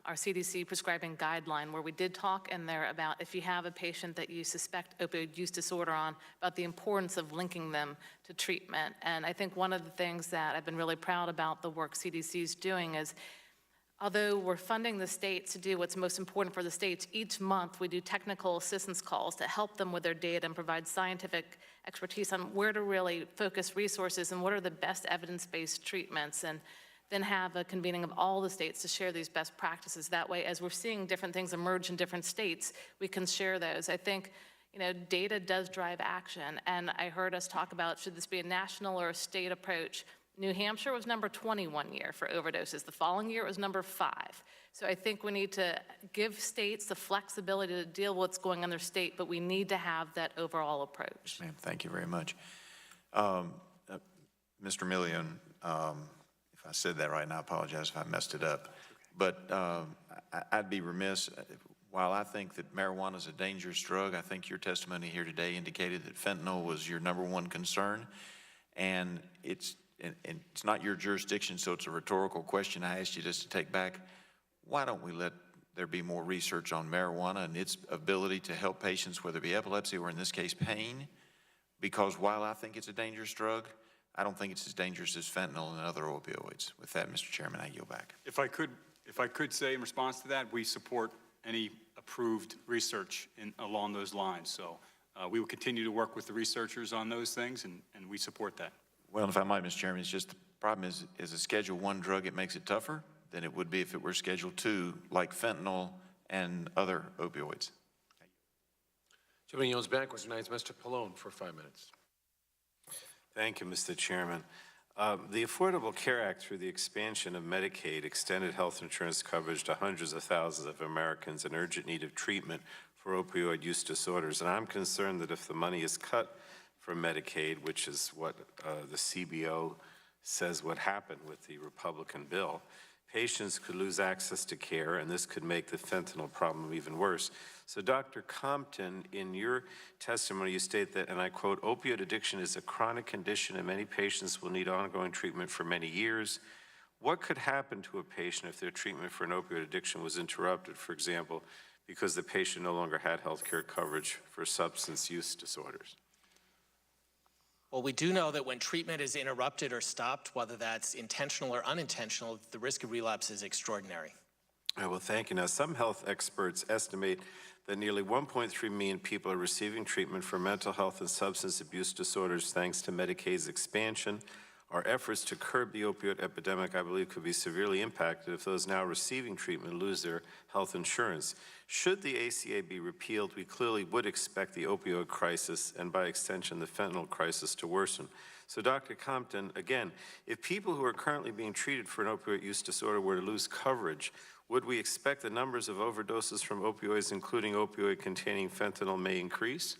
our CDC prescribing guideline, where we did talk in there about if you have a patient that you suspect opioid use disorder on, about the importance of linking them to treatment. And I think one of the things that I've been really proud about the work CDC is doing is, although we're funding the states to do what's most important for the states, each month we do technical assistance calls to help them with their data and provide scientific expertise on where to really focus resources and what are the best evidence-based treatments, and then have a convening of all the states to share these best practices. That way, as we're seeing different things emerge in different states, we can share those. I think, you know, data does drive action, and I heard us talk about, should this be a national or a state approach? New Hampshire was number 20 one year for overdoses. The following year it was number 5. So I think we need to give states the flexibility to deal with what's going on in their state, but we need to have that overall approach. Ma'am, thank you very much. Mr. Million, if I said that right, and I apologize if I messed it up, but I'd be remiss, while I think that marijuana is a dangerous drug, I think your testimony here today indicated that fentanyl was your #1 concern, and it's not your jurisdiction, so it's a rhetorical question I asked you just to take back. Why don't we let there be more research on marijuana and its ability to help patients, whether it be epilepsy or in this case pain? Because while I think it's a dangerous drug, I don't think it's as dangerous as fentanyl and other opioids. With that, Mr. Chairman, I yield back. If I could say in response to that, we support any approved research along those lines. So we will continue to work with the researchers on those things, and we support that. Well, if I might, Mr. Chairman, it's just the problem is a Schedule I drug, it makes it tougher than it would be if it were Schedule II, like fentanyl and other opioids. Gentleman yields back. Recognize Mr. Pallone for 5 minutes. Thank you, Mr. Chairman. The Affordable Care Act, through the expansion of Medicaid, extended health insurance coverage to hundreds of thousands of Americans in urgent need of treatment for opioid use disorders. And I'm concerned that if the money is cut from Medicaid, which is what the CBO says would happen with the Republican bill, patients could lose access to care, and this could make the fentanyl problem even worse. So, Dr. Compton, in your testimony, you state that, and I quote, "Opioid addiction is a chronic condition and many patients will need ongoing treatment for many years." What could happen to a patient if their treatment for an opioid addiction was interrupted, for example, because the patient no longer had health care coverage for substance use disorders? Well, we do know that when treatment is interrupted or stopped, whether that's intentional or unintentional, the risk of relapse is extraordinary. Well, thank you. Now, some health experts estimate that nearly 1.3 million people are receiving treatment for mental health and substance abuse disorders thanks to Medicaid's expansion. Our efforts to curb the opioid epidemic, I believe, could be severely impacted if those now receiving treatment lose their health insurance. Should the ACA be repealed, we clearly would expect the opioid crisis and, by extension, the fentanyl crisis to worsen. So, Dr. Compton, again, if people who are currently being treated for an opioid use disorder were to lose coverage, would we expect the numbers of overdoses from opioids, including opioid-containing fentanyl, may increase?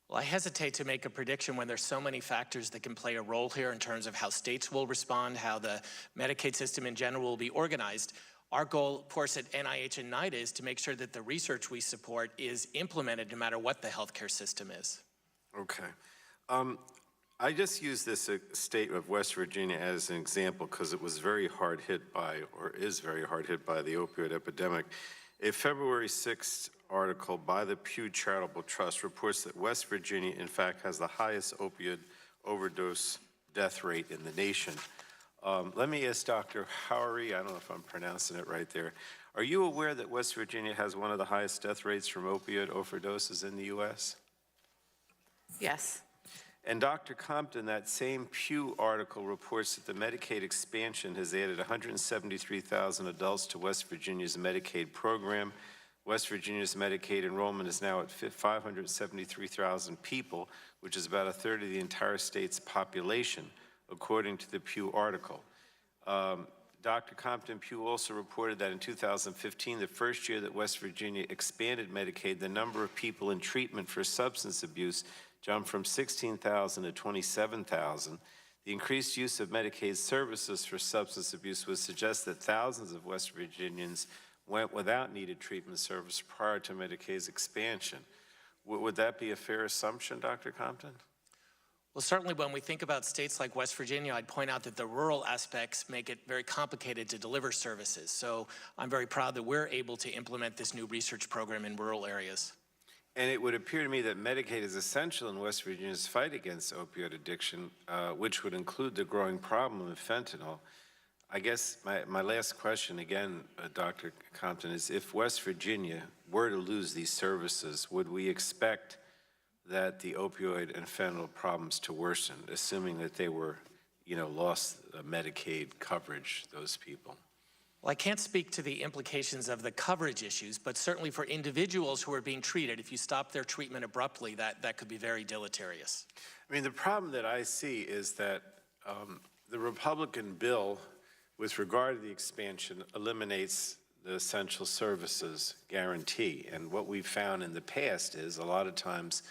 Well, I hesitate to make a prediction when there's so many factors that can play a role here in terms of how states will respond, how the Medicaid system in general will be organized. Our goal, of course, at NIH and NIDA is to make sure that the research we support is implemented no matter what the healthcare system is. Okay. I just use this state of West Virginia as an example because it was very hard hit by, or is very hard hit by, the opioid epidemic. A February 6th article by the Pew Charitable Trust reports that West Virginia, in fact, has the highest opioid overdose death rate in the nation. Let me ask Dr. Howery, I don't know if I'm pronouncing it right there. Are you aware that West Virginia has one of the highest death rates from opioid overdoses in the U.S.? Yes. And Dr. Compton, that same Pew article reports that the Medicaid expansion has added 173,000 adults to West Virginia's Medicaid program. West Virginia's Medicaid enrollment is now at 573,000 people, which is about a third of the entire state's population, according to the Pew article. Dr. Compton Pew also reported that in 2015, the first year that West Virginia expanded Medicaid, the number of people in treatment for substance abuse jumped from 16,000 to 27,000. The increased use of Medicaid services for substance abuse would suggest that thousands of West Virginians went without needed treatment service prior to Medicaid's expansion. Would that be a fair assumption, Dr. Compton? Well, certainly when we think about states like West Virginia, I'd point out that the rural aspects make it very complicated to deliver services. So I'm very proud that we're able to implement this new research program in rural areas. And it would appear to me that Medicaid is essential in West Virginia's fight against opioid addiction, which would include the growing problem of fentanyl. I guess my last question, again, Dr. Compton, is if West Virginia were to lose these services, would we expect that the opioid and fentanyl problems to worsen, assuming that they were, lost Medicaid coverage, those people? Well, I can't speak to the implications of the coverage issues, but certainly for individuals who are being treated, if you stop their treatment abruptly, that could be very deleterious. I mean, the problem that I see is that the Republican bill, with regard to the expansion, eliminates the essential services guarantee. And what we've found in the past is a lot of times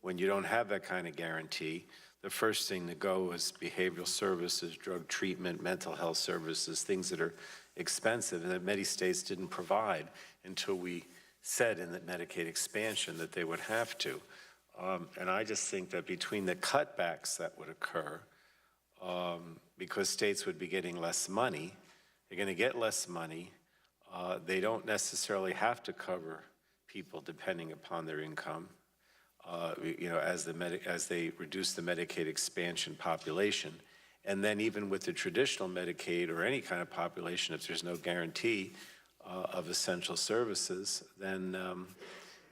when you don't have that kind of guarantee, the first thing to go is behavioral services, drug treatment, mental health services, things that are expensive and that many states didn't provide until we said in the Medicaid expansion that they would have to. And I just think that between the cutbacks that would occur, because states would be getting less money, they're going to get less money. They don't necessarily have to cover people depending upon their income. As they reduce the Medicaid expansion population. And then even with the traditional Medicaid or any kind of population, if there's no guarantee of essential services, then,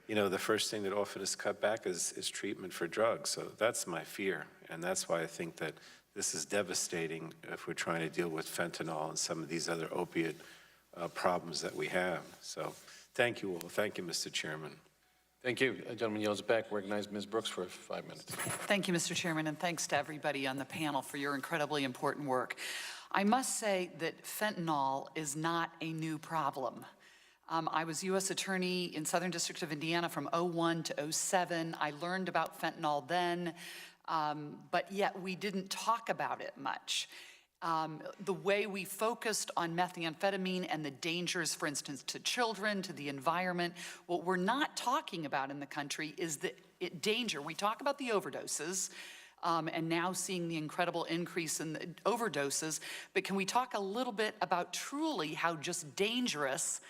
the first thing that often is cut back is treatment for drugs. So that's my fear. And that's why I think that this is devastating if we're trying to deal with fentanyl and some of these other opiate problems that we have. So thank you all. Thank you, Mr. Chairman. Thank you. Gentleman yields back. Recognize Ms. Brooks for 5 minutes. Thank you, Mr. Chairman, and thanks to everybody on the panel for your incredibly important work. I must say that fentanyl is not a new problem. I was U.S. Attorney in Southern District of Indiana from 2001 to 2007. I learned about fentanyl then, but yet we didn't talk about it much. The way we focused on methamphetamine and the dangers, for instance, to children, to the environment, what we're not talking about in the country is the danger. We talk about the overdoses, and now seeing the incredible increase in the overdoses, but can we talk a little bit about truly how just dangerous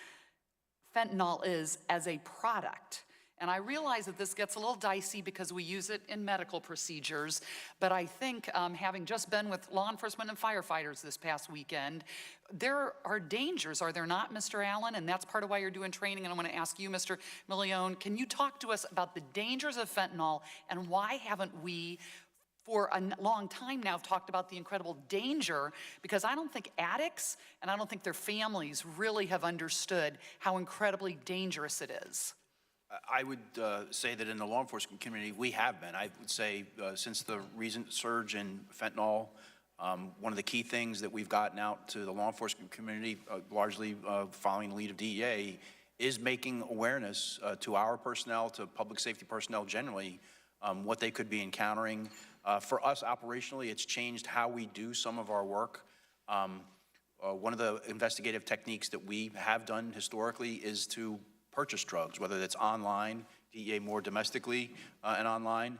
fentanyl is as a product? And I realize that this gets a little dicey because we use it in medical procedures, but I think having just been with law enforcement and firefighters this past weekend, there are dangers, are there not, Mr. Allen? And that's part of why you're doing training, and I want to ask you, Mr. Milione, can you talk to us about the dangers of fentanyl and why haven't we for a long time now talked about the incredible danger, because I don't think addicts and I don't think their families really have understood how incredibly dangerous it is. I would say that in the law enforcement community, we have been. I would say since the recent surge in fentanyl, one of the key things that we've gotten out to the law enforcement community, largely following the lead of DEA, is making awareness to our personnel, to public safety personnel generally, what they could be encountering. For us operationally, it's changed how we do some of our work. One of the investigative techniques that we have done historically is to purchase drugs, whether that's online, DEA more domestically and online.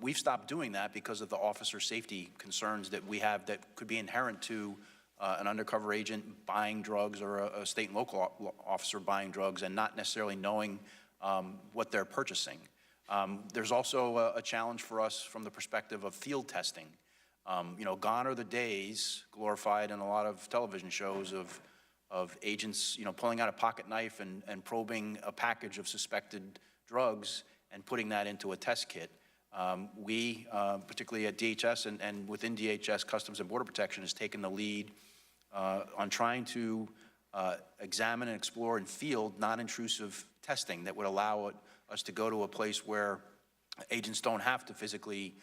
We've stopped doing that because of the officer safety concerns that we have that could be inherent to an undercover agent buying drugs or a state and local officer buying drugs and not necessarily knowing what they're purchasing. There's also a challenge for us from the perspective of field testing. Gone are the days, glorified in a lot of television shows, of agents, pulling out a pocket knife and probing a package of suspected drugs and putting that into a test kit. We, particularly at DHS and within DHS, Customs and Border Protection, has taken the lead on trying to examine and explore in field non-intrusive testing that would allow us to go to a place where agents don't have to physically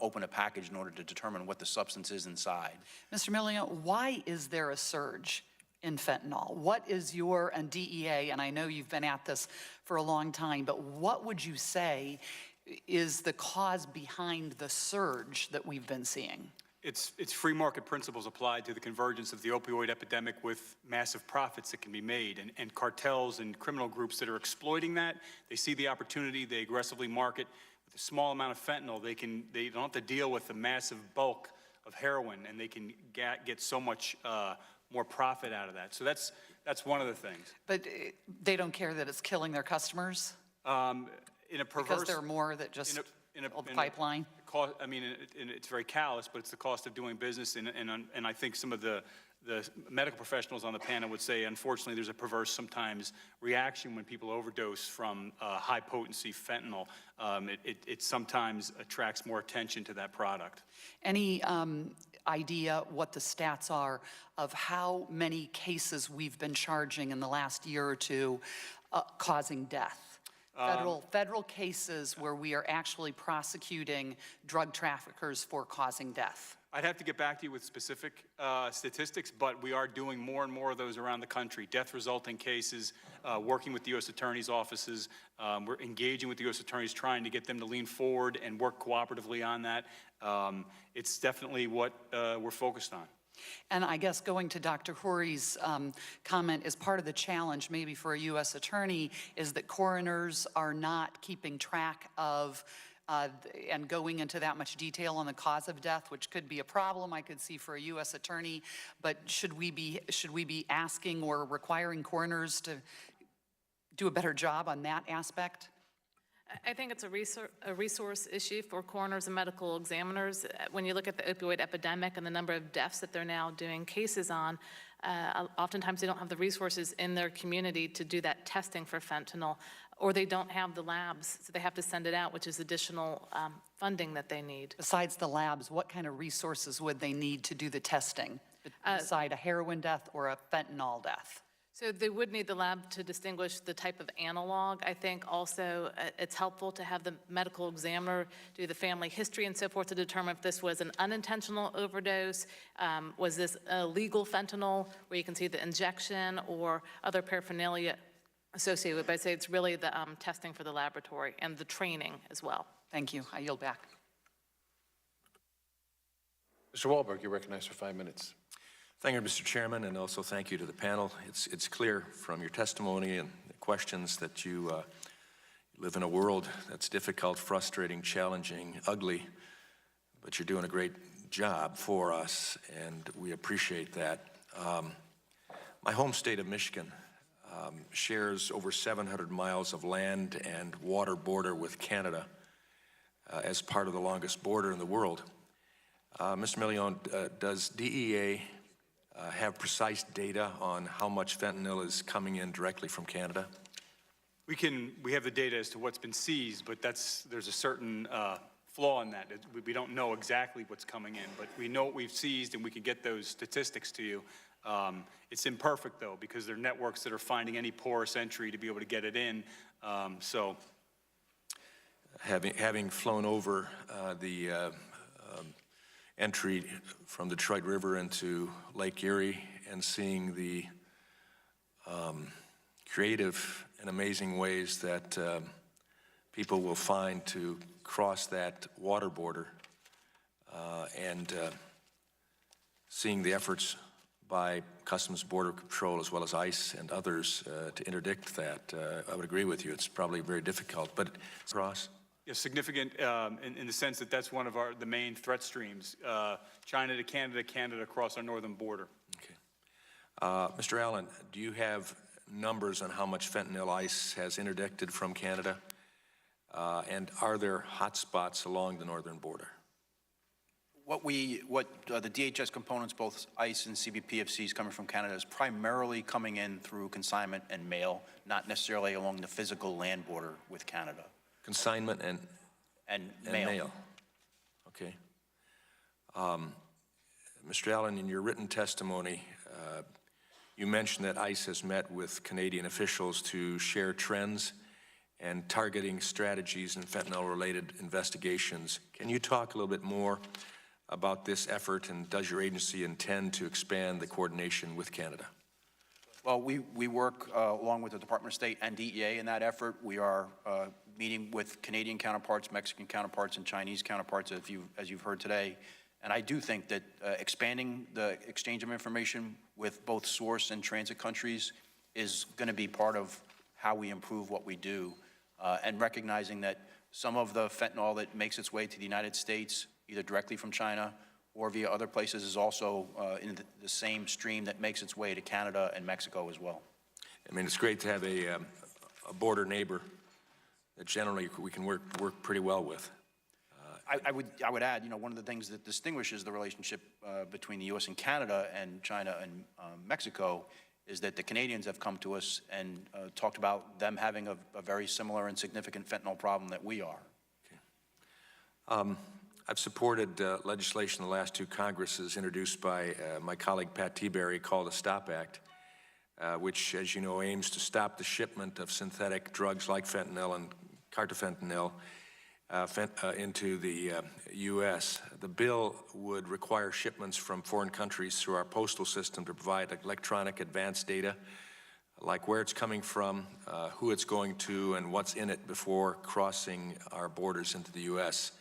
open a package in order to determine what the substance is inside. Mr. Millian, why is there a surge in fentanyl? What is your, and DEA, and I know you've been at this for a long time, but what would you say is the cause behind the surge that we've been seeing? It's free market principles applied to the convergence of the opioid epidemic with massive profits that can be made, and cartels and criminal groups that are exploiting that. They see the opportunity, they aggressively market. With a small amount of fentanyl, they don't have to deal with the massive bulk of heroin, and they can get so much more profit out of that. So that's one of the things. But they don't care that it's killing their customers? In a perverse, because there are more that just in a pipeline? I mean, it's very callous, but it's the cost of doing business, and I think some of the medical professionals on the panel would say, unfortunately, there's a perverse sometimes reaction when people overdose from high-potency fentanyl. It sometimes attracts more attention to that product. Any idea what the stats are of how many cases we've been charging in the last year or two causing death? Federal cases where we are actually prosecuting drug traffickers for causing death. I'd have to get back to you with specific statistics, but we are doing more and more of those around the country. Death resulting cases, working with the U.S. Attorney's offices. We're engaging with the U.S. Attorneys, trying to get them to lean forward and work cooperatively on that. It's definitely what we're focused on. And I guess going to Dr. Hori's comment, is part of the challenge maybe for a U.S. attorney is that coroners are not keeping track of and going into that much detail on the cause of death, which could be a problem I could see for a U.S. attorney. But should we be asking or requiring coroners to do a better job on that aspect? I think it's a resource issue for coroners and medical examiners. When you look at the opioid epidemic and the number of deaths that they're now doing cases on, oftentimes they don't have the resources in their community to do that testing for fentanyl, or they don't have the labs, so they have to send it out, which is additional funding that they need. Besides the labs, what kind of resources would they need to do the testing, beside a heroin death or a fentanyl death? So they would need the lab to distinguish the type of analog. I think also it's helpful to have the medical examiner do the family history and so forth to determine if this was an unintentional overdose, was this illegal fentanyl, where you can see the injection or other paraphernalia associated with it. But I'd say it's really the testing for the laboratory and the training as well. Thank you. I yield back. Mr. Wahlberg, you're recognized for 5 minutes. Thank you, Mr. Chairman, and also thank you to the panel. It's clear from your testimony and the questions that you live in a world that's difficult, frustrating, challenging, ugly, but you're doing a great job for us, and we appreciate that. My home state of Michigan shares over 700 miles of land and water border with Canada as part of the longest border in the world. Mr. Millian, does DEA have precise data on how much fentanyl is coming in directly from Canada? We have the data as to what's been seized, but there's a certain flaw in that. We don't know exactly what's coming in, but we know what we've seized, and we can get those statistics to you. It's imperfect, though, because there are networks that are finding any porous entry to be able to get it in. Having flown over the entry from the Detroit River into Lake Erie and seeing the creative and amazing ways that people will find to cross that water border, and seeing the efforts by Customs Border Patrol as well as ICE and others to interdict that, I would agree with you. It's probably very difficult, but cross. Yeah, significant in the sense that that's one of the main threat streams. China to Canada, Canada across our northern border. Okay. Mr. Allen, do you have numbers on how much fentanyl ICE has interdicted from Canada? And are there hot spots along the northern border? What the DHS components, both ICE and CBPFCs coming from Canada, is primarily coming in through consignment and mail, not necessarily along the physical land border with Canada. Consignment and And mail. mail. Okay. Mr. Allen, in your written testimony, you mentioned that ICE has met with Canadian officials to share trends and targeting strategies in fentanyl-related investigations. Can you talk a little bit more about this effort, and does your agency intend to expand the coordination with Canada? Well, we work along with the Department of State and DEA in that effort. We are meeting with Canadian counterparts, Mexican counterparts, and Chinese counterparts, as you've heard today. And I do think that expanding the exchange of information with both source and transit countries is going to be part of how we improve what we do, and recognizing that some of the fentanyl that makes its way to the United States, either directly from China or via other places, is also in the same stream that makes its way to Canada and Mexico as well. I mean, it's great to have a border neighbor that generally we can work pretty well with. I would add, one of the things that distinguishes the relationship between the U.S. and Canada and China and Mexico is that the Canadians have come to us and talked about them having a very similar and significant fentanyl problem that we are. Okay. I've supported legislation in the last two Congresses introduced by my colleague Pat Tiberi called the STOP Act, which, as you know, aims to stop the shipment of synthetic drugs like fentanyl and carfentanil into the U.S. The bill would require shipments from foreign countries through our postal system to provide electronic advance data, like where it's coming from, who it's going to, and what's in it before crossing our borders into the U.S.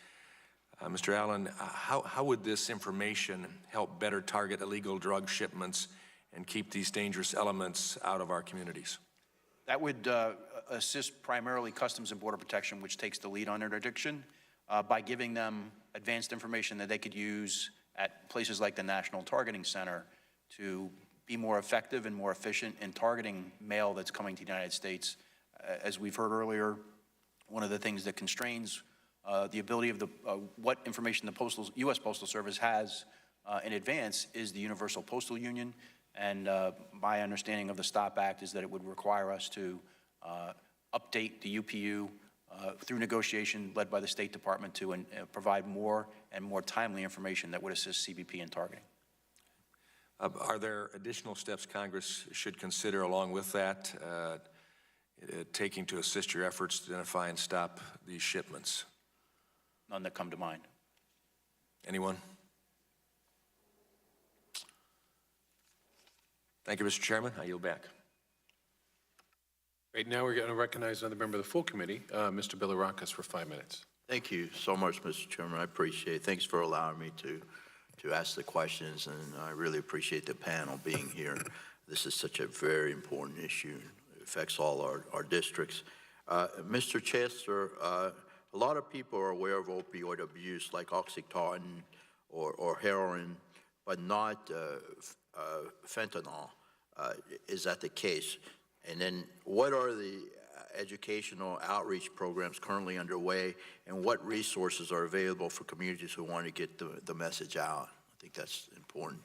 Mr. Allen, how would this information help better target illegal drug shipments and keep these dangerous elements out of our communities? That would assist primarily Customs and Border Protection, which takes the lead on interdiction, by giving them advanced information that they could use at places like the National Targeting Center to be more effective and more efficient in targeting mail that's coming to the United States. As we've heard earlier, one of the things that constrains the ability of what information the U.S. Postal Service has in advance is the Universal Postal Union. And my understanding of the STOP Act is that it would require us to update the UPU through negotiation led by the State Department to provide more and more timely information that would assist CBP in targeting. Are there additional steps Congress should consider along with that, taking to assist your efforts to identify and stop these shipments? None that come to mind. Anyone? Thank you, Mr. Chairman. I yield back. Right now, we're going to recognize another member of the full committee, Mr. Bilirakis, for 5 minutes. Thank you so much, Mr. Chairman. I appreciate it. Thanks for allowing me to ask the questions, and I really appreciate the panel being here. This is such a very important issue. It affects all our districts. Mr. Chester, a lot of people are aware of opioid abuse like Oxycontin or heroin, but not fentanyl. Is that the case? And then what are the educational outreach programs currently underway, and what resources are available for communities who want to get the message out? I think that's important.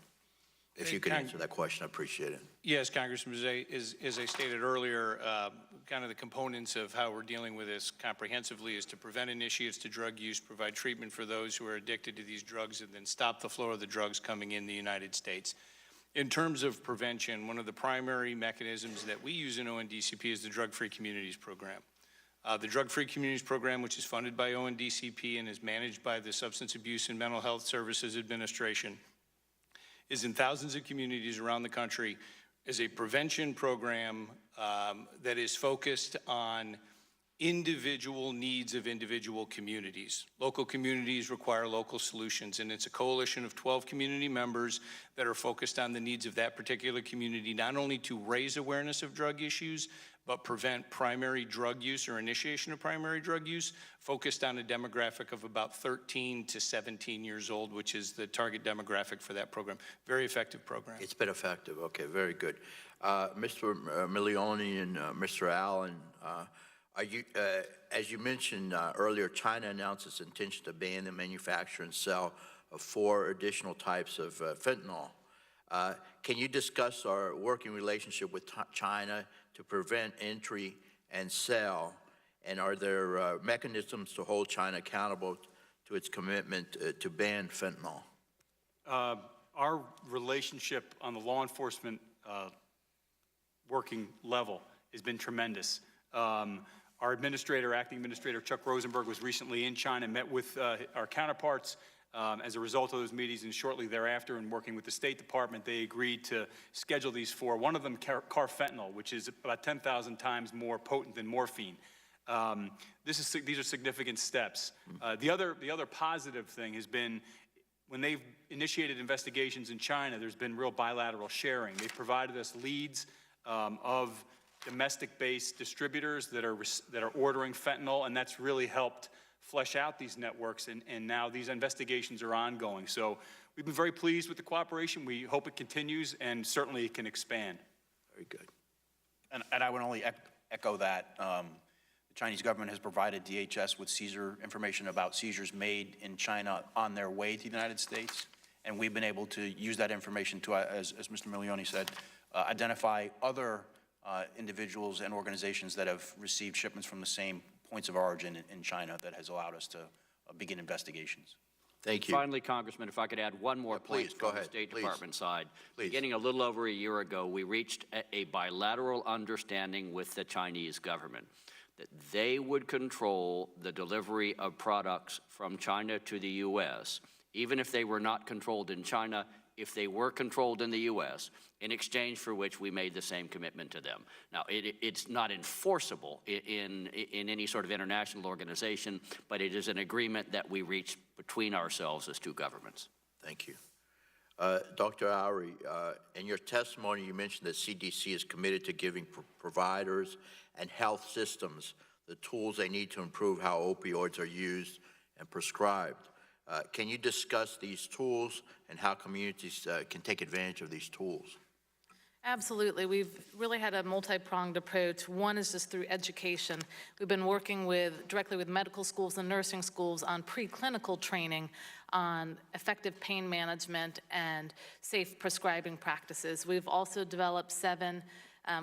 If you could answer that question, I appreciate it. Yes, Congressman, as I stated earlier, kind of the components of how we're dealing with this comprehensively is to prevent initiates to drug use, provide treatment for those who are addicted to these drugs, and then stop the flow of the drugs coming in the United States. In terms of prevention, one of the primary mechanisms that we use in ONDCP is the Drug-Free Communities Program. The Drug-Free Communities Program, which is funded by ONDCP and is managed by the Substance Abuse and Mental Health Services Administration, is in thousands of communities around the country, is a prevention program that is focused on individual needs of individual communities. Local communities require local solutions, and it's a coalition of 12 community members that are focused on the needs of that particular community, not only to raise awareness of drug issues, but prevent primary drug use or initiation of primary drug use, focused on a demographic of about 13 to 17 years old, which is the target demographic for that program. Very effective program. It's been effective. Okay, very good. Mr. Milioni and Mr. Allen, as you mentioned earlier, China announced its intention to ban the manufacture and sale of 4 additional types of fentanyl. Can you discuss our working relationship with China to prevent entry and sale? And are there mechanisms to hold China accountable to its commitment to ban fentanyl? Our relationship on the law enforcement working level has been tremendous. Our administrator, acting administrator Chuck Rosenberg, was recently in China, met with our counterparts. As a result of those meetings, and shortly thereafter, and working with the State Department, they agreed to schedule these for one of them, carfentanil, which is about 10,000 times more potent than morphine. These are significant steps. The other positive thing has been when they've initiated investigations in China, there's been real bilateral sharing. They've provided us leads of domestic-based distributors that are ordering fentanyl, and that's really helped flesh out these networks, and now these investigations are ongoing. So we've been very pleased with the cooperation. We hope it continues, and certainly it can expand. Very good. And I would only echo that. The Chinese government has provided DHS with seizure information about seizures made in China on their way to the United States, and we've been able to use that information to, as Mr. Milioni said, identify other individuals and organizations that have received shipments from the same points of origin in China that has allowed us to begin investigations. Thank you. Finally, Congressman, if I could add one more point from the State Department side. Beginning a little over a year ago, we reached a bilateral understanding with the Chinese government that they would control the delivery of products from China to the U.S., even if they were not controlled in China, if they were controlled in the U.S., in exchange for which we made the same commitment to them. Now, it's not enforceable in any sort of international organization, but it is an agreement that we reach between ourselves as two governments. Thank you. Dr. Lowry, in your testimony, you mentioned that CDC is committed to giving providers and health systems the tools they need to improve how opioids are used and prescribed. Can you discuss these tools and how communities can take advantage of these tools? Absolutely. We've really had a multi-pronged approach. One is just through education. We've been working directly with medical schools and nursing schools on preclinical training on effective pain management and safe prescribing practices. We've also developed 7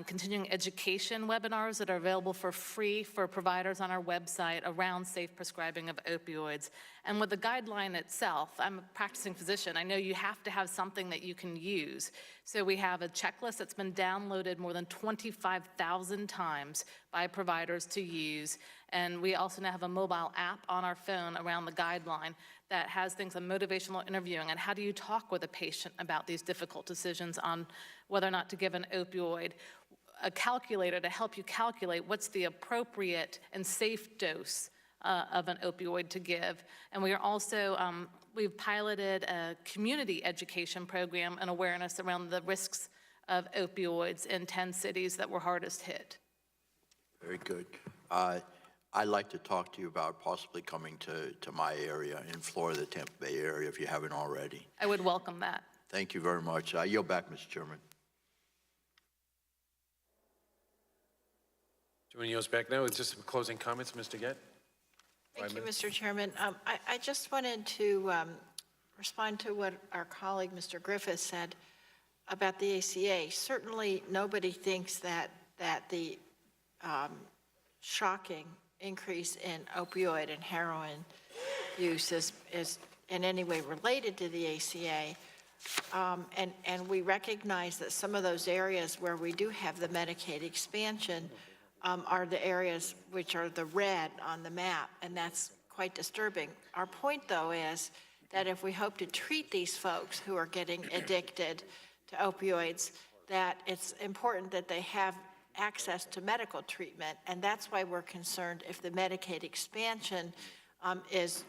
continuing education webinars that are available for free for providers on our website around safe prescribing of opioids. And with the guideline itself, I'm a practicing physician. I know you have to have something that you can use. So we have a checklist that's been downloaded more than 25,000 times by providers to use. And we also now have a mobile app on our phone around the guideline that has things on motivational interviewing and how do you talk with a patient about these difficult decisions on whether or not to give an opioid, a calculator to help you calculate what's the appropriate and safe dose of an opioid to give. And we are also, we've piloted a community education program and awareness around the risks of opioids in 10 cities that were hardest hit. Very good. I'd like to talk to you about possibly coming to my area in Florida, the Tampa Bay area, if you haven't already. I would welcome that. Thank you very much. I yield back, Mr. Chairman. Do you want to yield back now with just some closing comments, Mr. Gett? Thank you, Mr. Chairman. I just wanted to respond to what our colleague, Mr. Griffith, said about the ACA. Certainly, nobody thinks that the shocking increase in opioid and heroin use is in any way related to the ACA. And we recognize that some of those areas where we do have the Medicaid expansion are the areas which are the red on the map, and that's quite disturbing. Our point, though, is that if we hope to treat these folks who are getting addicted to opioids, that it's important that they have access to medical treatment, and that's why we're concerned if the Medicaid expansion is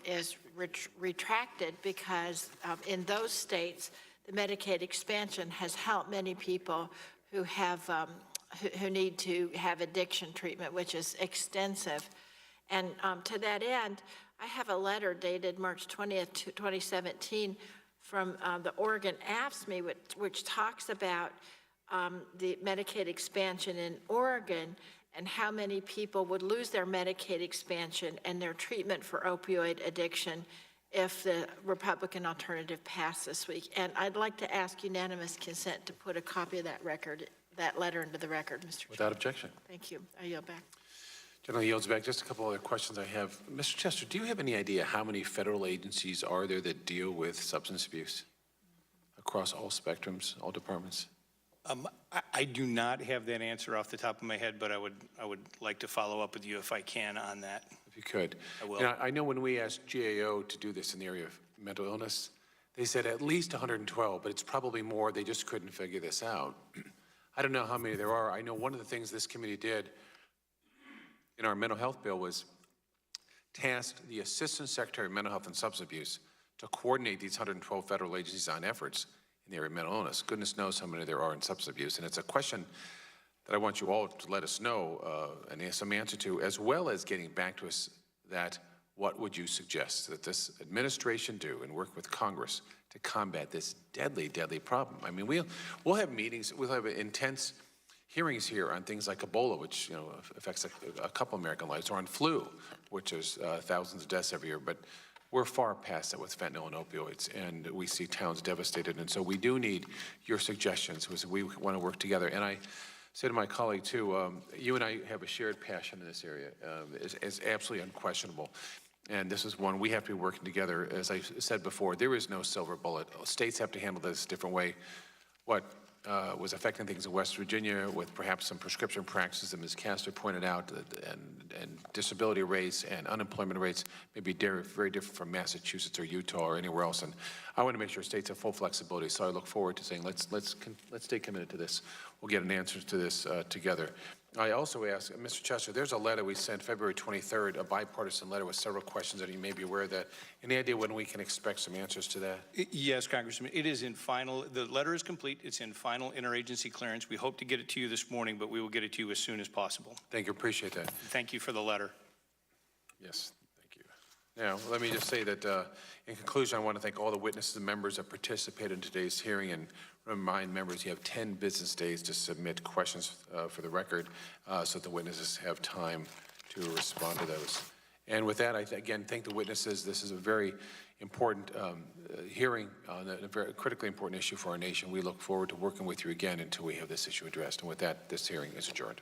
retracted, because in those states, the Medicaid expansion has helped many people who have who need to have addiction treatment, which is extensive. And to that end, I have a letter dated March 20th, 2017 from the Oregon AFSCME, which talks about the Medicaid expansion in Oregon and how many people would lose their Medicaid expansion and their treatment for opioid addiction if the Republican alternative passed this week. And I'd like to ask unanimous consent to put a copy of that letter into the record, Mr. Chairman. Without objection. Thank you. I yield back. Gentleman yields back. Just a couple other questions I have. Mr. Chester, do you have any idea how many federal agencies are there that deal with substance abuse across all spectrums, all departments? I do not have that answer off the top of my head, but I would like to follow up with you if I can on that. If you could. I will. You know, I know when we asked GAO to do this in the area of mental illness, they said at least 112, but it's probably more. They just couldn't figure this out. I don't know how many there are. I know one of the things this committee did in our mental health bill was tasked the Assistant Secretary of Mental Health and Substance Abuse to coordinate these 112 federal agencies on efforts in the area of mental illness. Goodness knows how many there are in substance abuse. And it's a question that I want you all to let us know and some answer to, as well as getting back to us that what would you suggest that this administration do and work with Congress to combat this deadly, deadly problem? I mean, we'll have meetings, we'll have intense hearings here on things like Ebola, which affects a couple American lives, or on flu, which is thousands of deaths every year. But we're far past that with fentanyl and opioids, and we see towns devastated. And so we do need your suggestions because we want to work together. And I say to my colleague too, you and I have a shared passion in this area. It's absolutely unquestionable. And this is one we have to be working together. As I said before, there is no silver bullet. States have to handle this a different way. What was affecting things in West Virginia with perhaps some prescription practices that Ms. Castor pointed out, and disability rates and unemployment rates may be very different from Massachusetts or Utah or anywhere else. And I want to make sure states have full flexibility. So I look forward to saying let's stay committed to this. We'll get an answer to this together. I also asked, Mr. Chester, there's a letter we sent February 23rd, a bipartisan letter with several questions that you may be aware of that. Any idea when we can expect some answers to that? Yes, Congressman. It is in final, the letter is complete. It's in final interagency clearance. We hope to get it to you this morning, but we will get it to you as soon as possible. Thank you. Appreciate that. Thank you for the letter. Yes, thank you. Now, let me just say that in conclusion, I want to thank all the witnesses and members that participated in today's hearing and remind members you have 10 business days to submit questions for the record so that the witnesses have time to respond to those. And with that, I again thank the witnesses. This is a very important hearing on a very critically important issue for our nation. We look forward to working with you again until we have this issue addressed. And with that, this hearing is adjourned.